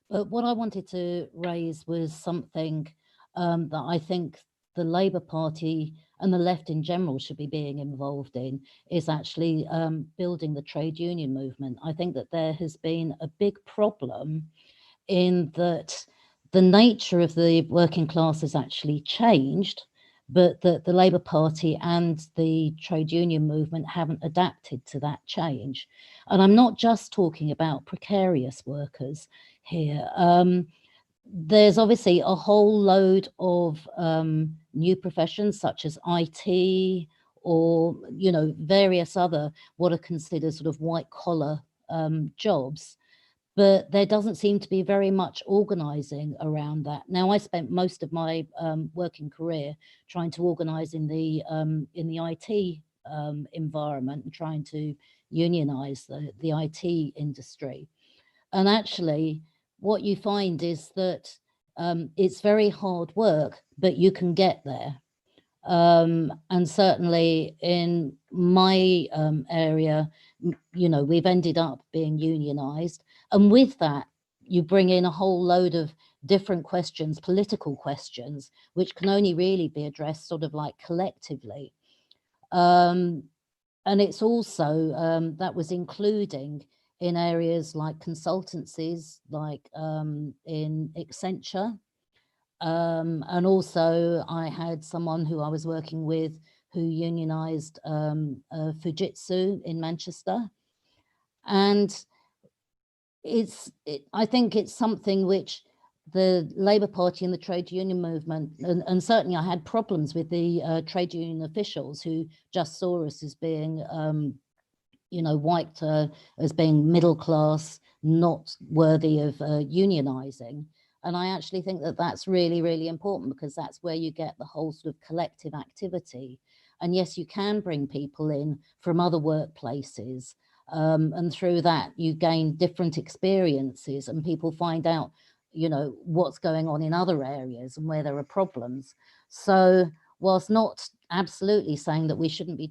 But what I wanted to raise was something that I think the Labour Party and the left in general should be being involved in, is actually building the trade union movement. I think that there has been a big problem in that the nature of the working class has actually changed, but that the Labour Party and the trade union movement haven't adapted to that change. And I'm not just talking about precarious workers here. There's obviously a whole load of new professions such as IT, or, you know, various other what are considered sort of white collar jobs. But there doesn't seem to be very much organising around that. Now, I spent most of my working career trying to organise in the IT environment and trying to unionise the IT industry. And actually, what you find is that it's very hard work, but you can get there. And certainly in my area, you know, we've ended up being unionised. And with that, you bring in a whole load of different questions, political questions, which can only really be addressed sort of like collectively. And it's also, that was including in areas like consultancies, like in Accenture. And also I had someone who I was working with who unionised Fujitsu in Manchester. And I think it's something which the Labour Party and the trade union movement, and certainly I had problems with the trade union officials who just saw us as being, you know, wiped as being middle class, not worthy of unionising. And I actually think that that's really, really important, because that's where you get the whole sort of collective activity. And yes, you can bring people in from other workplaces. And through that, you gain different experiences and people find out, you know, what's going on in other areas and where there are problems. So whilst not absolutely saying that we shouldn't be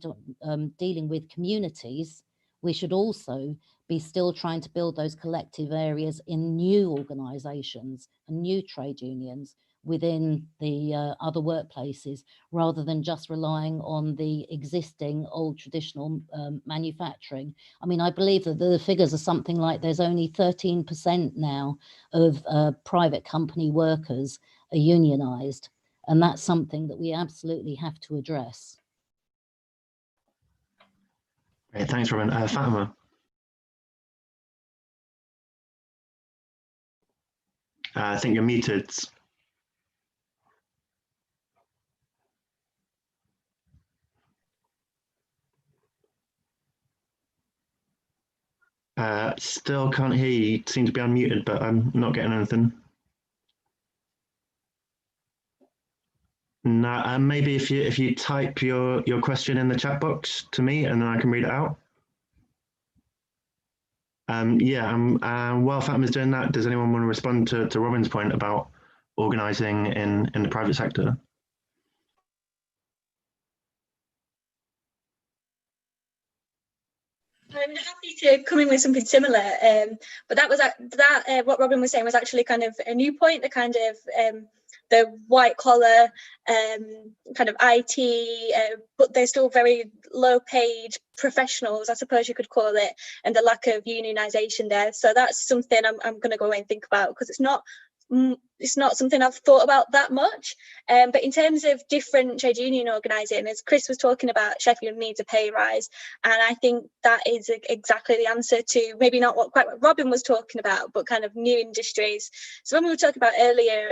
dealing with communities, we should also be still trying to build those collective areas in new organisations and new trade unions within the other workplaces, rather than just relying on the existing old traditional manufacturing. I mean, I believe that the figures are something like there's only 13% now of private company workers are unionised, and that's something that we absolutely have to address. Great, thanks, Robin. Fatima. I think you're muted. Still can't hear you. You seem to be unmuted, but I'm not getting anything. No, maybe if you type your question in the chat box to me, and then I can read it out. While Fatima's doing that, does anyone want to respond to Robin's point about organising in the private sector? I'm happy to come in with something similar, but that was what Robin was saying was actually kind of a new point. The kind of the white collar kind of IT, but they're still very low paid professionals, I suppose you could call it, and the lack of unionisation there. So that's something I'm going to go away and think about, because it's not something I've thought about that much. But in terms of different trade union organising, as Chris was talking about, Sheffield needs a pay rise, and I think that is exactly the answer to maybe not quite what Robin was talking about, but kind of new industries. So when we were talking about earlier,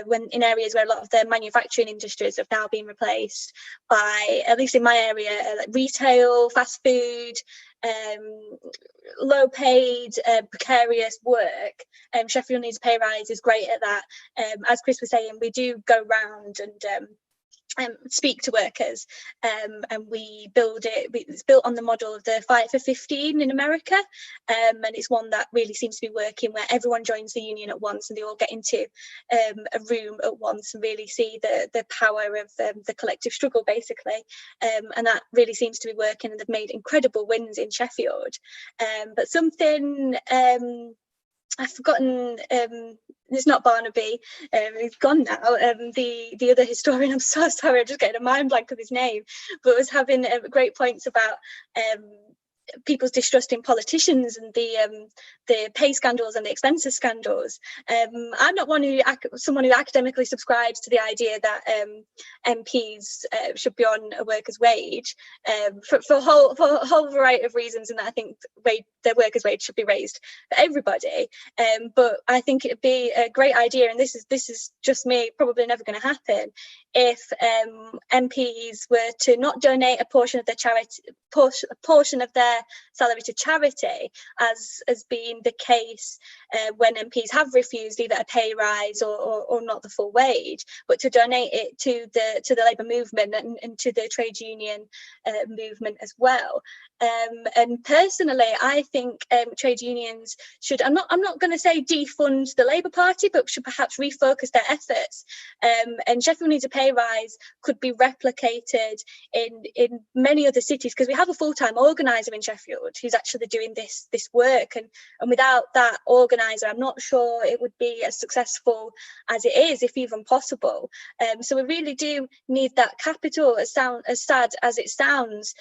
when in areas where a lot of the manufacturing industries have now been replaced by, at least in my area, like retail, fast food, low paid, precarious work, Sheffield needs a pay rise is great at that. As Chris was saying, we do go round and speak to workers, and we build it. It's built on the model of the Fight for 15 in America, and it's one that really seems to be working, where everyone joins the union at once and they all get into a room at once and really see the power of the collective struggle, basically, and that really seems to be working, and they've made incredible wins in Sheffield. But something I've forgotten, it's not Barnaby, he's gone now, the other historian, I'm so sorry, I'm just getting a mind blank of his name, but was having great points about people's distrust in politicians and the pay scandals and the expenses scandals. I'm not someone who academically subscribes to the idea that MPs should be on a worker's wage, for a whole variety of reasons, and that I think their workers' wage should be raised for everybody. But I think it'd be a great idea, and this is just me, probably never going to happen, if MPs were to not donate a portion of their salary to charity, as being the case when MPs have refused either a pay rise or not the full wage, but to donate it to the labour movement and to the trade union movement as well. And personally, I think trade unions should, I'm not going to say defund the Labour Party, but should perhaps refocus their efforts. And Sheffield needs a pay rise could be replicated in many other cities, because we have a full-time organiser in Sheffield who's actually doing this work, and without that organiser, I'm not sure it would be as successful as it is, if even possible. So we really do need that capital, as sad as it sounds.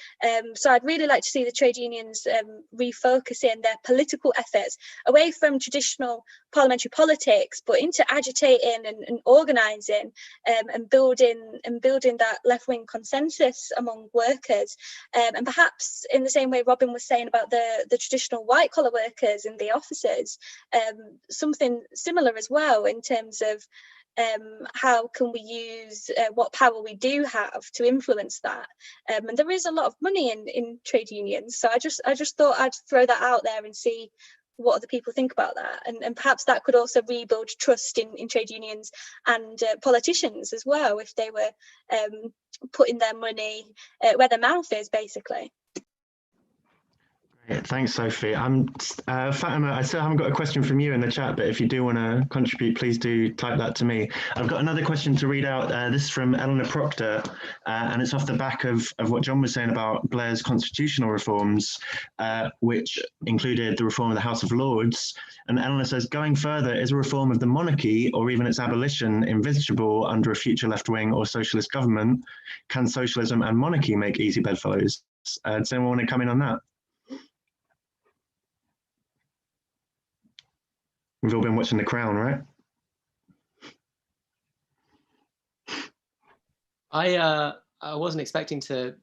So I'd really like to see the trade unions refocusing their political efforts away from traditional parliamentary politics, but into agitating and organising, and building that left-wing consensus among workers, and perhaps in the same way Robin was saying about the traditional white-collar workers and the officers, something similar as well, in terms of how can we use what power we do have to influence that, and there is a lot of money in trade unions, so I just thought I'd throw that out there and see what other people think about that, and perhaps that could also rebuild trust in trade unions and politicians as well, if they were putting their money where their mouth is, basically. Great, thanks, Sophie. Fatima, I still haven't got a question from you in the chat, but if you do want to contribute, please do type that to me. I've got another question to read out. This is from Eleanor Proctor, and it's off the back of what John was saying about Blair's constitutional reforms, which included the reform of the House of Lords. And Eleanor says, going further, is a reform of the monarchy or even its abolition envisageable under a future left-wing or socialist government? Can socialism and monarchy make easy bedfellows? Does anyone want to come in on that? We've all been watching The Crown, right? I wasn't expecting to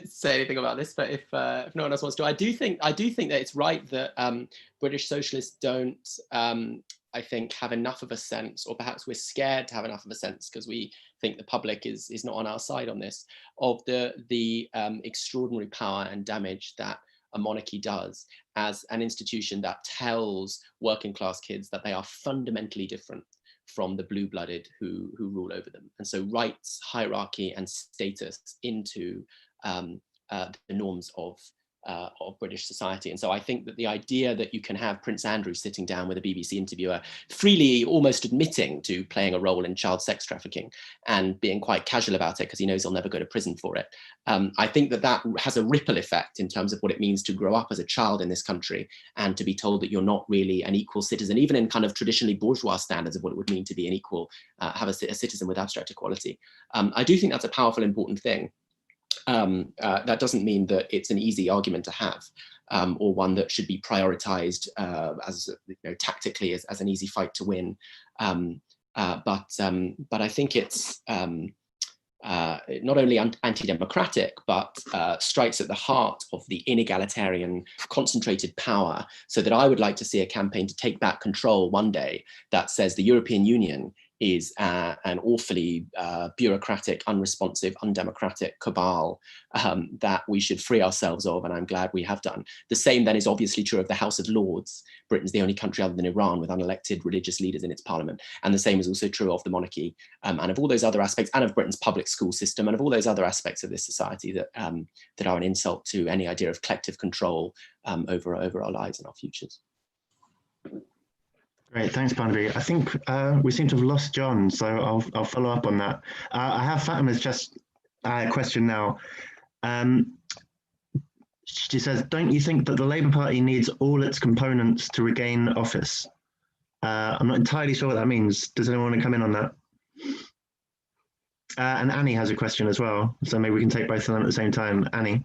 say anything about this, but if no one else wants to, I do think that it's right that British socialists don't, I think, have enough of a sense, or perhaps we're scared to have enough of a sense because we think the public is not on our side on this, of the extraordinary power and damage that a monarchy does as an institution that tells working class kids that they are fundamentally different from the blue-blooded who rule over them, and so writes hierarchy and status into the norms of of British society. And so I think that the idea that you can have Prince Andrew sitting down with a BBC interviewer, freely almost admitting to playing a role in child sex trafficking and being quite casual about it because he knows he'll never go to prison for it. I think that that has a ripple effect in terms of what it means to grow up as a child in this country and to be told that you're not really an equal citizen, even in kind of traditionally bourgeois standards of what it would mean to be an equal, have a citizen with abstract equality. I do think that's a powerful, important thing. That doesn't mean that it's an easy argument to have or one that should be prioritized as tactically as an easy fight to win. But I think it's not only anti-democratic, but strikes at the heart of the inegalitarian concentrated power, so that I would like to see a campaign to take back control one day that says the European Union is an awfully bureaucratic, unresponsive, undemocratic cabal that we should free ourselves of, and I'm glad we have done. The same then is obviously true of the House of Lords. Britain's the only country other than Iran with unelected religious leaders in its parliament. And the same is also true of the monarchy and of all those other aspects, and of Britain's public school system, and of all those other aspects of this society that, that are an insult to any idea of collective control over our lives and our futures. Great, thanks, Barnaby. I think we seem to have lost John, so I'll follow up on that. I have Fatima's just question now. She says, don't you think that the Labour Party needs all its components to regain office? I'm not entirely sure what that means. Does anyone want to come in on that? And Annie has a question as well, so maybe we can take both of them at the same time. Annie.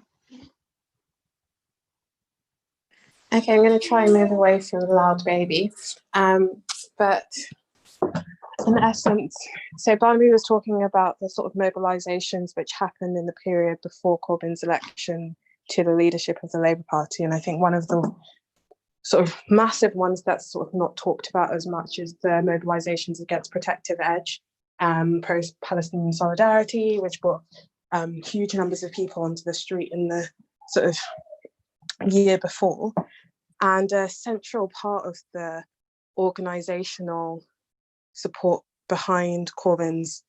Okay, I'm going to try and move away from the loud baby. But in essence, so Barnaby was talking about the sort of mobilisations which happened in the period before Corbyn's election to the leadership of the Labour Party. And I think one of the sort of massive ones that's sort of not talked about as much is the mobilisations against Protective Edge, pro-Palestinian solidarity, which brought huge numbers of people onto the street in the sort of year before. And a central part of the organisational support behind Corbyn's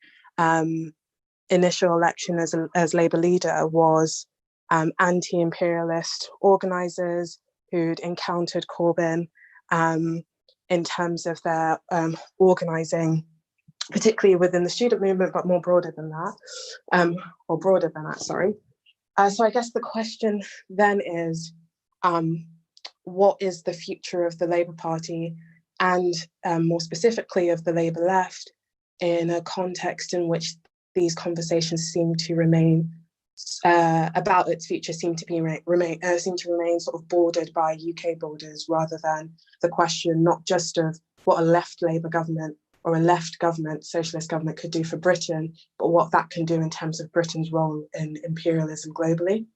initial election as Labour leader was anti-imperialist organisers who'd encountered Corbyn in terms of their organising, particularly within the student movement, but more broader than that, sorry. So I guess the question then is, what is the future of the Labour Party and more specifically of the Labour left in a context in which these conversations seem to remain about its future seem to remain sort of bordered by UK borders, rather than the question not just of what a left Labour government or a left government, socialist government, could do for Britain, but what that can do in terms of Britain's role in imperialism globally.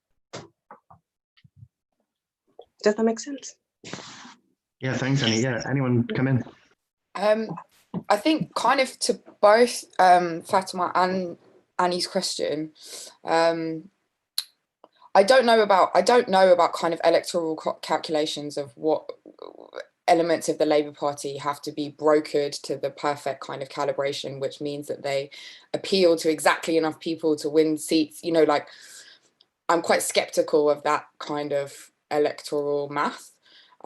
Does that make sense? Yeah, thanks, Annie. Yeah, anyone come in? I think kind of to both Fatima and Annie's question, I don't know about kind of electoral calculations of what elements of the Labour Party have to be brokered to the perfect kind of calibration, which means that they appeal to exactly enough people to win seats. You know, like, I'm quite skeptical of that kind of electoral math.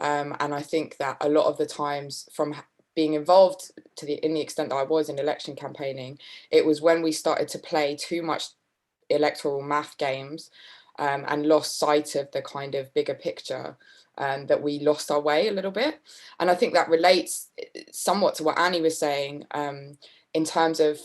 And I think that a lot of the times, from being involved in the extent that I was in election campaigning, it was when we started to play too much electoral math games and lost sight of the kind of bigger picture, that we lost our way a little bit. And I think that relates somewhat to what Annie was saying in terms of,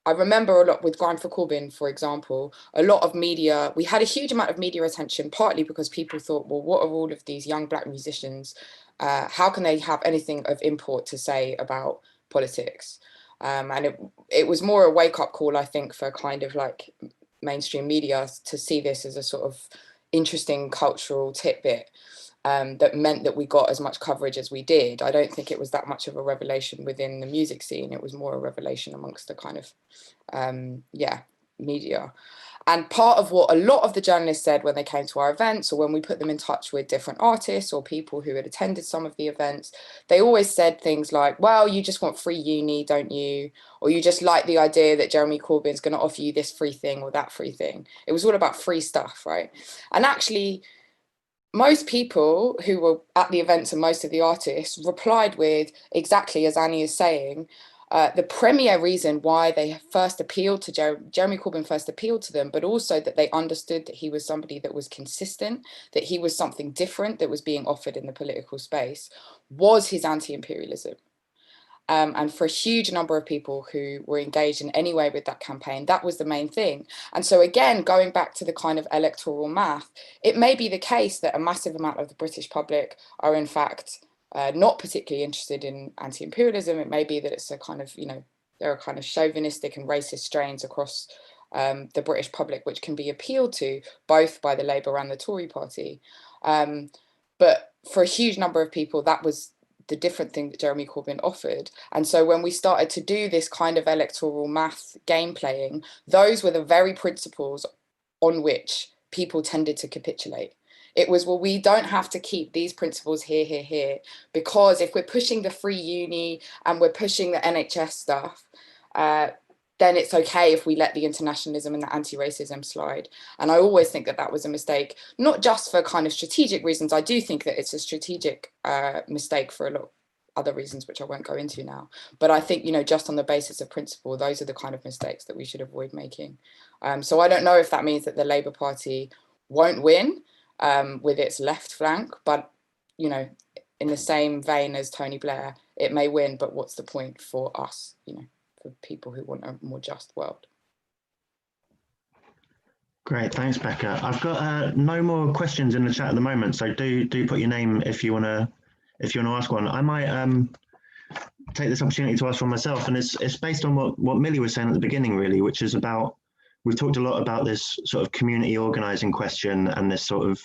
I remember a lot with Grind for Corbyn, for example, a lot of media, we had a huge amount of media attention, partly because people thought, well, what are all of these young Black musicians? How can they have anything of import to say about politics? And it was more a wake-up call, I think, for kind of like mainstream media to see this as a sort of interesting cultural tidbit that meant that we got as much coverage as we did. I don't think it was that much of a revelation within the music scene. It was more a revelation amongst the kind of, media. And part of what a lot of the journalists said when they came to our events, or when we put them in touch with different artists or people who had attended some of the events, they always said things like, well, you just want free uni, don't you? Or you just like the idea that Jeremy Corbyn's going to offer you this free thing or that free thing. It was all about free stuff, right? And actually, most people who were at the events and most of the artists replied with exactly as Annie is saying. The premier reason why they first appealed to Jeremy Corbyn first appealed to them, but also that they understood that he was somebody that was consistent, that he was something different that was being offered in the political space, was his anti-imperialism. And for a huge number of people who were engaged in any way with that campaign, that was the main thing. And so again, going back to the kind of electoral math, it may be the case that a massive amount of the British public are in fact not particularly interested in anti-imperialism. It may be that it's a kind of, there are kind of chauvinistic and racist strains across the British public, which can be appealed to both by the Labour and the Tory party. But for a huge number of people, that was the different thing that Jeremy Corbyn offered. And so when we started to do this kind of electoral math game playing, those were the very principles on which people tended to capitulate. It was, well, we don't have to keep these principles here, because if we're pushing the free uni and we're pushing the NHS stuff, then it's okay if we let the internationalism and the anti-racism slide. And I always think that that was a mistake, not just for kind of strategic reasons. I do think that it's a strategic mistake for a lot of other reasons, which I won't go into now. But I think, just on the basis of principle, those are the kind of mistakes that we should avoid making. So I don't know if that means that the Labour Party won't win with its left flank, but, in the same vein as Tony Blair, it may win, but what's the point for us, for people who want a more just world? Great, thanks, Becca. I've got no more questions in the chat at the moment, so do put your name if you want to ask one. I might take this opportunity to ask one myself, and it's based on what Millie was saying at the beginning, really, which is about, we've talked a lot about this sort of community organising question and this sort of,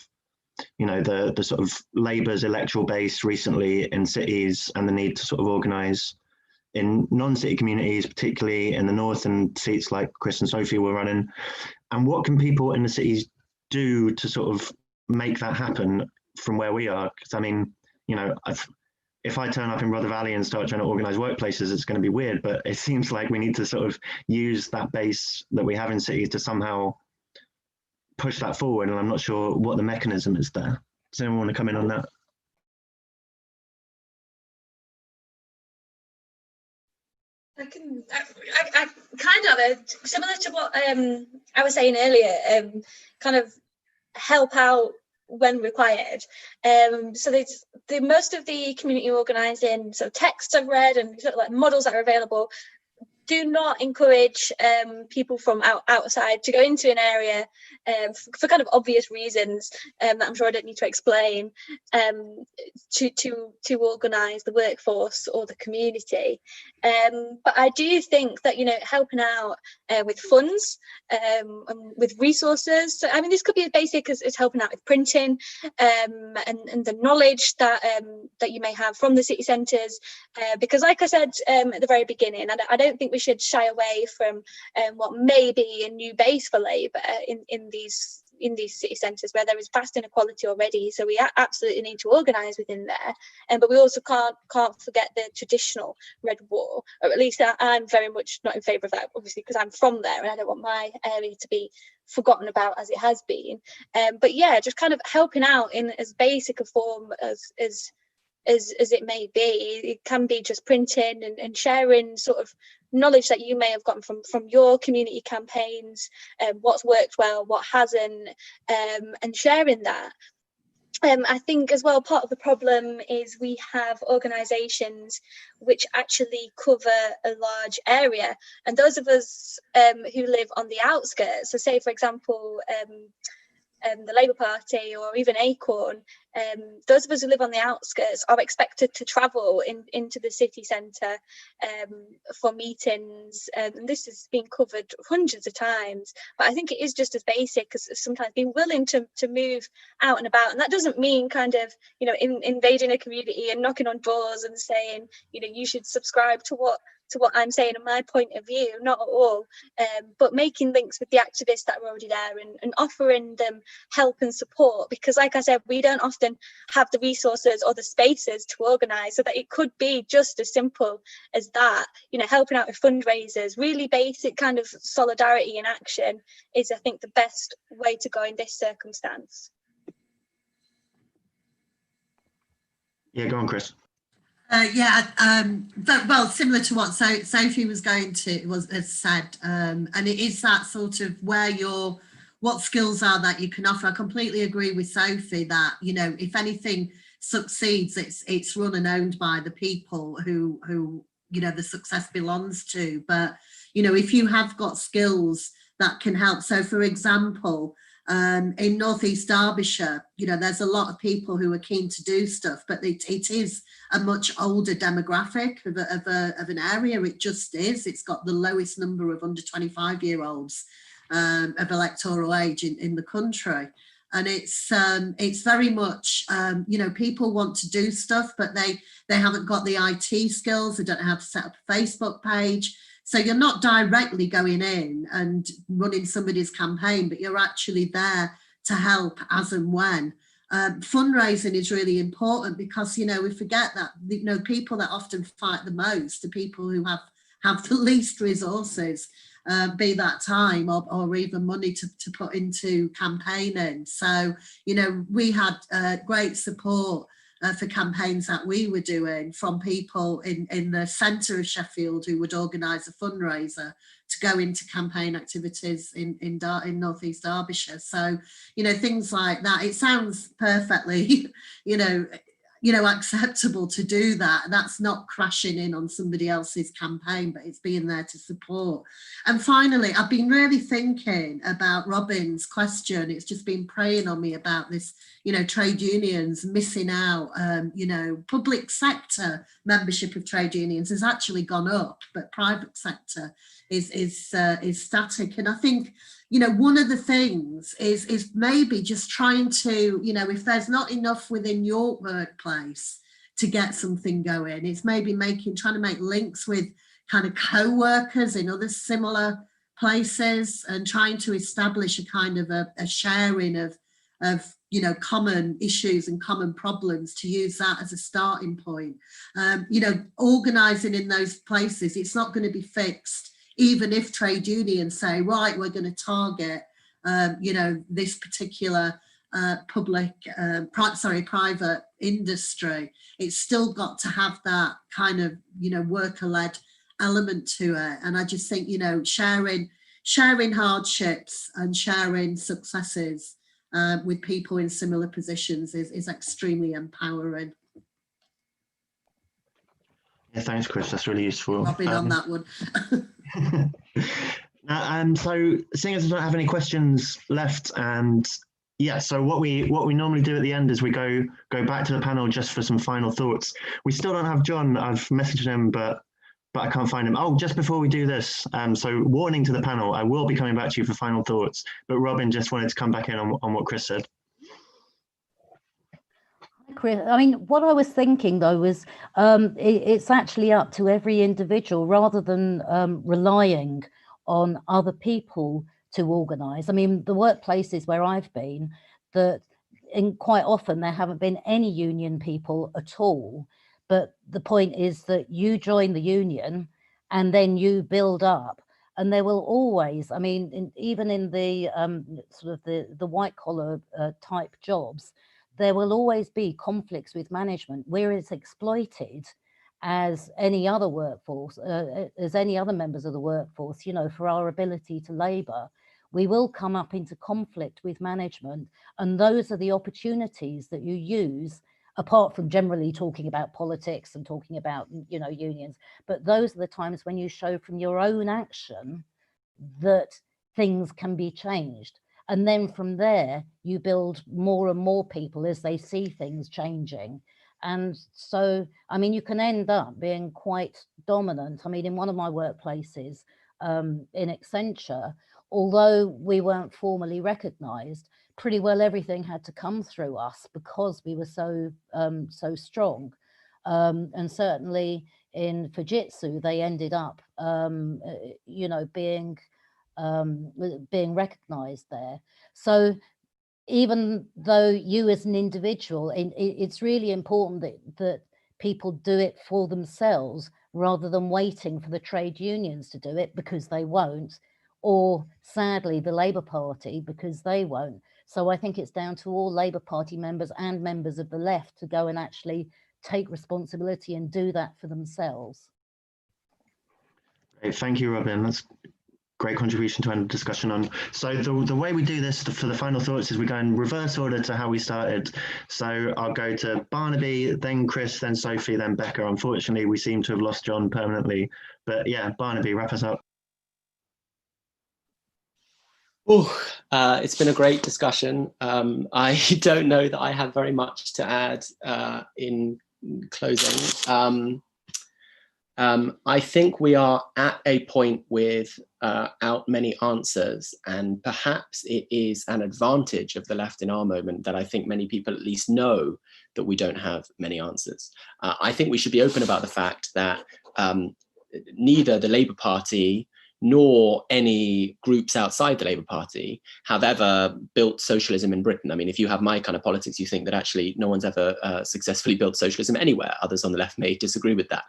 the sort of Labour's electoral base recently in cities and the need to sort of organise in non-city communities, particularly in the north, and seats like Chris and Sophie were running. And what can people in the cities do to sort of make that happen from where we are? Because I mean, if I turn up in Rother Valley and start trying to organise workplaces, it's going to be weird, but it seems like we need to sort of use that base that we have in cities to somehow push that forward, and I'm not sure what the mechanism is there. Does anyone want to come in on that? I kind of similar to what I was saying earlier, kind of help out when required. So there's most of the community organising sort of texts I've read and sort of like models that are available do not encourage people from outside to go into an area for kind of obvious reasons that I'm sure I don't need to explain, to organise the workforce or the community. But I do think that, helping out with funds, and with resources. So, I mean, this could be as basic as helping out with printing, and the knowledge that you may have from the city centres, because like I said at the very beginning, I don't think we should shy away from what may be a new base for Labour in these city centres where there is vast inequality already. So we absolutely need to organise within there, but we also can't forget the traditional Red War, or at least I'm very much not in favour of that, obviously, because I'm from there and I don't want my area to be forgotten about as it has been. But yeah, just kind of helping out in as basic a form as it may be. It can be just printing and sharing sort of knowledge that you may have gotten from your community campaigns, what's worked well, what hasn't, and sharing that. I think as well, part of the problem is we have organisations which actually cover a large area, and those of us who live on the outskirts, so say for example the Labour Party or even Acorn, those of us who live on the outskirts are expected to travel into the city centre for meetings, and this has been covered hundreds of times. But I think it is just as basic as sometimes being willing to move out and about, and that doesn't mean kind of invading a community and knocking on doors and saying you should subscribe to what I'm saying and my point of view, not at all, but making links with the activists that are already there and offering them help and support, because like I said, we don't often have the resources or the spaces to organise, so that it could be just as simple as that. Helping out with fundraisers, really basic kind of solidarity in action is, I think, the best way to go in this circumstance. Yeah, go on, Chris. Well, similar to what Sophie was has said, and it is that sort of where what skills are that you can offer. I completely agree with Sophie that, you know, if anything succeeds, it's run and owned by the people who you know the success belongs to. But you know, if you have got skills that can help, so for example, in North East Derbyshire, you know, there's a lot of people who are keen to do stuff, but it is a much older demographic of an area. It just is. It's got the lowest number of under 25-year-olds of electoral age in the country. And it's very much, you know, people want to do stuff, but they haven't got the IT skills. They don't know how to set up a Facebook page. So you're not directly going in and running somebody's campaign, but you're actually there to help as and when. Fundraising is really important because, you know, we forget that, you know, people that often fight the most are people who have the least resources, be that time or even money to put into campaigning. So, you know, we had great support for campaigns that we were doing from people in the centre of Sheffield who would organise a fundraiser to go into campaign activities in North East Derbyshire. So, you know, things like that. It sounds perfectly, you know, acceptable to do that. That's not crashing in on somebody else's campaign, but it's being there to support. And finally, I've been really thinking about Robin's question. It's just been preying on me about this, you know, trade unions missing out. You know, public sector membership of trade unions has actually gone up, but private sector is static. And I think, you know, one of the things is maybe just trying to, you know, if there's not enough within your workplace to get something going, it's maybe trying to make links with kind of co-workers in other similar places and trying to establish a kind of a sharing of you know, common issues and common problems, to use that as a starting point. You know, organising in those places, it's not going to be fixed. Even if trade unions say, right, we're going to target, you know, this particular private industry, it's still got to have that kind of, you know, worker-led element to it. And I just think, you know, sharing hardships and sharing successes with people in similar positions is extremely empowering. Yeah, thanks, Chris. That's really useful. Robin on that one. So seeing as we don't have any questions left, and yeah, so what we normally do at the end is we go back to the panel just for some final thoughts. We still don't have John. I've messaged him, but I can't find him. Oh, just before we do this, so warning to the panel, I will be coming back to you for final thoughts, but Robin just wanted to come back in on what Chris said. Chris, I mean, what I was thinking though was it's actually up to every individual rather than relying on other people to organise. I mean, the workplaces where I've been, quite often there haven't been any union people at all. But the point is that you join the union and then you build up, and there will always, I mean, even in the sort of the white collar type jobs, there will always be conflicts with management where it's exploited as any other workforce, as any other members of the workforce, you know, for our ability to labour. We will come up into conflict with management, and those are the opportunities that you use, apart from generally talking about politics and talking about, you know, unions, but those are the times when you show from your own action that things can be changed. And then from there, you build more and more people as they see things changing. And so, I mean, you can end up being quite dominant. I mean, in one of my workplaces in Accenture, although we weren't formally recognised, pretty well everything had to come through us because we were so strong. And certainly in Fujitsu, they ended up, you know, being recognized there. So even though you as an individual, it's really important that people do it for themselves rather than waiting for the trade unions to do it, because they won't, or sadly the Labour Party, because they won't. So I think it's down to all Labour Party members and members of the left to go and actually take responsibility and do that for themselves. Great, thank you, Robin. That's great contribution to end the discussion on. So the way we do this for the final thoughts is we go in reverse order to how we started. So I'll go to Barnaby, then Chris, then Sophie, then Becca. Unfortunately, we seem to have lost John permanently. But yeah, Barnaby, wrap us up. It's been a great discussion. I don't know that I have very much to add in closing. I think we are at a point without many answers, and perhaps it is an advantage of the left in our moment that I think many people at least know that we don't have many answers. I think we should be open about the fact that neither the Labour Party nor any groups outside the Labour Party have ever built socialism in Britain. I mean, if you have my kind of politics, you think that actually no one's ever successfully built socialism anywhere. Others on the left may disagree with that.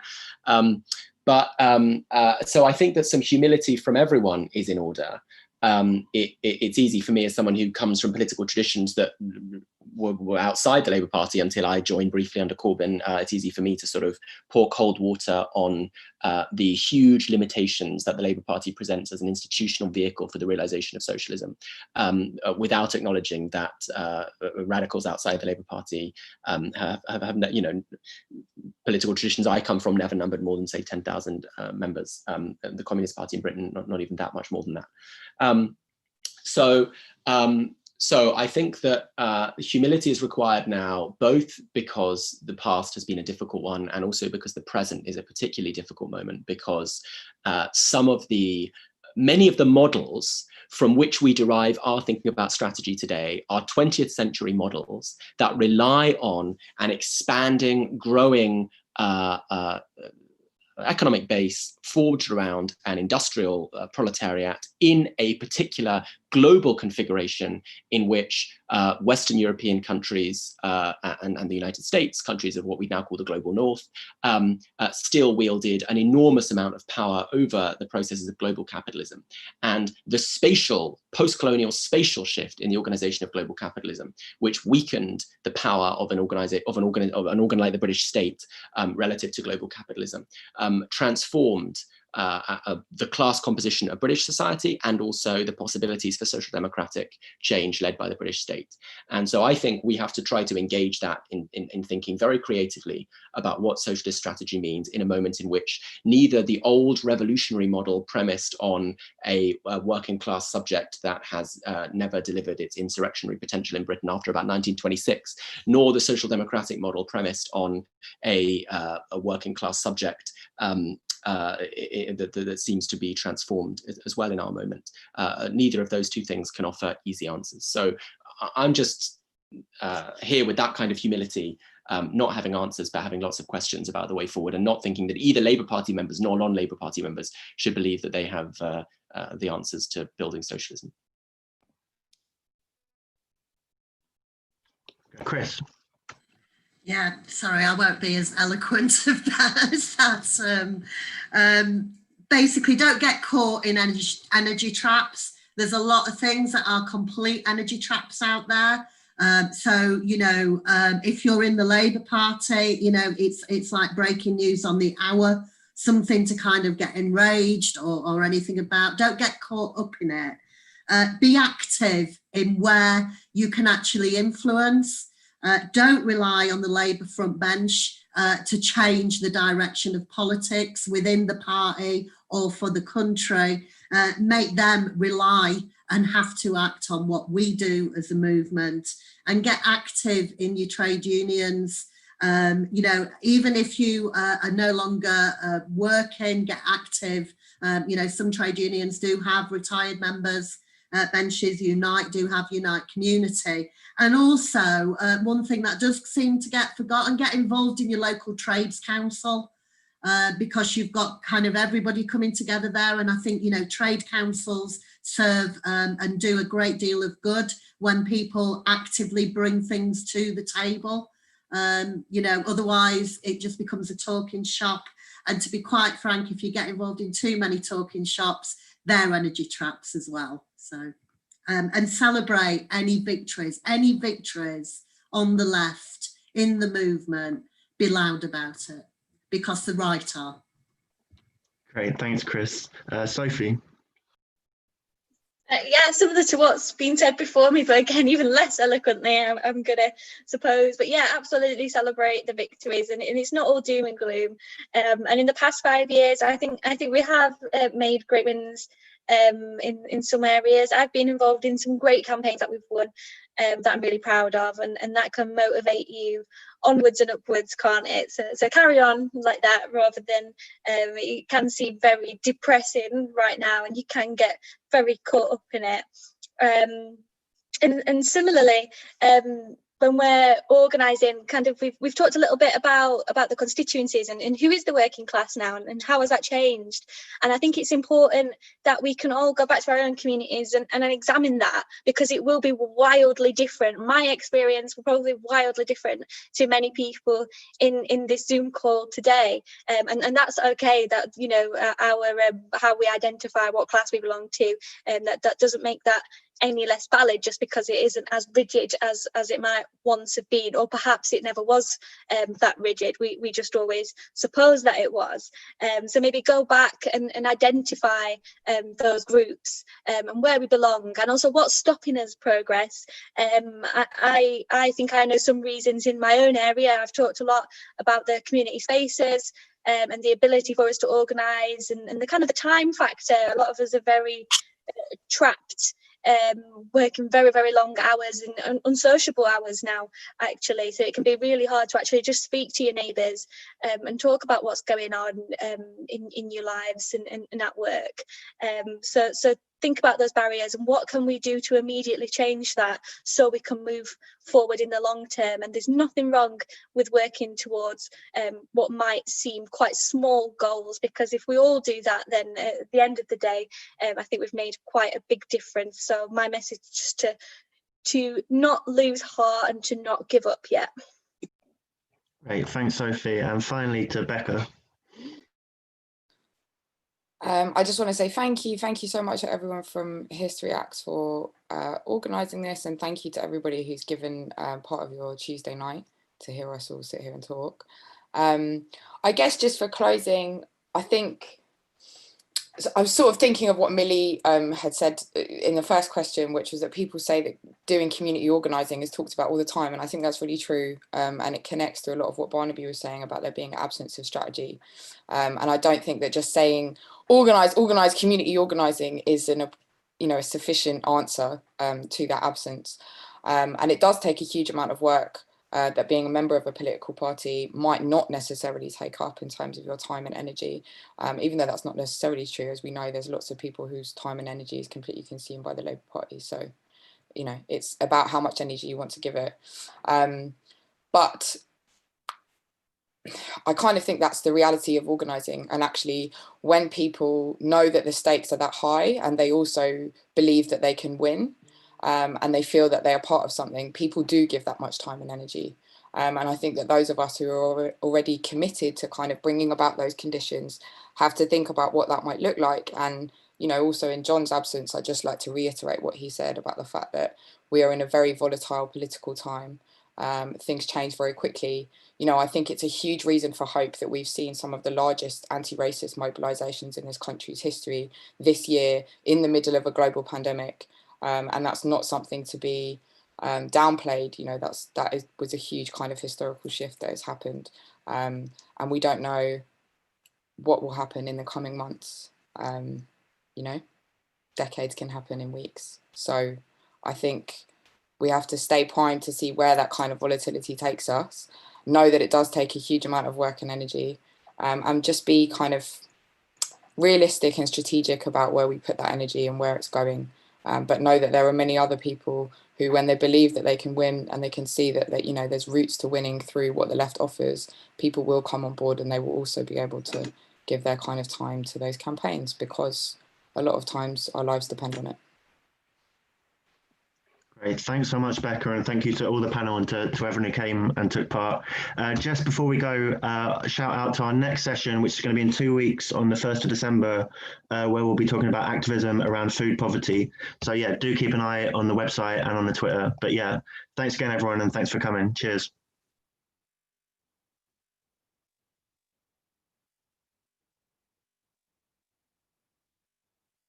So I think that some humility from everyone is in order. It's easy for me as someone who comes from political traditions that were outside the Labour Party until I joined briefly under Corbyn. It's easy for me to sort of pour cold water on the huge limitations that the Labour Party presents as an institutional vehicle for the realisation of socialism, without acknowledging that radicals outside the Labour Party have you know, political traditions I come from never numbered more than, say, 10,000 members. The Communist Party in Britain, not even that much more than that. So I think that humility is required now, both because the past has been a difficult one and also because the present is a particularly difficult moment, because many of the models from which we derive our thinking about strategy today are 20th century models that rely on an expanding, growing economic base forged around an industrial proletariat in a particular global configuration in which Western European countries and the United States, countries of what we now call the global north, still wielded an enormous amount of power over the processes of global capitalism. And the post-colonial spatial shift in the organization of global capitalism, which weakened the power of an organ like the British state relative to global capitalism, transformed the class composition of British society and also the possibilities for social democratic change led by the British state. And so I think we have to try to engage that in thinking very creatively about what socialist strategy means in a moment in which neither the old revolutionary model premised on a working class subject that has never delivered its insurrectionary potential in Britain after about 1926, nor the social democratic model premised on a working class subject that seems to be transformed as well in our moment. Neither of those two things can offer easy answers. So I'm just here with that kind of humility, not having answers, but having lots of questions about the way forward, and not thinking that either Labour Party members nor non-Labour Party members should believe that they have the answers to building socialism. Chris. Yeah, sorry, I won't be as eloquent of that as that. Basically, don't get caught in energy traps. There's a lot of things that are complete energy traps out there. So, you know, if you're in the Labour Party, you know, it's like breaking news on the hour, something to kind of get enraged or anything about. Don't get caught up in it. Be active in where you can actually influence. Don't rely on the Labour front bench to change the direction of politics within the party or for the country. Make them rely and have to act on what we do as a movement, and get active in your trade unions. You know, even if you are no longer working, get active. You know, some trade unions do have retired members. Benches Unite do have Unite Community. And also, one thing that does seem to get forgotten, get involved in your local trades council, because you've got kind of everybody coming together there. And I think, you know, trade councils serve and do a great deal of good when people actively bring things to the table. You know, otherwise it just becomes a talking shop. And to be quite frank, if you get involved in too many talking shops, they're energy traps as well. So, and celebrate any victories on the left in the movement, be loud about it, because the right are. Great, thanks, Chris. Sophie. Yeah, similar to what's been said before me, but again, even less eloquently, I'm gonna suppose. But yeah, absolutely celebrate the victories, and it's not all doom and gloom. And in the past 5 years, I think we have made great wins in some areas. I've been involved in some great campaigns that we've won that I'm really proud of, and that can motivate you onwards and upwards, can't it? So carry on like that, rather than it can seem very depressing right now, and you can get very caught up in it. And similarly, when we're organising, kind of we've talked a little bit about the constituencies and who is the working class now, and how has that changed. And I think it's important that we can all go back to our own communities and examine that, because it will be wildly different. My experience will probably be wildly different to many people in this Zoom call today, and that's okay. That, you know, our how we identify what class we belong to, and that doesn't make that any less valid just because it isn't as rigid as it might once have been, or perhaps it never was that rigid. We just always suppose that it was. So maybe go back and identify those groups and where we belong, and also what's stopping us progress. I think I know some reasons in my own area. I've talked a lot about the community spaces and the ability for us to organise, and the kind of the time factor. A lot of us are very trapped, working very, very long hours and unsociable hours now, actually. So it can be really hard to actually just speak to your neighbours and talk about what's going on in your lives and at work. So think about those barriers and what can we do to immediately change that, so we can move forward in the long term. And there's nothing wrong with working towards what might seem quite small goals, because if we all do that, then at the end of the day, I think we've made quite a big difference. So my message is just to not lose heart and to not give up yet. Great, thanks, Sophie. And finally to Becca. I just want to say thank you so much to everyone from History Acts for organising this, and thank you to everybody who's given part of your Tuesday night to hear us all sit here and talk. I guess just for closing, I think I was sort of thinking of what Millie had said in the first question, which was that people say that doing community organising is talked about all the time, and I think that's really true, and it connects to a lot of what Barnaby was saying about there being absence of strategy. And I don't think that just saying organise community organising is a sufficient answer to that absence, and it does take a huge amount of work that being a member of a political party might not necessarily take up in terms of your time and energy, even though that's not necessarily true. As we know, there's lots of people whose time and energy is completely consumed by the Labour Party. So, you know, it's about how much energy you want to give it. But I kind of think that's the reality of organising. And actually, when people know that the stakes are that high and they also believe that they can win, and they feel that they are part of something, people do give that much time and energy. And I think that those of us who are already committed to kind of bringing about those conditions have to think about what that might look like. And, you know, also in John's absence, I'd just like to reiterate what he said about the fact that we are in a very volatile political time. Things change very quickly. You know, I think it's a huge reason for hope that we've seen some of the largest anti-racist mobilisations in this country's history this year in the middle of a global pandemic. And that's not something to be downplayed. You know, that was a huge kind of historical shift that has happened, and we don't know what will happen in the coming months. You know, decades can happen in weeks. So I think we have to stay primed to see where that kind of volatility takes us. Know that it does take a huge amount of work and energy, and just be kind of realistic and strategic about where we put that energy and where it's going. But know that there are many other people who, when they believe that they can win and they can see that you know, there's routes to winning through what the left offers, people will come on board and they will also be able to give their kind of time to those campaigns, because a lot of times our lives depend on it. Great, thanks so much, Becca, and thank you to all the panel and to everyone who came and took part. Just before we go, shout out to our next session, which is going to be in 2 weeks on the 1st of December, where we'll be talking about activism around food poverty. So yeah, do keep an eye on the website and on the Twitter. But yeah, thanks again, everyone, and thanks for coming. Cheers.